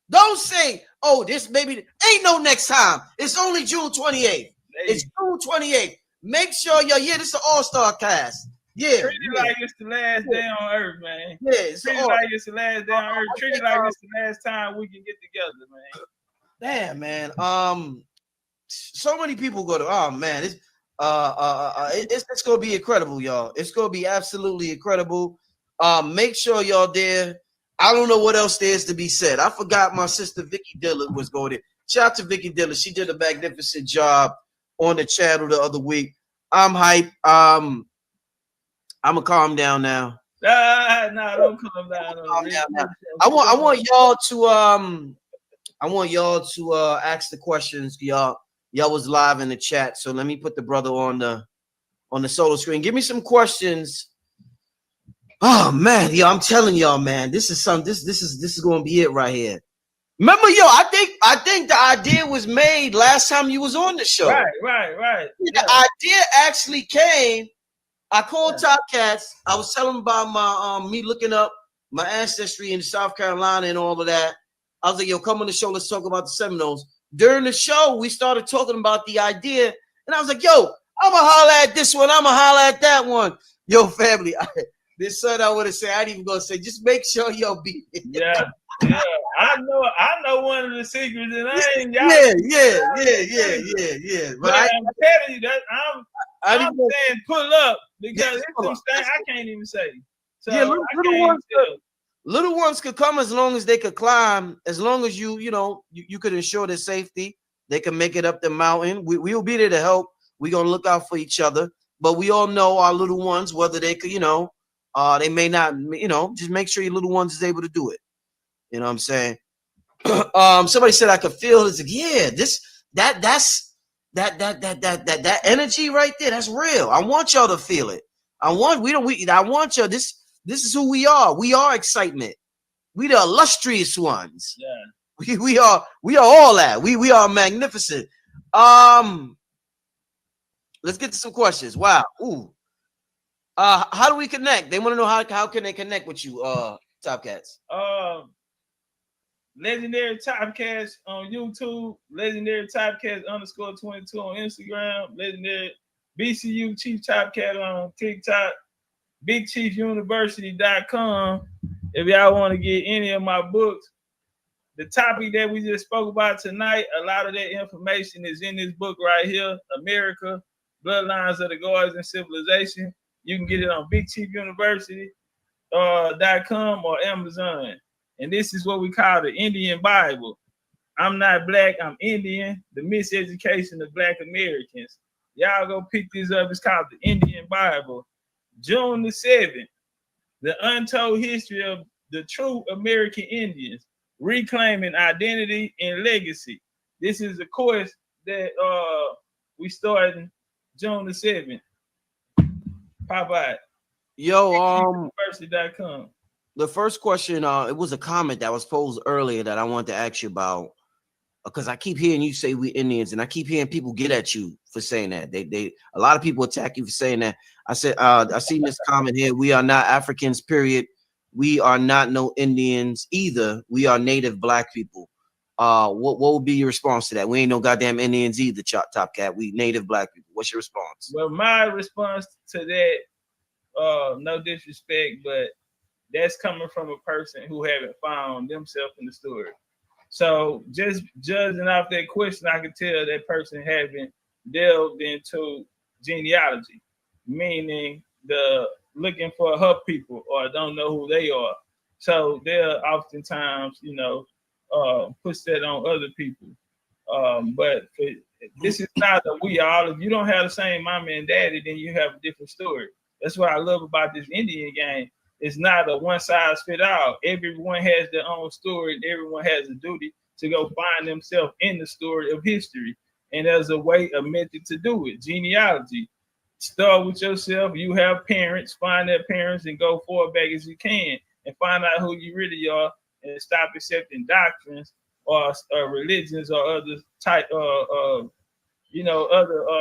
Don't say, oh, this maybe ain't no next time. It's only June 28th. It's June 28th. Make sure this is an all-star cast. Yeah. Treat it like it's the last day on earth, man. Yeah. Treat it like it's the last day on earth. Treat it like it's the last time we can get together, man. Damn, man. So many people go to. Oh man, it's gonna be incredible, y'all. It's gonna be absolutely incredible. Make sure y'all there. I don't know what else there is to be said. I forgot my sister Vicky Dillard was going there. Shout out to Vicky Dillard. She did a magnificent job on the channel the other week. I'm hype. I'm gonna calm down now. No, don't calm down. I want y'all to ask the questions. Y'all was live in the chat, so let me put the brother on the solo screen. Give me some questions. Oh man, yo, I'm telling y'all, man, this is gonna be it right here. Remember, yo, I think the idea was made last time you was on the show. Right. The idea actually came. I called Topcatz. I was telling him about my me looking up my ancestry in South Carolina and all of that. I was like, yo, come on the show. Let's talk about the Seminoles. During the show, we started talking about the idea. And I was like, yo, I'm going to holler at this one. I'm going to holler at that one. Yo, family, this son I would have said, I ain't even going to say, just make sure y'all be there. Yeah. I know one of the secrets. And I ain't Yeah. But I'm telling you that I'm saying pull up because it's some things I can't even say. So yeah, little ones could come as long as they could climb, as long as you could ensure their safety. They can make it up the mountain. We'll be there to help. We're gonna look out for each other. But we all know our little ones, whether they could, they may not, just make sure your little ones is able to do it. You know what I'm saying? Somebody said I could feel it. Like, yeah, that energy right there, that's real. I want y'all to feel it. I want y'all. This is who we are. We are excitement. We the illustrious ones. Yeah. We are all that. We are magnificent. Let's get to some questions. Wow. Ooh. How do we connect? They want to know how can they connect with you, Topcatz? Legendary Topcatz on YouTube, Legendary Topcatz _22 on Instagram, Legendary BCU Chief Topcat on TikTok, BigChiefUniversity.com. If y'all want to get any of my books, the topic that we just spoke about tonight, a lot of that information is in this book right here, America, Bloodlines of the Gods and Civilization. You can get it on BigChiefUniversity.com or Amazon. And this is what we call the Indian Bible. I'm not black, I'm Indian, the miseducation of Black Americans. Y'all go pick this up. It's called the Indian Bible. June the 7th, the untold history of the true American Indians, reclaiming identity and legacy. This is a course that we started June the 7th. Pop out. Yo, University.com. The first question, it was a comment that was posed earlier that I wanted to ask you about, because I keep hearing you say we Indians, and I keep hearing people get at you for saying that. They a lot of people attack you for saying that. I said, I seen this comment here. We are not Africans, period. We are not no Indians either. We are native Black people. What would be your response to that? We ain't no goddamn Indians either, Topcat. We native Black people. What's your response? Well, my response to that, no disrespect, but that's coming from a person who haven't found themselves in the story. So just judging off that question, I can tell that person haven't delved into genealogy, meaning the looking for her people or don't know who they are. So they'll oftentimes, push that on other people. But this is not a we all. If you don't have the same mama and daddy, then you have a different story. That's what I love about this Indian game. It's not a one size fit all. Everyone has their own story, and everyone has a duty to go find themselves in the story of history. And there's a way, a method to do it. Genealogy. Start with yourself. You have parents, find their parents and go far back as you can and find out who you really are and stop accepting doctrines or religions or other type other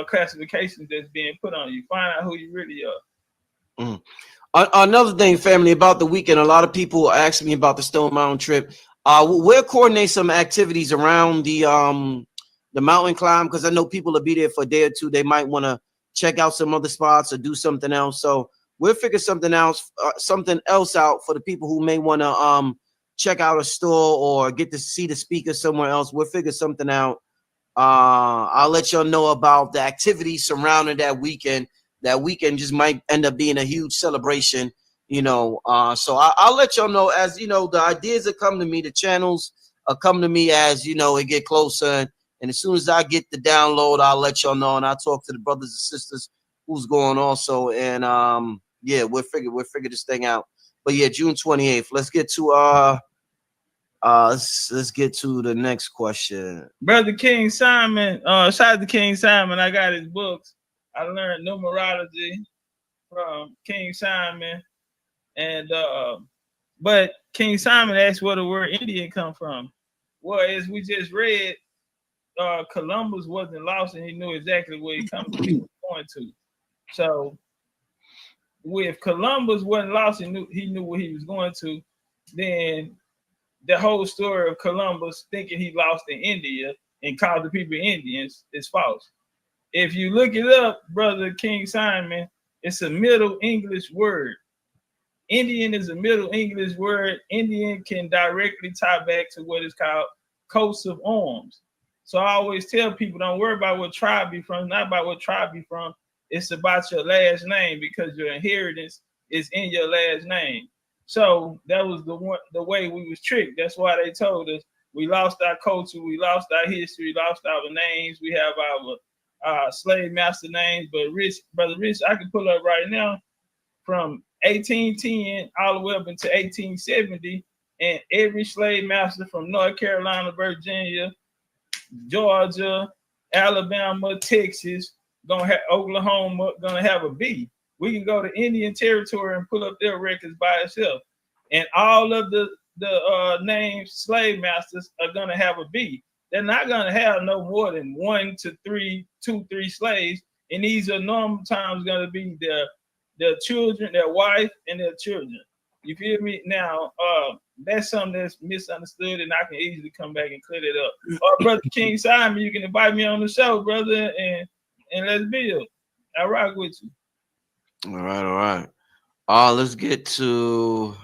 classifications that's being put on you. Find out who you really are. Mm. Another thing, family, about the weekend, a lot of people ask me about the Stone Mountain trip. We'll coordinate some activities around the mountain climb, because I know people will be there for a day or two. They might want to check out some other spots or do something else. So we'll figure something else out for the people who may want to check out a store or get to see the speaker somewhere else. We'll figure something out. I'll let y'all know about the activities surrounding that weekend. That weekend just might end up being a huge celebration, so I'll let y'all know as, the ideas that come to me, the channels come to me as, it get closer. And as soon as I get the download, I'll let y'all know. And I'll talk to the brothers and sisters who's going also. And we'll figure this thing out. But yeah, June 28th. Let's get to let's get to the next question. Brother King Simon, shout out to King Simon. I got his books. I learned numerology from King Simon, and but King Simon asked where the word Indian come from. Well, as we just read, Columbus wasn't lost, and he knew exactly where he was going to. So, if Columbus wasn't lost, and he knew where he was going to, then the whole story of Columbus thinking he lost in India and called the people Indians is false. If you look it up, Brother King Simon, it's a Middle English word. Indian is a Middle English word. Indian can directly tie back to what is called coats of arms. So I always tell people, don't worry about what tribe you're from, not about what tribe you're from. It's about your last name, because your inheritance is in your last name. So that was the way we was tricked. That's why they told us we lost our culture, we lost our history, lost our names. We have our slave master names, but Brother Rich, I can pull up right now from 1810 all the way up into 1870, and every slave master from North Carolina, Virginia, Georgia, Alabama, Texas, Oklahoma, gonna have a B. We can go to Indian Territory and pull up their records by itself. And all of the the named slave masters are gonna have a B. They're not gonna have no more than 1 to 3, 2, 3 slaves, and these are normal times gonna be their children, their wife, and their children. You feel me? Now, that's something that's misunderstood, and I can easily come back and clear it up. Brother King Simon, you can invite me on the show, brother, and let's build. I rock with you. All right. Let's get to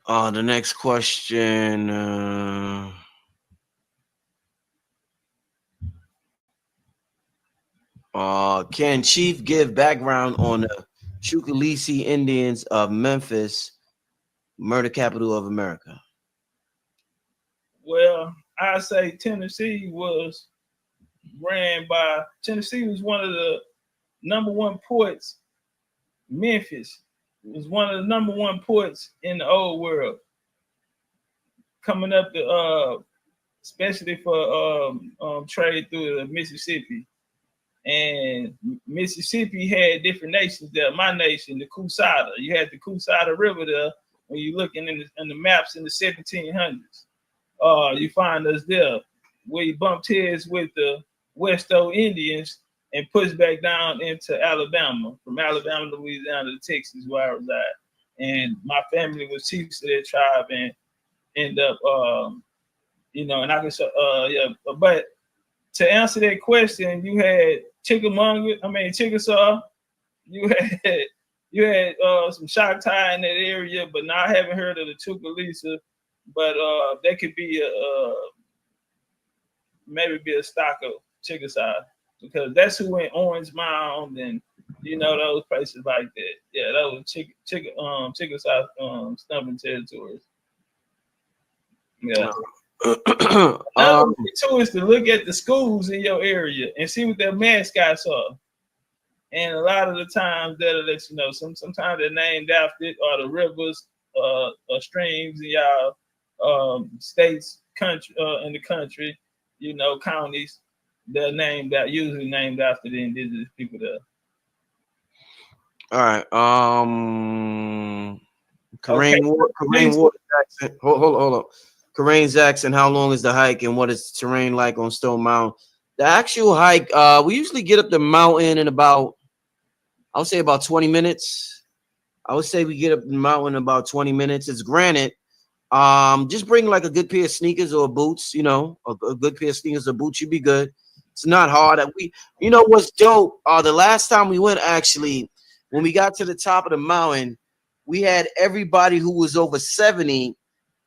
the next question. Can Chief give background on the Chucalisi Indians of Memphis, murder capital of America? Well, I say Tennessee was one of the #1 ports. Memphis was one of the #1 ports in the old world. Coming up to especially for trade through the Mississippi. And Mississippi had different nations there. My nation, the Cusada. You had the Cusada River there. When you're looking in the maps in the 1700s, you find us there. We bumped heads with the Westo Indians and pushed back down into Alabama, from Alabama to Louisiana to Texas, where I reside. And my family was chiefs of that tribe, and end up, and I can say, But to answer that question, you had Chickasaw. You had some Choctaw in that area, but now I haven't heard of the Chucalissa. But that could be maybe a stock of Chickasaw, because that's who went Orange Mound and those places like that. Yeah, that was Chickasaw stumping territories. Yeah. Another way too is to look at the schools in your area and see what their mascots are. And a lot of the times that'll let you know. Sometimes they're named after it, or the rivers, or streams in y'all states, country, in the country, counties. They're usually named after the indigenous people there. All right. Kareem Ward Jackson. Hold on. Kareem Jackson, how long is the hike and what is the terrain like on Stone Mountain? The actual hike, we usually get up the mountain in about, I would say about 20 minutes. I would say we get up the mountain in about 20 minutes. It's granite. Just bring like a good pair of sneakers or boots, a good pair of sneakers or boots, you'd be good. It's not hard. What's dope? The last time we went, actually, when we got to the top of the mountain, we had everybody who was over 70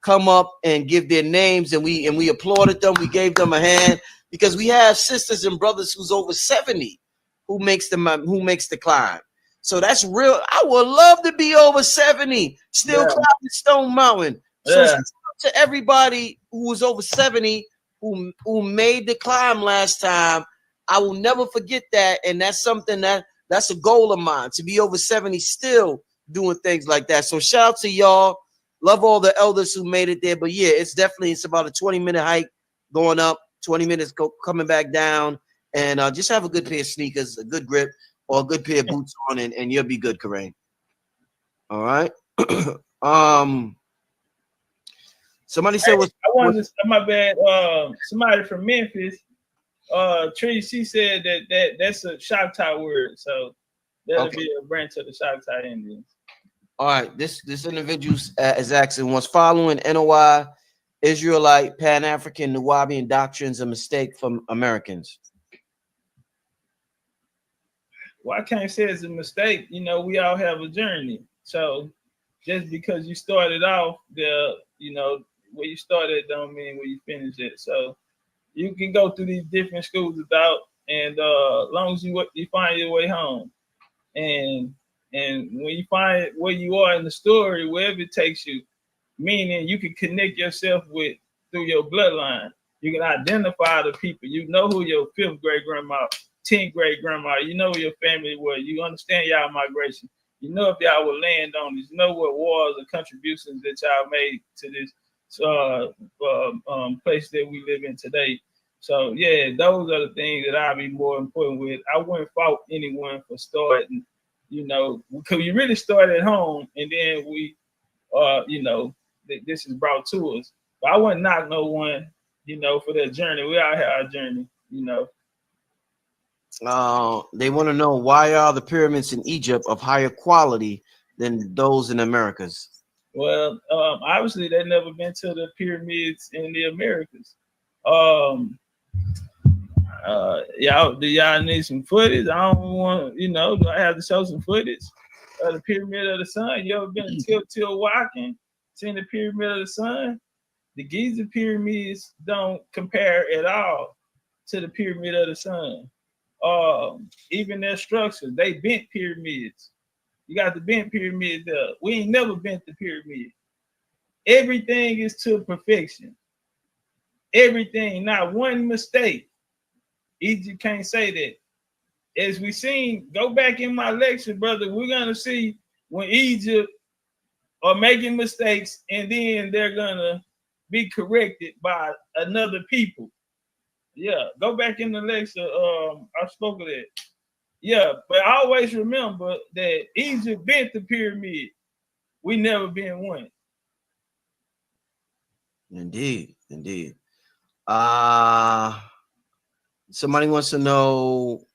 come up and give their names, and we applauded them. We gave them a hand, because we have sisters and brothers who's over 70 who makes the climb. So that's real. I would love to be over 70, still climbing Stone Mountain. So shout out to everybody who was over 70 who made the climb last time. I will never forget that, and that's something that's a goal of mine, to be over 70 still doing things like that. So shout out to y'all. Love all the elders who made it there. But yeah, it's about a 20-minute hike going up, 20 minutes coming back down, and just have a good pair of sneakers, a good grip, or a good pair of boots on, and you'll be good, Kareem. All right. Somebody said, my bad. Somebody from Memphis, Tree, she said that's a Choctaw word, so that'll be a branch of the Choctaw Indians. All right, this individual is asking, was following NOI Israelite Pan-African Nubian doctrines a mistake from Americans? Well, I can't say it's a mistake. We all have a journey. So just because you started off there, where you started don't mean where you finish it. So you can go through these different schools of thought, and as long as you find your way home. And when you find where you are in the story, wherever it takes you, meaning you can connect yourself through your bloodline. You can identify the people. You know who your 5th great grandma, 10th great grandma. You know who your family was. You understand y'all migration. You know if y'all were landowners. You know what wars or contributions that y'all made to this place that we live in today. So yeah, those are the things that I'll be more important with. I wouldn't fault anyone for starting. Because you really start at home, and then we you know, this is brought to us. But I wouldn't knock no one, you know, for their journey. We all have our journey, you know. They want to know, why are the pyramids in Egypt of higher quality than those in Americas? Well, obviously they've never been to the pyramids in the Americas. Do y'all need some footage? I don't want, you know, do I have to show some footage of the Pyramid of the Sun? You ever been to Teotihuacan, seen the Pyramid of the Sun? The Giza pyramids don't compare at all to the Pyramid of the Sun. Even their structures, they bent pyramids. You got the bent pyramids there. We ain't never bent the pyramid. Everything is to perfection. Everything, not one mistake. Egypt can't say that. As we seen, go back in my lecture, brother, we're gonna see when Egypt are making mistakes and then they're gonna be corrected by another people. Yeah, go back in the lecture. I spoke of that. Yeah, but always remember that Egypt bent the pyramid. We never been one. Indeed, indeed. Somebody wants to know,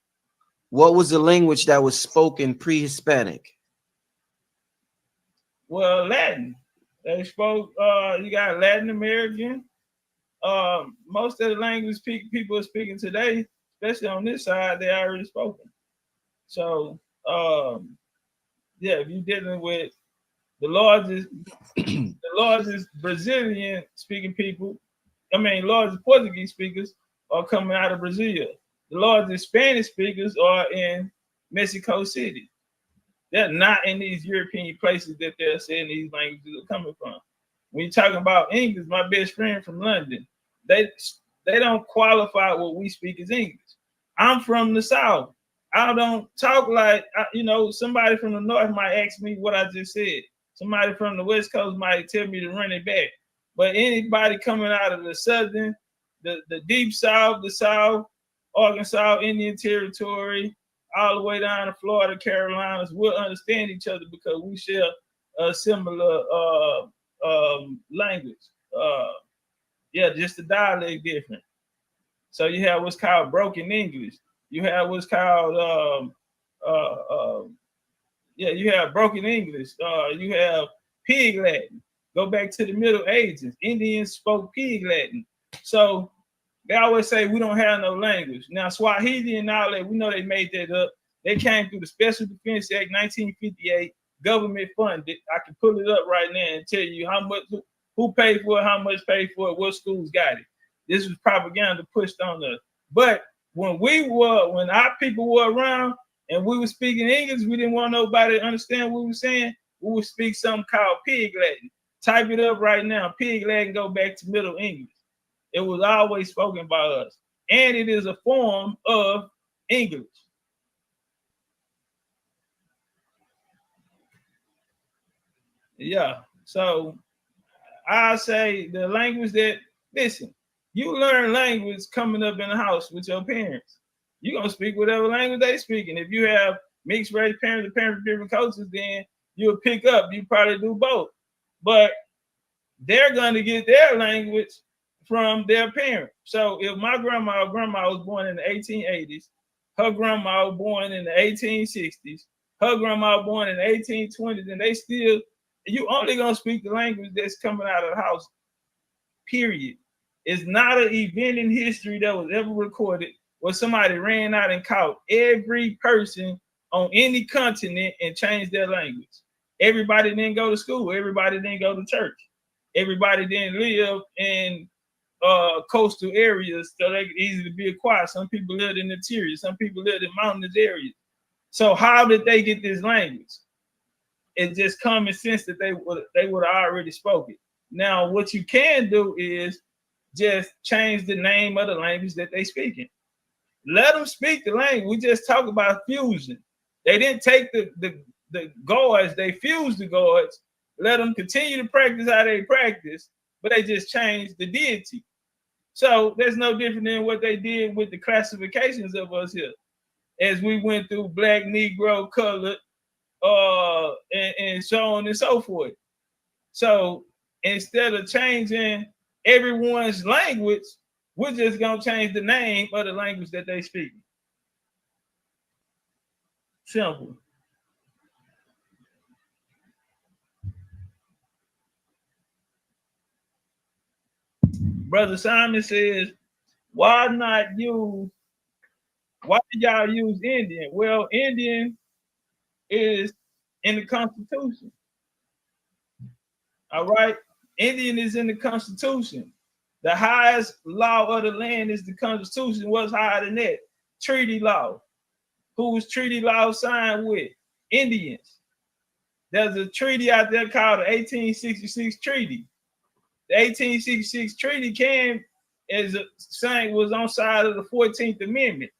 what was the language that was spoken pre-Hispanic? Well, Latin. They spoke, you got Latin American. Most of the language people are speaking today, especially on this side, they already spoken. So, yeah, if you're dealing with the largest Brazilian speaking people, largest Portuguese speakers are coming out of Brazil. The largest Spanish speakers are in Mexico City. They're not in these European places that they're saying these languages are coming from. When you're talking about English, my best friend from London, they don't qualify what we speak as English. I'm from the South. I don't talk like, somebody from the North might ask me what I just said. Somebody from the West Coast might tell me to run it back. But anybody coming out of the Southern, the Deep South, the South, Arkansas, Indian Territory, all the way down to Florida, Carolinas, we'll understand each other because we share a similar language. Just the dialect different. So you have what's called broken English. You have what's called you have broken English. You have Pig Latin. Go back to the Middle Ages. Indians spoke Pig Latin. So they always say we don't have no language. Now Swahili and all that, we know they made that up. They came through the Special Defense Act 1958, government funded. I can pull it up right now and tell you how much, who paid for it, how much paid for it, what schools got it. This was propaganda pushed on us. But when our people were around and we were speaking English, we didn't want nobody to understand what we were saying. We would speak something called Pig Latin. Type it up right now. Pig Latin go back to Middle English. It was always spoken by us. And it is a form of English. Yeah. So I say the language that, listen, you learn language coming up in the house with your parents. You're going to speak whatever language they speak. And if you have mixed race parents or parents of different cultures, then you'll pick up. You probably do both. But they're going to get their language from their parents. So if my grandma was born in the 1880s, her grandma was born in the 1860s, her grandma was born in the 1820s, and they still, you only going to speak the language that's coming out of the house, period. It's not an event in history that was ever recorded where somebody ran out and caught every person on any continent and changed their language. Everybody didn't go to school. Everybody didn't go to church. Everybody didn't live in coastal areas so they could easily be acquired. Some people lived in the interior. Some people lived in mountainous areas. So how did they get this language? It's just common sense that they would have already spoken. Now, what you can do is just change the name of the language that they speak in. Let them speak the language. We just talk about fusion. They didn't take the gods, they fused the gods. Let them continue to practice how they practice, but they just changed the deity. So that's no different than what they did with the classifications of us here. As we went through black, Negro, colored, and so on and so forth. So instead of changing everyone's language, we're just gonna change the name of the language that they speak. Simple. Brother Simon says, why do y'all use Indian? Well, Indian is in the Constitution. All right. Indian is in the Constitution. The highest law of the land is the Constitution. What's higher than that? Treaty law. Who was treaty law signed with? Indians. There's a treaty out there called the 1866 Treaty. The 1866 Treaty came as a saying was on side of the 14th Amendment,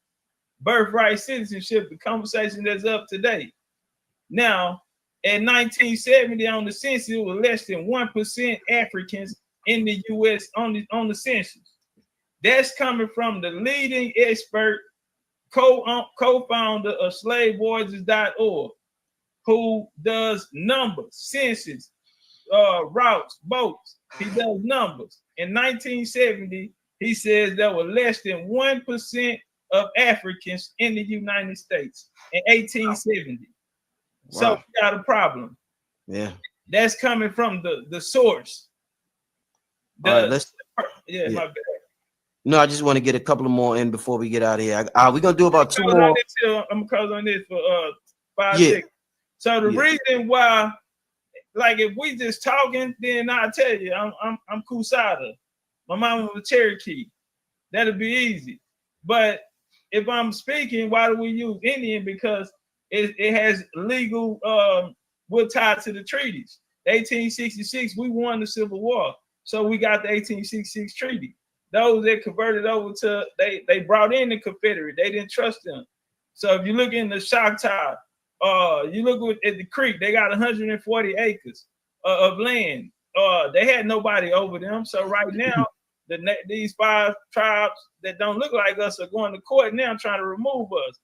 birthright citizenship, the conversation that's up today. Now, in 1970, on the census, it was less than 1% Africans in the U.S. on the census. That's coming from the leading expert, co-founder of slavevoyages.org, who does numbers, census, routes, boats. He does numbers. In 1970, he says there were less than 1% of Africans in the United States in 1870. Wow. So we got a problem. Yeah. That's coming from the source. All right, yeah, my bad. No, I just want to get a couple more in before we get out of here. We're going to do about 2 more. I'm going to close on this for 5 seconds. So the reason why, like if we just talking, then I'll tell you, I'm Kusada. My mama was a Cherokee. That'll be easy. But if I'm speaking, why do we use Indian? Because it has legal, we're tied to the treaties. 1866, we won the Civil War. So we got the 1866 treaty. Those that converted over to, they brought in the Confederate. They didn't trust them. So if you look in the Choctaw, you look at the Creek, they got 140 acres of land. They had nobody over them. So right now, these 5 tribes that don't look like us are going to court now trying to remove us.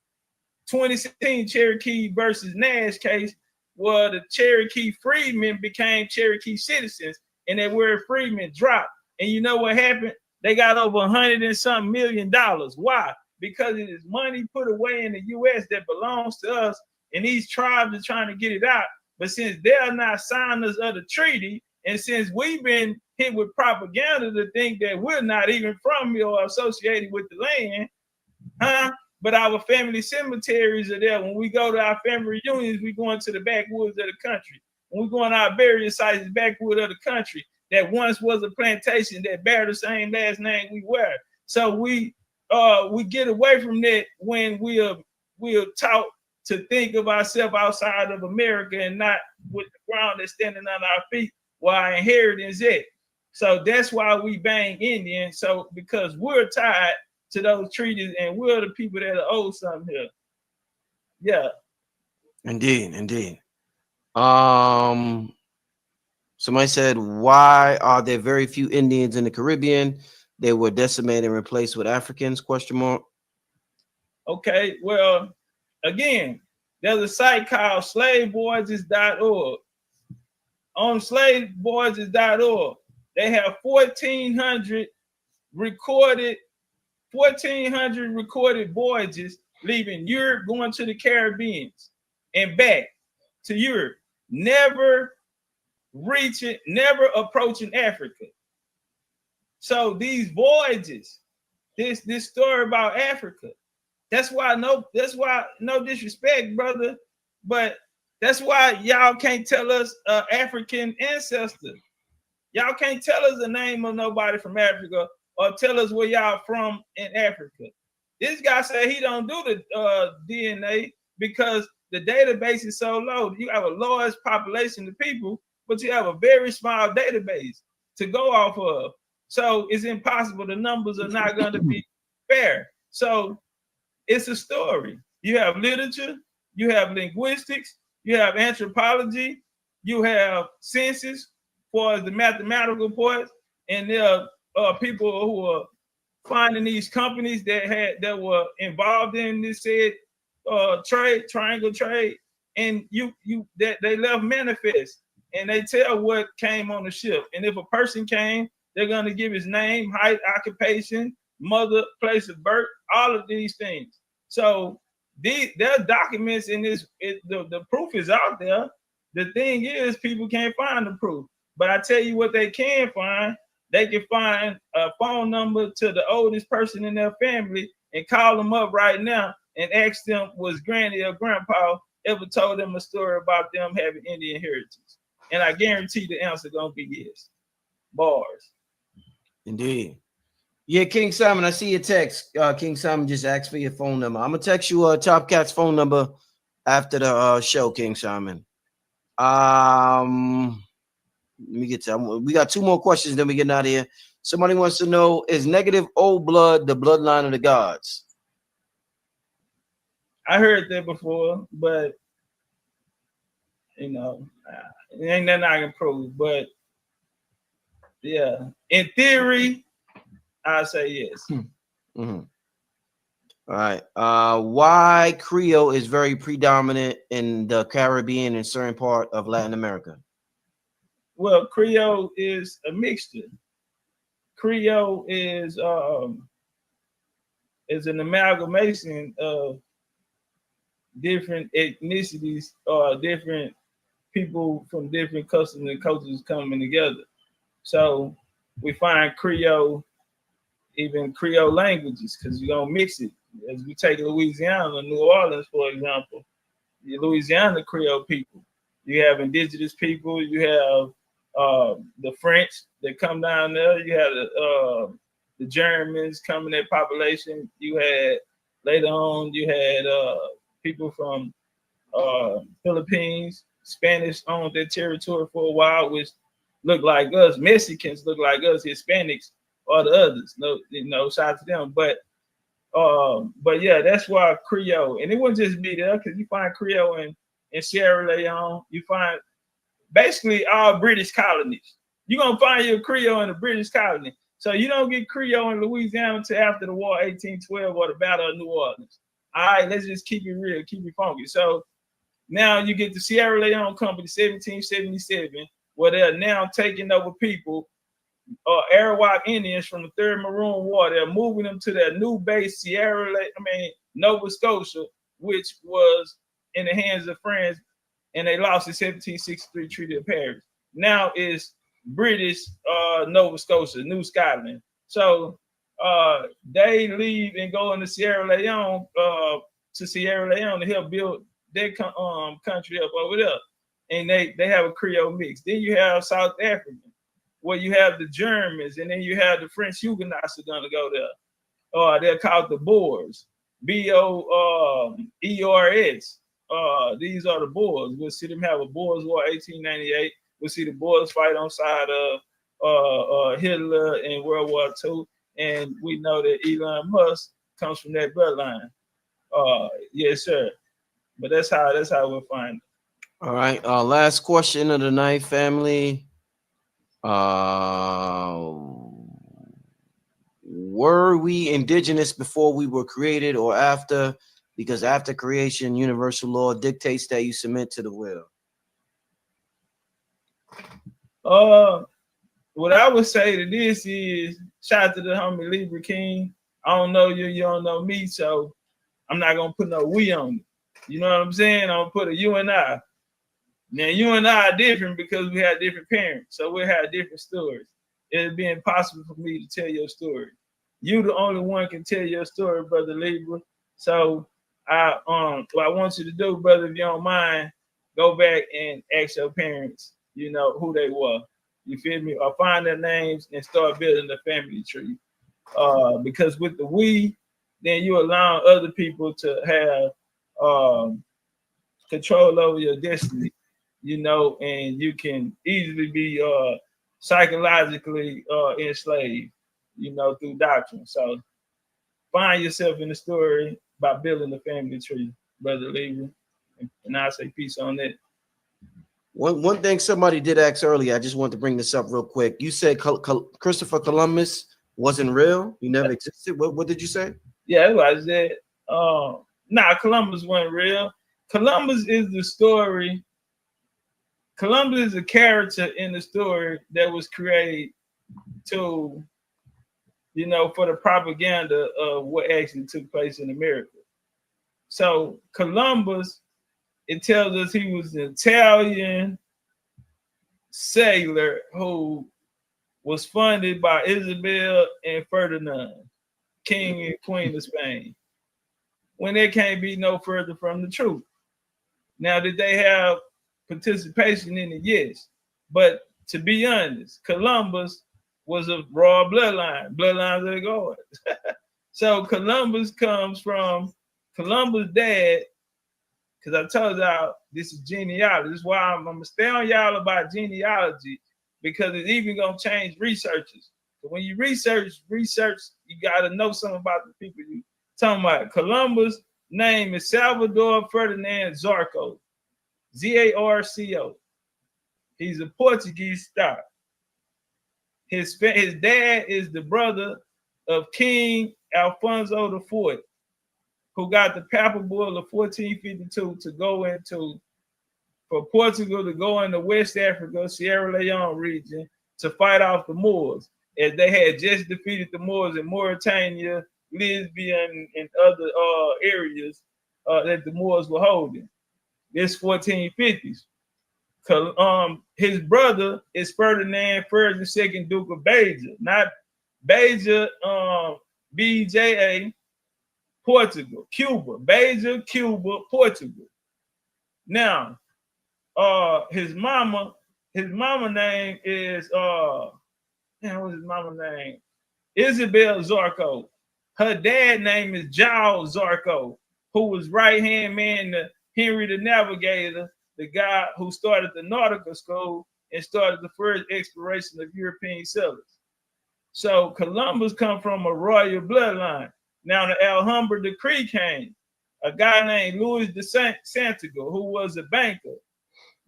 2016 Cherokee versus Nash case, where the Cherokee freedmen became Cherokee citizens, and that word freedmen dropped. And you know what happened? They got over $100 and some million. Why? Because it is money put away in the U.S. that belongs to us, and these tribes are trying to get it out. But since they're not signers of the treaty, and since we've been hit with propaganda to think that we're not even from here or associated with the land, but our family cemeteries are there. When we go to our family reunions, we go into the backwoods of the country. When we go on our burial sites, the backwood of the country that once was a plantation that bear the same last name we wear. So we get away from that when we are taught to think of ourselves outside of America and not with the ground that's standing on our feet where our inheritance is. So that's why we bang Indian. So because we're tied to those treaties and we're the people that are owed something here. Yeah. Indeed. Somebody said, why are there very few Indians in the Caribbean? They were decimated and replaced with Africans, ? Okay, well, again, there's a site called slavevoyages.org. On slavevoyages.org, they have 1,400 recorded voyages leaving Europe, going to the Caribbean and back to Europe, never approaching Africa. So these voyages, this story about Africa, that's why no disrespect, brother, but that's why y'all can't tell us African ancestor. Y'all can't tell us the name of nobody from Africa or tell us where y'all from in Africa. This guy said he don't do the DNA because the database is so low. You have a large population of people, but you have a very small database to go off of. So it's impossible. The numbers are not going to be fair. So it's a story. You have literature, you have linguistics, you have anthropology, you have census for the mathematical parts, and there are people who are finding these companies that were involved in this said trade, triangle trade, and they left manifest. and they tell what came on the ship. And if a person came, they're gonna give his name, height, occupation, mother, place of birth, all of these things. So there are documents in this. The proof is out there. The thing is, people can't find the proof. But I tell you what they can find. They can find a phone number to the oldest person in their family and call them up right now and ask them, was granny or grandpa ever told them a story about them having Indian heritage? And I guarantee the answer gonna be yes. Bars. Indeed. Yeah, King Simon, I see your text. King Simon just asked for your phone number. I'm gonna text you Topcatz phone number after the show, King Simon. Let me get to. We got 2 more questions, then we get out of here. Somebody wants to know: is negative old blood the bloodline of the gods? I heard that before, but you know, it ain't nothing I can prove. But yeah, in theory, I say yes. Mm-hmm. All right. Why Creole is very predominant in the Caribbean and certain part of Latin America? Well, Creole is a mixture. Creole is an amalgamation of different ethnicities, different people from different customs and cultures coming together. So we find Creole, even Creole languages, because you're gonna mix it. As we take Louisiana, New Orleans, for example, the Louisiana Creole people. You have indigenous people, you have the French that come down there, you have the Germans coming in population, you had later on, you had people from Philippines, Spanish owned their territory for a while, which look like us, Mexicans look like us, Hispanics or the others. No, shout out to them. But yeah, that's why Creole, and it wouldn't just be there, because you find Creole in Sierra Leone, you find basically all British colonies. You're gonna find your Creole in the British colony. So you don't get Creole in Louisiana until after the war, 1812, or the Battle of New Orleans. All right, let's just keep it real, keep it funky. So now you get the Sierra Leone Company, 1777, where they're now taking over people, Arawak Indians from the 3rd Maroon War. They're moving them to their new base, Nova Scotia, which was in the hands of France, and they lost the 1763 Treaty of Paris. Now is British Nova Scotia, New Scotland. So they leave and go into Sierra Leone to help build their country up over there. And they have a Creole mix. Then you have South Africa, where you have the Germans, and then you have the French Huguenots are gonna go there. They're called the Boers, B-O-E-R-S. These are the Boers. We'll see them have a Boers War 1898. We'll see the Boers fight on side of Hitler in World War II, and we know that Elon Musk comes from that bloodline. Yes, sir. But that's how we'll find it. All right. Last question of the night, family. Were we indigenous before we were created, or after? Because after creation, universal law dictates that you submit to the will. What I would say to this is, shout out to the homie Libra King. I don't know you, you don't know me, so I'm not gonna put no we on it. You know what I'm saying? I'm gonna put a you and I. Now you and I are different because we have different parents, so we have different stories. It'd be impossible for me to tell your story. You the only one can tell your story, brother Libra. So what I want you to do, brother, if you don't mind, go back and ask your parents, you know, who they were. You feel me? Or find their names and start building the family tree. Because with the we, then you allow other people to have control over your destiny, you know, and you can easily be psychologically enslaved, you know, through doctrine. So find yourself in the story by building the family tree, brother Libra. And I'll say peace on that. One thing somebody did ask earlier, I just want to bring this up real quick. You said Christopher Columbus wasn't real? He never existed? What did you say? Yeah, that's what I said. Nah, Columbus wasn't real. Columbus is the story. Columbus is a character in the story that was created to, you know, for the propaganda of what actually took place in America. So Columbus, it tells us he was an Italian sailor who was funded by Isabel and Ferdinand, King and Queen of Spain, when they can't be no further from the truth. Now, did they have participation in it? Yes. But to be honest, Columbus was a raw bloodlines of the gods. So Columbus comes from Columbus' dad, because I told y'all this is genealogy. This is why I'm gonna stay on y'all about genealogy, because it's even gonna change researchers. So when you research, you gotta know something about the people you talking about. Columbus' name is Salvador Ferdinand Zarco, Zarco. He's a Portuguese stock. His dad is the brother of King Alfonso IV, who got the papal bull of 1452 to go into, for Portugal to go into West Africa, Sierra Leone region to fight off the Moors, as they had just defeated the Moors in Mauritania, Libya, and other areas that the Moors were holding. This 1450s. His brother is Ferdinand First and Second Duke of Beja, not Beja, BJA, Portugal, Cuba, Beja, Cuba, Portugal. Now, his mama name is what's his mama name? Isabel Zarco. Her dad name is Giles Zarco, who was right-hand man to Henry the Navigator, the guy who started the nautical school and started the first exploration of European settlers. So Columbus come from a royal bloodline. Now the Alhambra decree came. A guy named Louis de Santiago, who was a banker,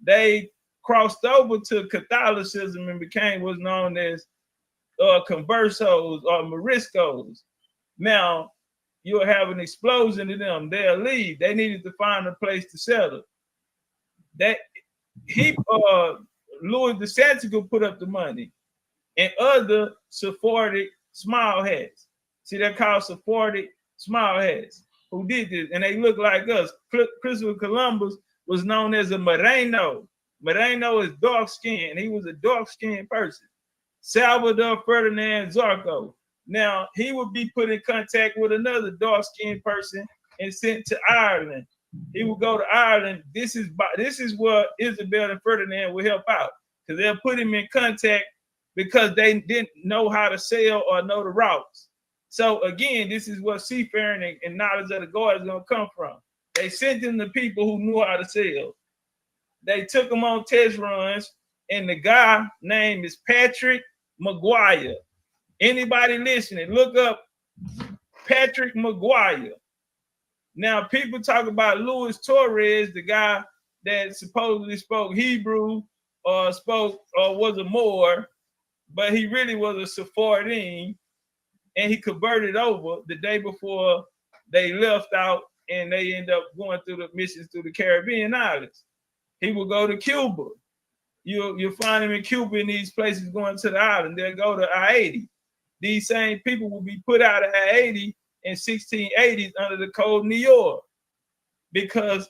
they crossed over to Catholicism and became what's known as conversos or Moriscos. Now you'll have an explosion in them. They'll leave. They needed to find a place to settle. That Louis de Santiago put up the money, and other Sephardic smile hats. See, they're called Sephardic smile hats, who did this, and they look like us. Christopher Columbus was known as a Moreno. Moreno is dark skinned. He was a dark skinned person. Salvador Ferdinand Zarco. Now he would be put in contact with another dark skinned person and sent to Ireland. He would go to Ireland. This is where Isabel and Ferdinand would help out, because they'll put him in contact because they didn't know how to sail or know the routes. So again, this is where seafaring and knowledge of the gods is going to come from. They sent them to people who knew how to sail. They took them on test runs, and the guy name is Patrick Maguire. Anybody listening, look up Patrick Maguire. Now, people talk about Luis Torres, the guy that supposedly spoke Hebrew or was a Moor, but he really was a Sephardim, and he converted over the day before they left out, and they end up going through the missions through the Caribbean islands. He will go to Cuba. You'll find him in Cuba in these places going to the island. They'll go to I-80. These same people will be put out of I-80 in 1680s under the Code of New York, because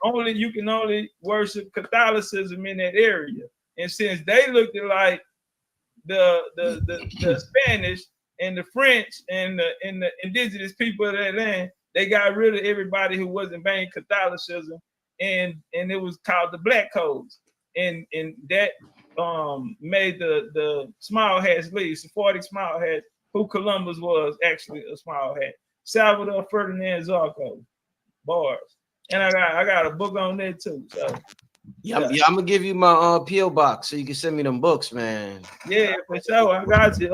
you can only worship Catholicism in that area. And since they looked at like the Spanish and the French and the indigenous people of that land, they got rid of everybody who wasn't banging Catholicism, and it was called the Black Codes, and that made the small hats leave, Sephardic small hats, who Columbus was actually a small hat. Salvador Ferdinand Zarco, bars. And I got a book on that too. So yeah, I'm gonna give you my PO box so you can send me them books, man. Yeah, for sure. I got you.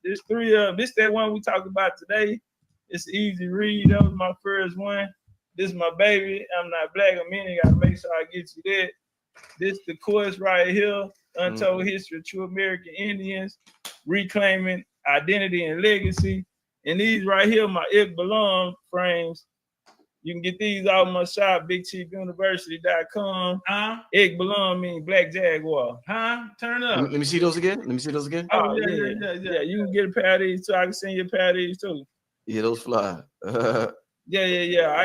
There's three of them. This that one we talked about today. It's easy read. That was my first one. This is my baby. I'm Not Black. I gotta make sure I get you that. This the course right here. Untold History of True American Indians, Reclaiming Identity and Legacy. And these right here, my It Belong frames. You can get these off my shop, BigChiefUniversity.com. Egg Balloon mean Black Jaguar. Turn up. Let me see those again. Oh, yeah. You can get a pair of these too. I can send you a pair of these too. Yeah, those fly. Yeah.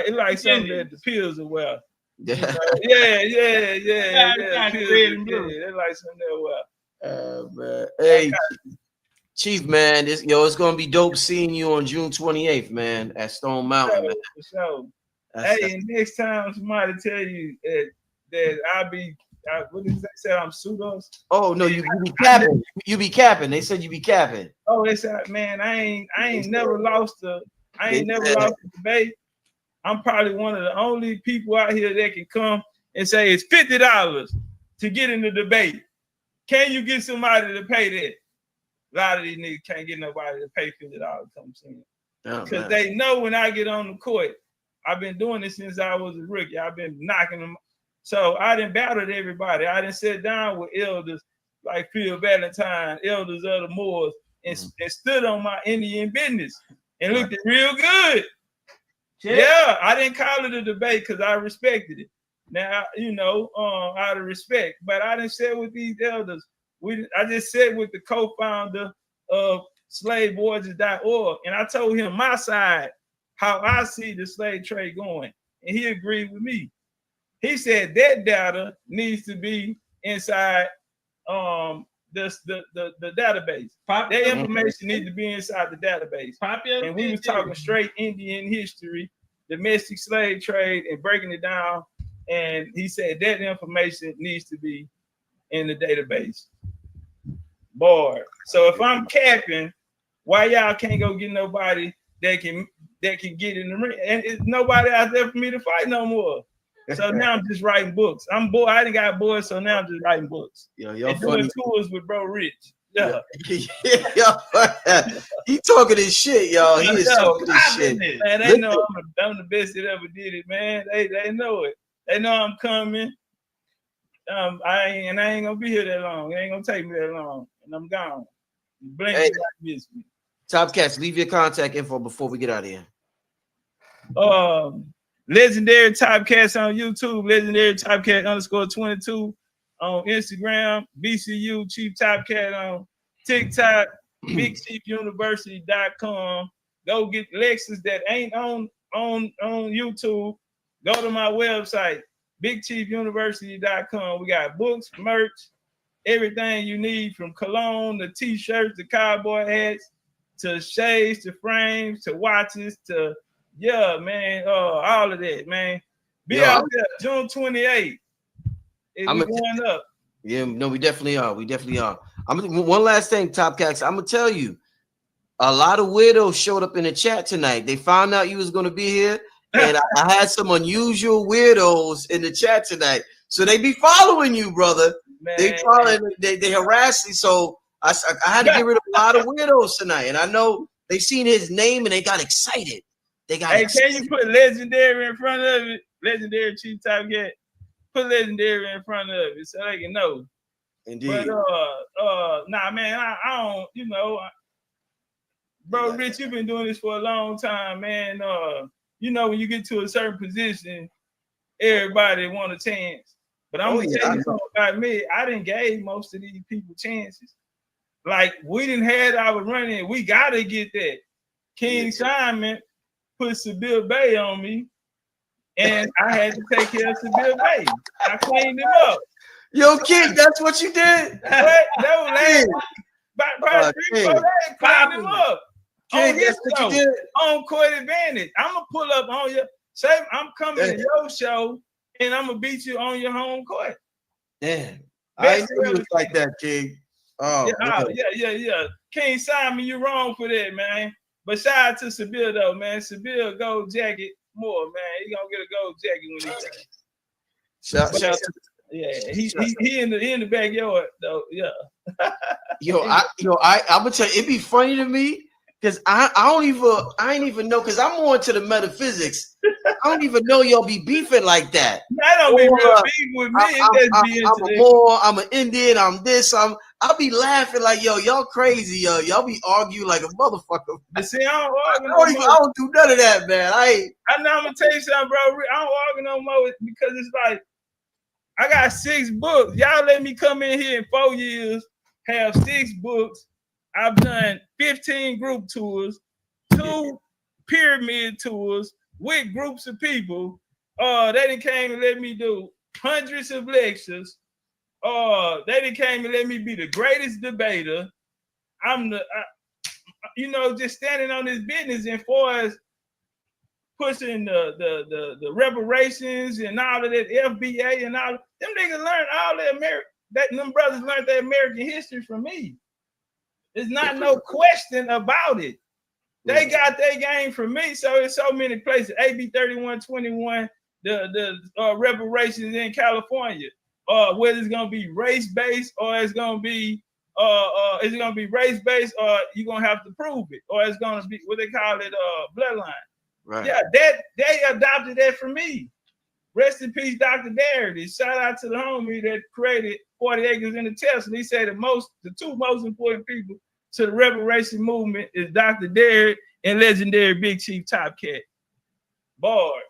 It like something that the pills are well. Yeah. Yeah. Red and blue. They like something that well. Man. Hey, Chief, man, it's gonna be dope seeing you on June 28th, man, at Stone Mountain. Man. For sure. And next time somebody tell you that what did they say? I'm pseudos. Oh no, you be capping. You be capping. They said you be capping. Oh, they said, man, I ain't never lost a debate. I'm probably one of the only people out here that can come and say it's $50 to get in the debate. Can you get somebody to pay that? A lot of these niggas can't get nobody to pay $50 to come see me. Because they know when I get on the court, I've been doing this since I was a rookie. I've been knocking them. So I done battled everybody. I done sat down with elders like Phil Valentine, elders of the Moors, and stood on my Indian business and looked real good. Yeah, I didn't call it a debate because I respected it. Now, out of respect, but I didn't sit with these elders. I just sat with the co-founder of slavevoyages.org, and I told him my side, how I see the slave trade going, and he agreed with me. He said that data needs to be inside the database. That information needs to be inside the database. And we was talking straight Indian history, domestic slave trade, and breaking it down. And he said that information needs to be in the database. Boy, so if I'm capping, why y'all can't go get nobody that can get in the ring? And it's nobody out there for me to fight no more. So now I'm just writing books. I'm bored. I didn't got bored, so now I'm just writing books. You're doing tours with Bro Rich. Yeah. He talking his shit, y'all. He is talking his shit. Man, they know I'm the best that ever did it, man. They know it. They know I'm coming. I ain't gonna be here that long. It ain't gonna take me that long, and I'm gone. Blink like miss me. Topcatz, leave your contact info before we get out of here. Legendary Topcatz on YouTube, Legendary Topcatz _22 on Instagram, BCU Chief Topcatz on TikTok, BigChiefUniversity.com. Go get Lexus that ain't on YouTube. Go to my website, BigChiefUniversity.com. We got books, merch, everything you need from cologne to t-shirts to cowboy hats to shades to frames to watches to all of that, man. Be out there June 28th. I'm going up. Yeah, no, we definitely are. One last thing, Topcatz. I'm gonna tell you, a lot of weirdos showed up in the chat tonight. They found out you was gonna be here, and I had some unusual weirdos in the chat tonight. So they be following you, brother. Man. They harass you. So I had to get rid of a lot of weirdos tonight, and I know they seen his name and they got excited. Can you put Legendary in front of it? Legendary Chief Topcatz. Put Legendary in front of it so they can know. Indeed. But nah, man, I don't, bro, Rich, you've been doing this for a long time, man. When you get to a certain position, everybody want a chance. But I'm gonna tell you something about me. I didn't gave most of these people chances. Like we didn't have our running. We gotta get that. King Simon put Seville Bay on me, and I had to take care of Seville Bay. I cleaned him up. Yo, King, that's what you did? That was last about 3-4 days. Cleaned him up. King, that's what you did? On court advantage. I'm going to pull up on you. Say I'm coming to your show, and I'm going to beat you on your home court. Damn. I didn't know you was like that, King. Yeah. King Simon, you wrong for that, man. But shout out to Seville though, man. Seville gold jacket more, man. He gonna get a gold jacket when he comes. Shout out to he in the backyard though. Yeah. I'm gonna tell you, it'd be funny to me because I ain't even know because I'm more into the metaphysics I don't even know y'all be beefing like that. I don't be real beef with me. I'm an Indian. I'm this. I'll be laughing like, yo, y'all crazy, yo. Y'all be arguing like a motherfucker. But see, I don't do none of that, man. I'm gonna tell you something, bro. I don't argue no more because it's like I got 6 books. Y'all let me come in here in 4 years, have 6 books. I've done 15 group tours, 2 pyramid tours with groups of people. They done came and let me do hundreds of lectures. They done came and let me be the greatest debater. I'm just standing on this business and far as pushing the reparations and all of that FBA and all them niggas learned all that them brothers learned their American history from me. There's not no question about it. They got their game from me. So it's so many places. AB 3121, the reparations in California, whether it's gonna be race-based or it's gonna be race-based or you're gonna have to prove it, or it's gonna be what they call it, bloodline. Right. Yeah, they adopted that from me. Rest in peace, Dr. Deities. Shout out to the homie that created 40 Acres in the Tesla. He said the 2 most important people to the reparation movement is Dr. Deities and legendary Big Chief Topcatz. Bars.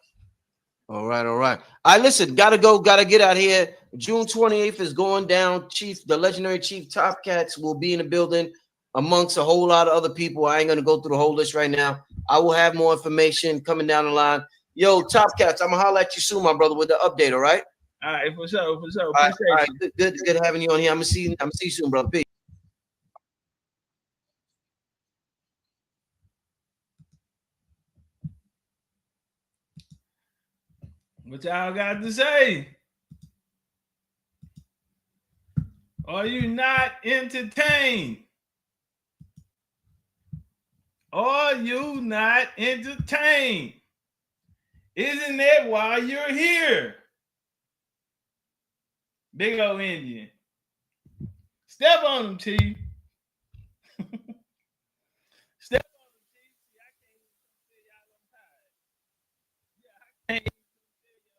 All right. Listen, gotta get out here. June 28th is going down. The legendary Chief Topcatz will be in the building amongst a whole lot of other people. I ain't gonna go through the whole list right now. I will have more information coming down the line. Yo, Topcatz, I'm gonna holler at you soon, my brother, with the update. All right. All right, for sure. All right. Good having you on here. I'm gonna see you soon, brother. Peace. What y'all got to say? Are you not entertained? Are you not entertained? Isn't that why you're here? Big old Indian. Step on him, Chief. Step on him, Chief. See, I can't even say y'all I'm tired. Yeah, I can't even say y'all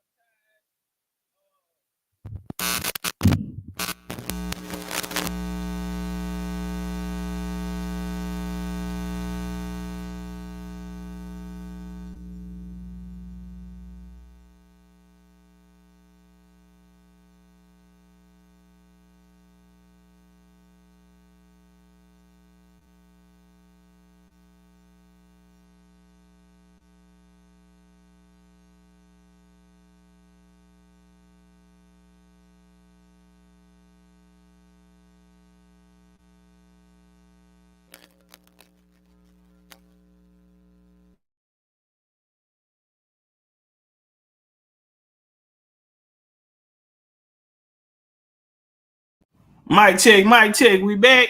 Mic check. We back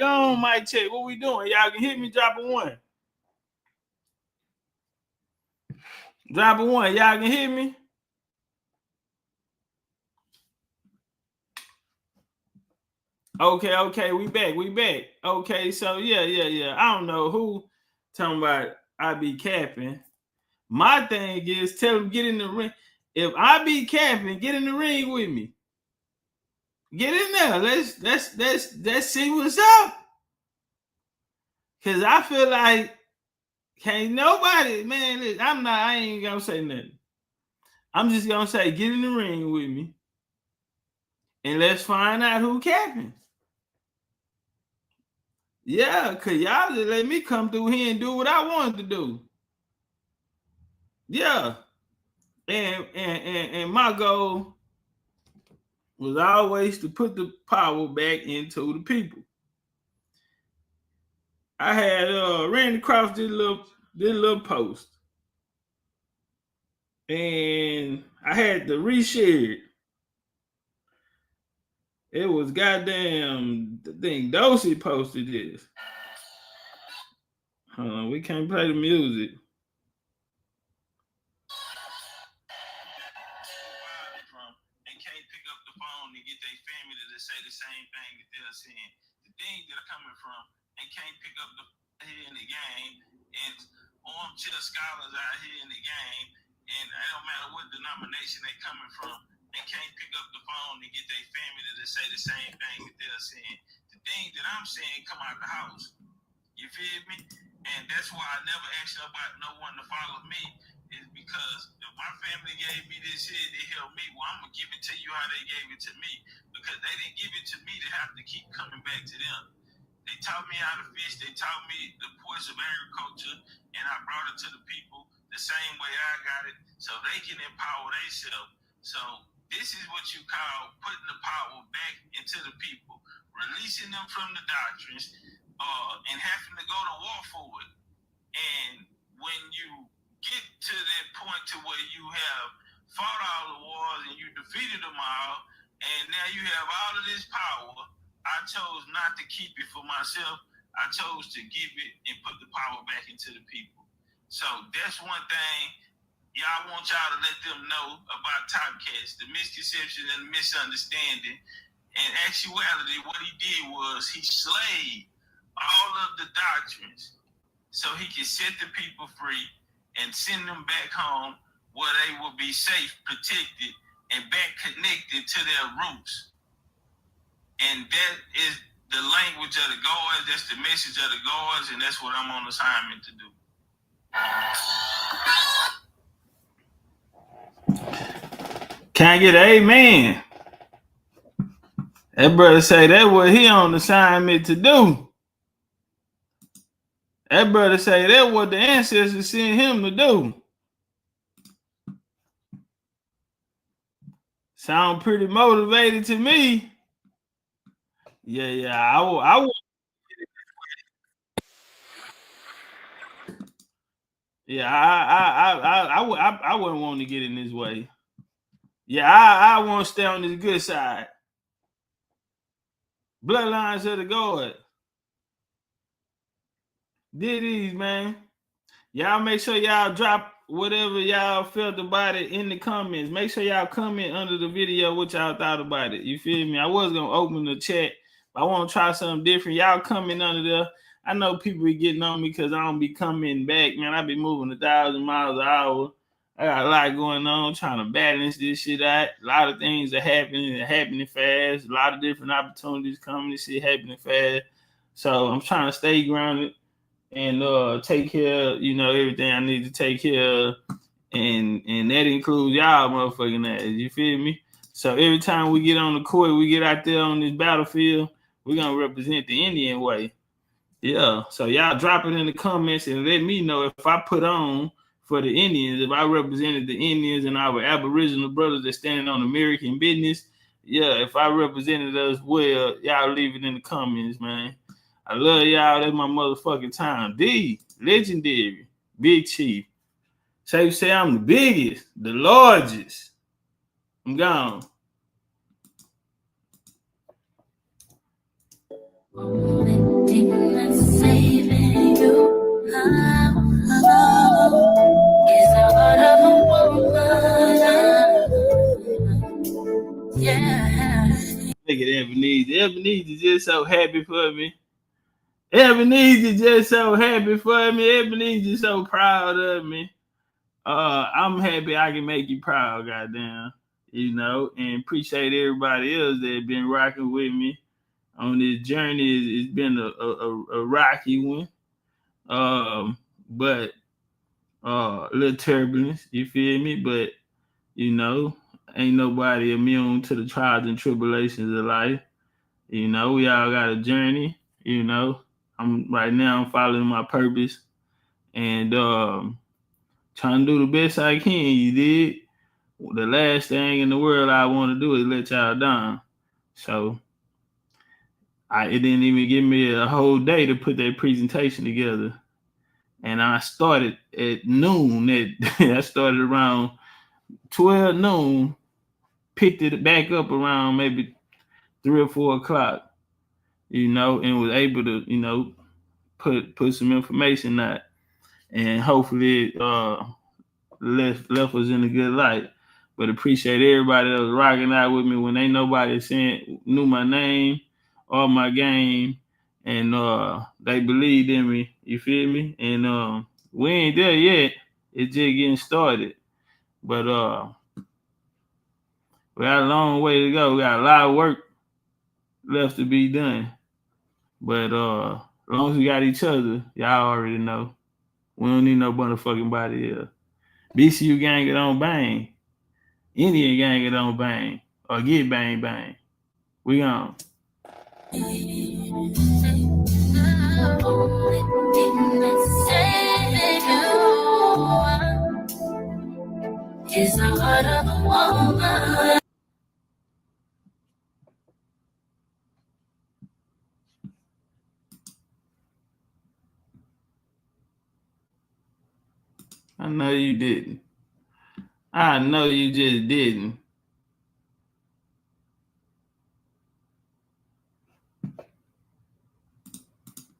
on. Mic check. What we doing? Y'all can hit me. Drop a 1. Drop a 1. Y'all can hit me. Okay. We back. Okay, so yeah. I don't know who talking about I be capping. My thing is tell them get in the ring. If I be capping, get in the ring with me. Get in there. Let's see what's up. Cause I feel like can't nobody, man. Listen, I ain't gonna say nothing. I'm just gonna say get in the ring with me. And let's find out who capping. Yeah, cause y'all just let me come through here and do what I wanted to do. Yeah. And my goal was always to put the power back into the people. I had ran across this little post, and I had to reshare it. It was goddamn the thing. Dosey posted this. Hold on, we can't play the music. And can't pick up the phone and get their family to say the same thing that they're saying. The thing they're coming from and can't pick up the here in the game, and armchair scholars out here in the game, and it don't matter what denomination they coming from, they can't pick up the phone and get their family to say the same thing that they're saying. The thing that I'm saying come out the house. You feel me? And that's why I never asked about no one to follow me, is because if my family gave me this here, they helped me, well, I'm going to give it to you how they gave it to me, because they didn't give it to me to have to keep coming back to them. They taught me how to fish, they taught me the importance of agriculture, and I brought it to the people the same way I got it, so they can empower themselves. So this is what you call putting the power back into the people, releasing them from the doctrines, and having to go to war for it. And when you get to that point to where you have fought all the wars and you defeated them all, and now you have all of this power, I chose not to keep it for myself. I chose to give it and put the power back into the people. So that's one thing y'all want y'all to let them know about Topcatz, the misconception and the misunderstanding. In actuality, what he did was he slayed all of the doctrines so he could set the people free and send them back home where they will be safe, protected, and back connected to their roots. And that is the language of the gods, that's the message of the gods, and that's what I'm on assignment to do. Can I get an amen? That brother say that's what he on assignment to do. That brother say that's what the ancestors sent him to do. Sound pretty motivated to me. Yeah, I would. Yeah, I wouldn't want to get in this way. Yeah, I want to stay on this good side. Bloodlines of the God. Deities, man. Y'all make sure y'all drop whatever y'all felt about it in the comments. Make sure y'all comment under the video what y'all thought about it. You feel me? I was going to open the chat, but I want to try something different. Y'all comment under there. I know people be getting on me because I don't be coming back, man. I be moving 1,000 miles an hour. I got a lot going on, trying to balance this shit out. A lot of things are happening fast. A lot of different opportunities coming. This shit happening fast. So I'm trying to stay grounded and take care of, everything I need to take care of. And that includes y'all motherfucking ass. You feel me? So every time we get on the court, we get out there on this battlefield, we're going to represent the Indian way. Yeah. So y'all drop it in the comments and let me know if I put on for the Indians, if I represented the Indians and our Aboriginal brothers that standing on American business. Yeah, if I represented us well, y'all leave it in the comments, man. I love y'all. That's my motherfucking time. D, legendary, big chief. Say I'm the biggest, the largest. I'm gone. Look at Ebenezer. Ebenezer just so happy for me. Ebenezer just so happy for me. Ebenezer so proud of me. I'm happy I can make you proud, goddamn. And appreciate everybody else that been rocking with me on this journey. It's been a rocky one. But a little turbulence, you feel me? But ain't nobody immune to the trials and tribulations of life. We all got a journey. I'm following my purpose and trying to do the best I can. You did. The last thing in the world I want to do is let y'all down. So it didn't even give me a whole day to put that presentation together. And I started at noon. I started around 12 noon, picked it back up around maybe 3 or 4 o'clock, and was able to, put some information out, and hopefully left us in a good light. But appreciate everybody that was rocking out with me when ain't nobody knew my name or my game, and they believed in me. You feel me? And we ain't there yet. It's just getting started. But we got a long way to go. We got a lot of work left to be done. But as long as we got each other, y'all already know. We don't need no motherfucking body else. BCU gang it on bang. Indian gang it on bang. Or get bang bang. We gone. Is the heart of a woman. I know you didn't. I know you just didn't.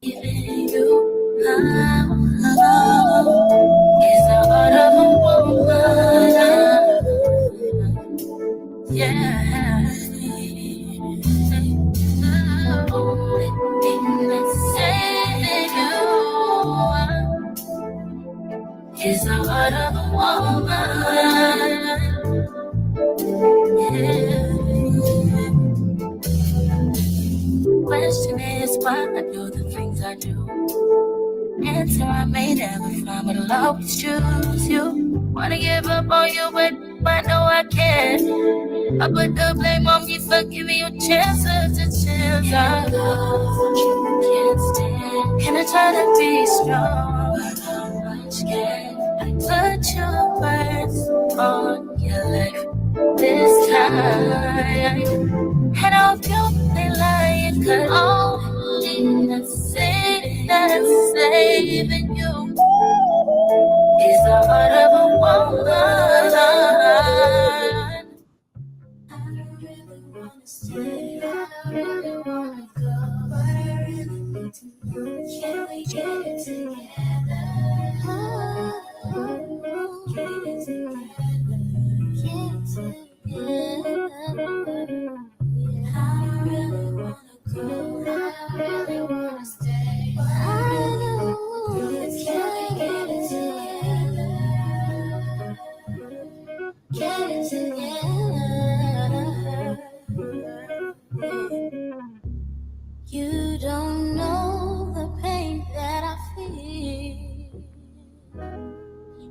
Giving you love is the heart of a woman. Yeah. The only thing that's saving you is the heart of a woman. Yeah. Question is why I do the things I do. Answer I may never find, but I'll always choose you. Wanna give up on you, but I know I can't. I put the blame on me for giving you chances to chance. I can't stand. And I try to be strong, but I'm not scared. I put your words on your life this time. And I hope you ain't lying, 'cause only the thing that's saving you is the heart of a woman. I don't really wanna stay, I don't really wanna go, but I really need to know. Can we get it together? Get it together. Get it together. I don't really wanna go, I don't really wanna stay, but I really wanna. Can we get it together? Get it together. You don't know the pain that I feel.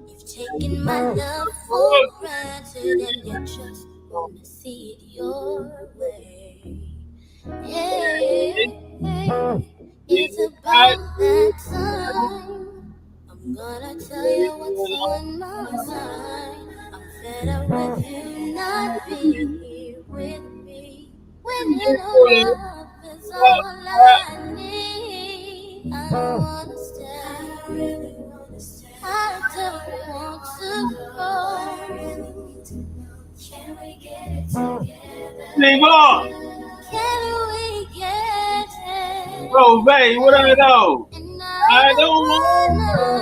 You've taken my love for granted, and you just wanna see it your way. Yeah, it's about that time. I'm gonna tell you what's on my mind. I'm fed up with you not being here with me. When you know love is all I need. I don't wanna stay, I really wanna stay. I don't want to go. I really need to know. Can we get it together? Can we get it? Bro, babe, what I know? I don't know.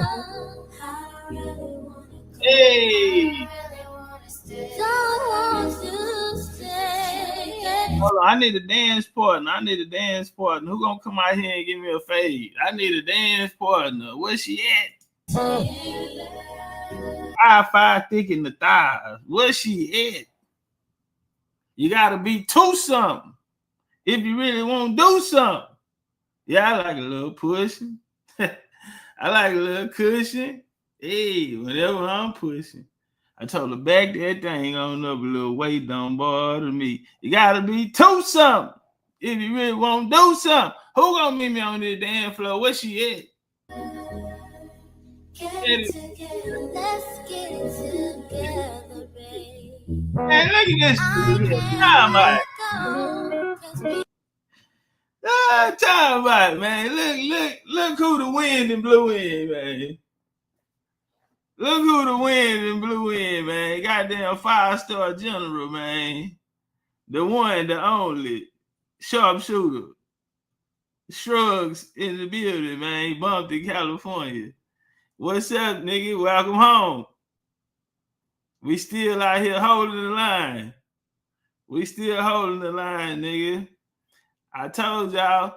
Hey. Don't want to stay. Hold on, I need a dance partner. Who gonna come out here and give me a fade? I need a dance partner. Where's she at? 5'5" thick in the thighs. Where's she at? You gotta be two something if you really want to do something. Yeah, I like a little pushing. I like a little cushion. Hey, whenever I'm pushing. I told her back that thing on up a little weight, don't bother me. You gotta be two something if you really want to do something. Who gonna meet me on this damn floor? Where she at? Get it together. Let's get it together, babe. Man, look at this. Time out, man. Look who the wind and blew in, man. Look who the wind and blew in, man. Goddamn 5-star general, man. The one, the only sharpshooter. Shrugs in the building, man. Bumped in California. What's up, nigga? Welcome home. We still out here holding the line. Nigga. I told y'all,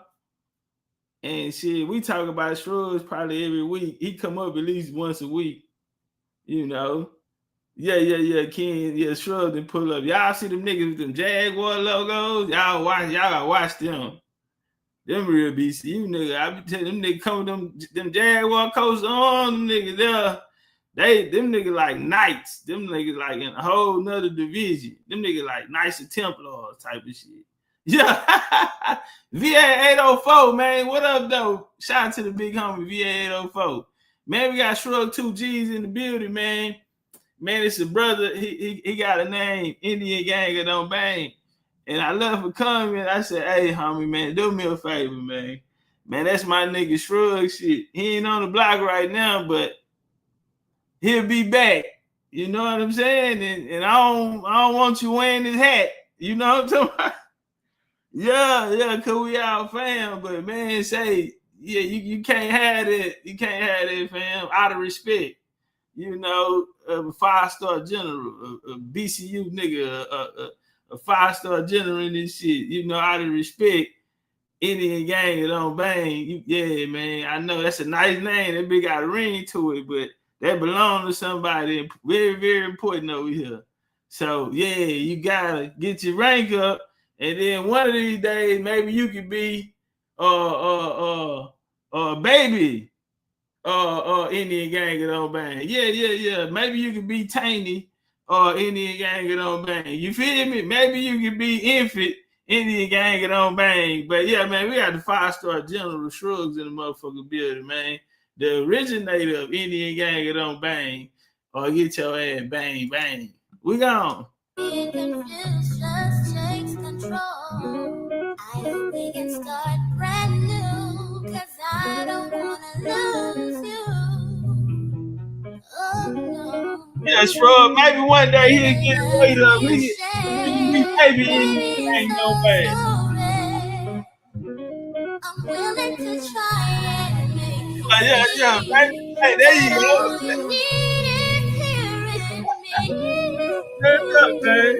and shit, we talk about Shrugs probably every week. He come up at least once a week, you know. Yeah. Ken, yeah, shrugged and pull up. Y'all see them niggas with them Jaguar logos? Y'all gotta watch them. Them real BCU niggas. I be telling them niggas come with them Jaguar coats on, them niggas there. Them niggas like knights. Them niggas like in a whole nother division. Them niggas like Knights of Templars type of shit. Yeah. VA 804, man. What up, though? Shout out to the big homie VA 804. Man, we got Shrug 2Gs in the building, man. Man, it's a brother. He got a name, Indian Gang Don't Bang. And I love for coming. I said, hey, homie, man, do me a favor, man. Man, that's my nigga Shrug shit. He ain't on the block right now, but he'll be back. You know what I'm saying? And I don't want you wearing his hat. You know what I'm talking about? Yeah, cause we all fam. But man, say, yeah, you can't have it. You can't have it, fam. Out of respect. You know, a 5-star general, a BCU nigga, a 5-star general in this shit. You know, out of respect, Indian Gang Don't Bang. Yeah, man. I know that's a nice name. That big got a ring to it, but that belongs to somebody very, very important over here. So yeah, you gotta get your rank up, and then one of these days, maybe you could be baby Indian Gang Don't Bang. Yeah. Maybe you could be Taney Indian Gang Don't Bang. You feel me? Maybe you could be infant Indian Gang Don't Bang. But yeah, man, we got the 5-star General Shrugs in the motherfucking building, man. The originator of Indian Gang Don't Bang, or get your ass bang bang. We gone. Confusion takes control. I hope we can start brand new, cause I don't wanna lose you. Oh no. Yeah, Shrug, maybe one day he'll get weight up. He can be baby Indian Gang Don't Bang. I'm willing to try and make you yeah. Hey, there you go. Turn up, man.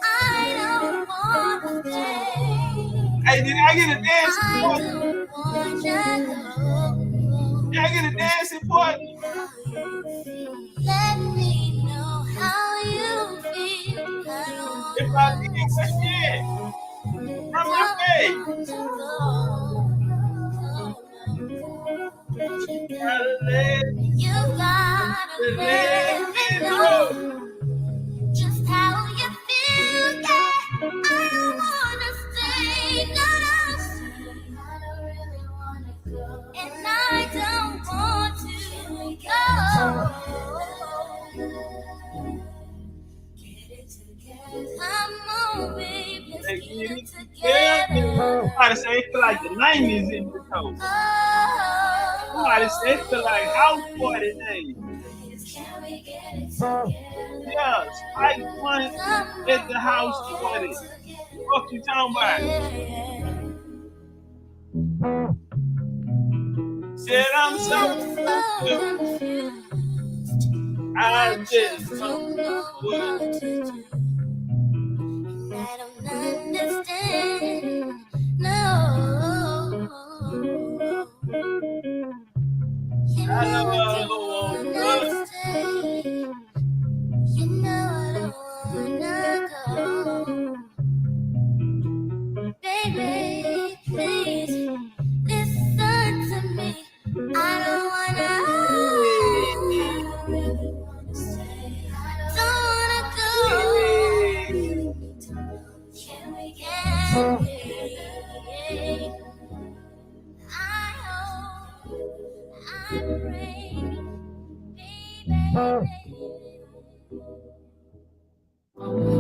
I don't want to stay. Hey, did I get a dancing partner? Did I get a dancing partner? Let me know how you feel. If I did, what's that? From my face. You gotta let me know just how you feel. Yeah, I don't wanna stay. No. I don't really wanna go, and I don't want to go. Get it together. Come on, baby, let's get it together. Somebody say it feel like the 90s in the coast. Somebody say it feel like house party days. Yeah, Spike one at the house party. What you talking about? Said I'm so confused. I just don't know what to do. I don't understand. No. You know I don't wanna stay. You know I don't wanna go. Baby, please listen to me. I don't wanna stay. Don't wanna go. Can we get it? I hope, I pray, baby.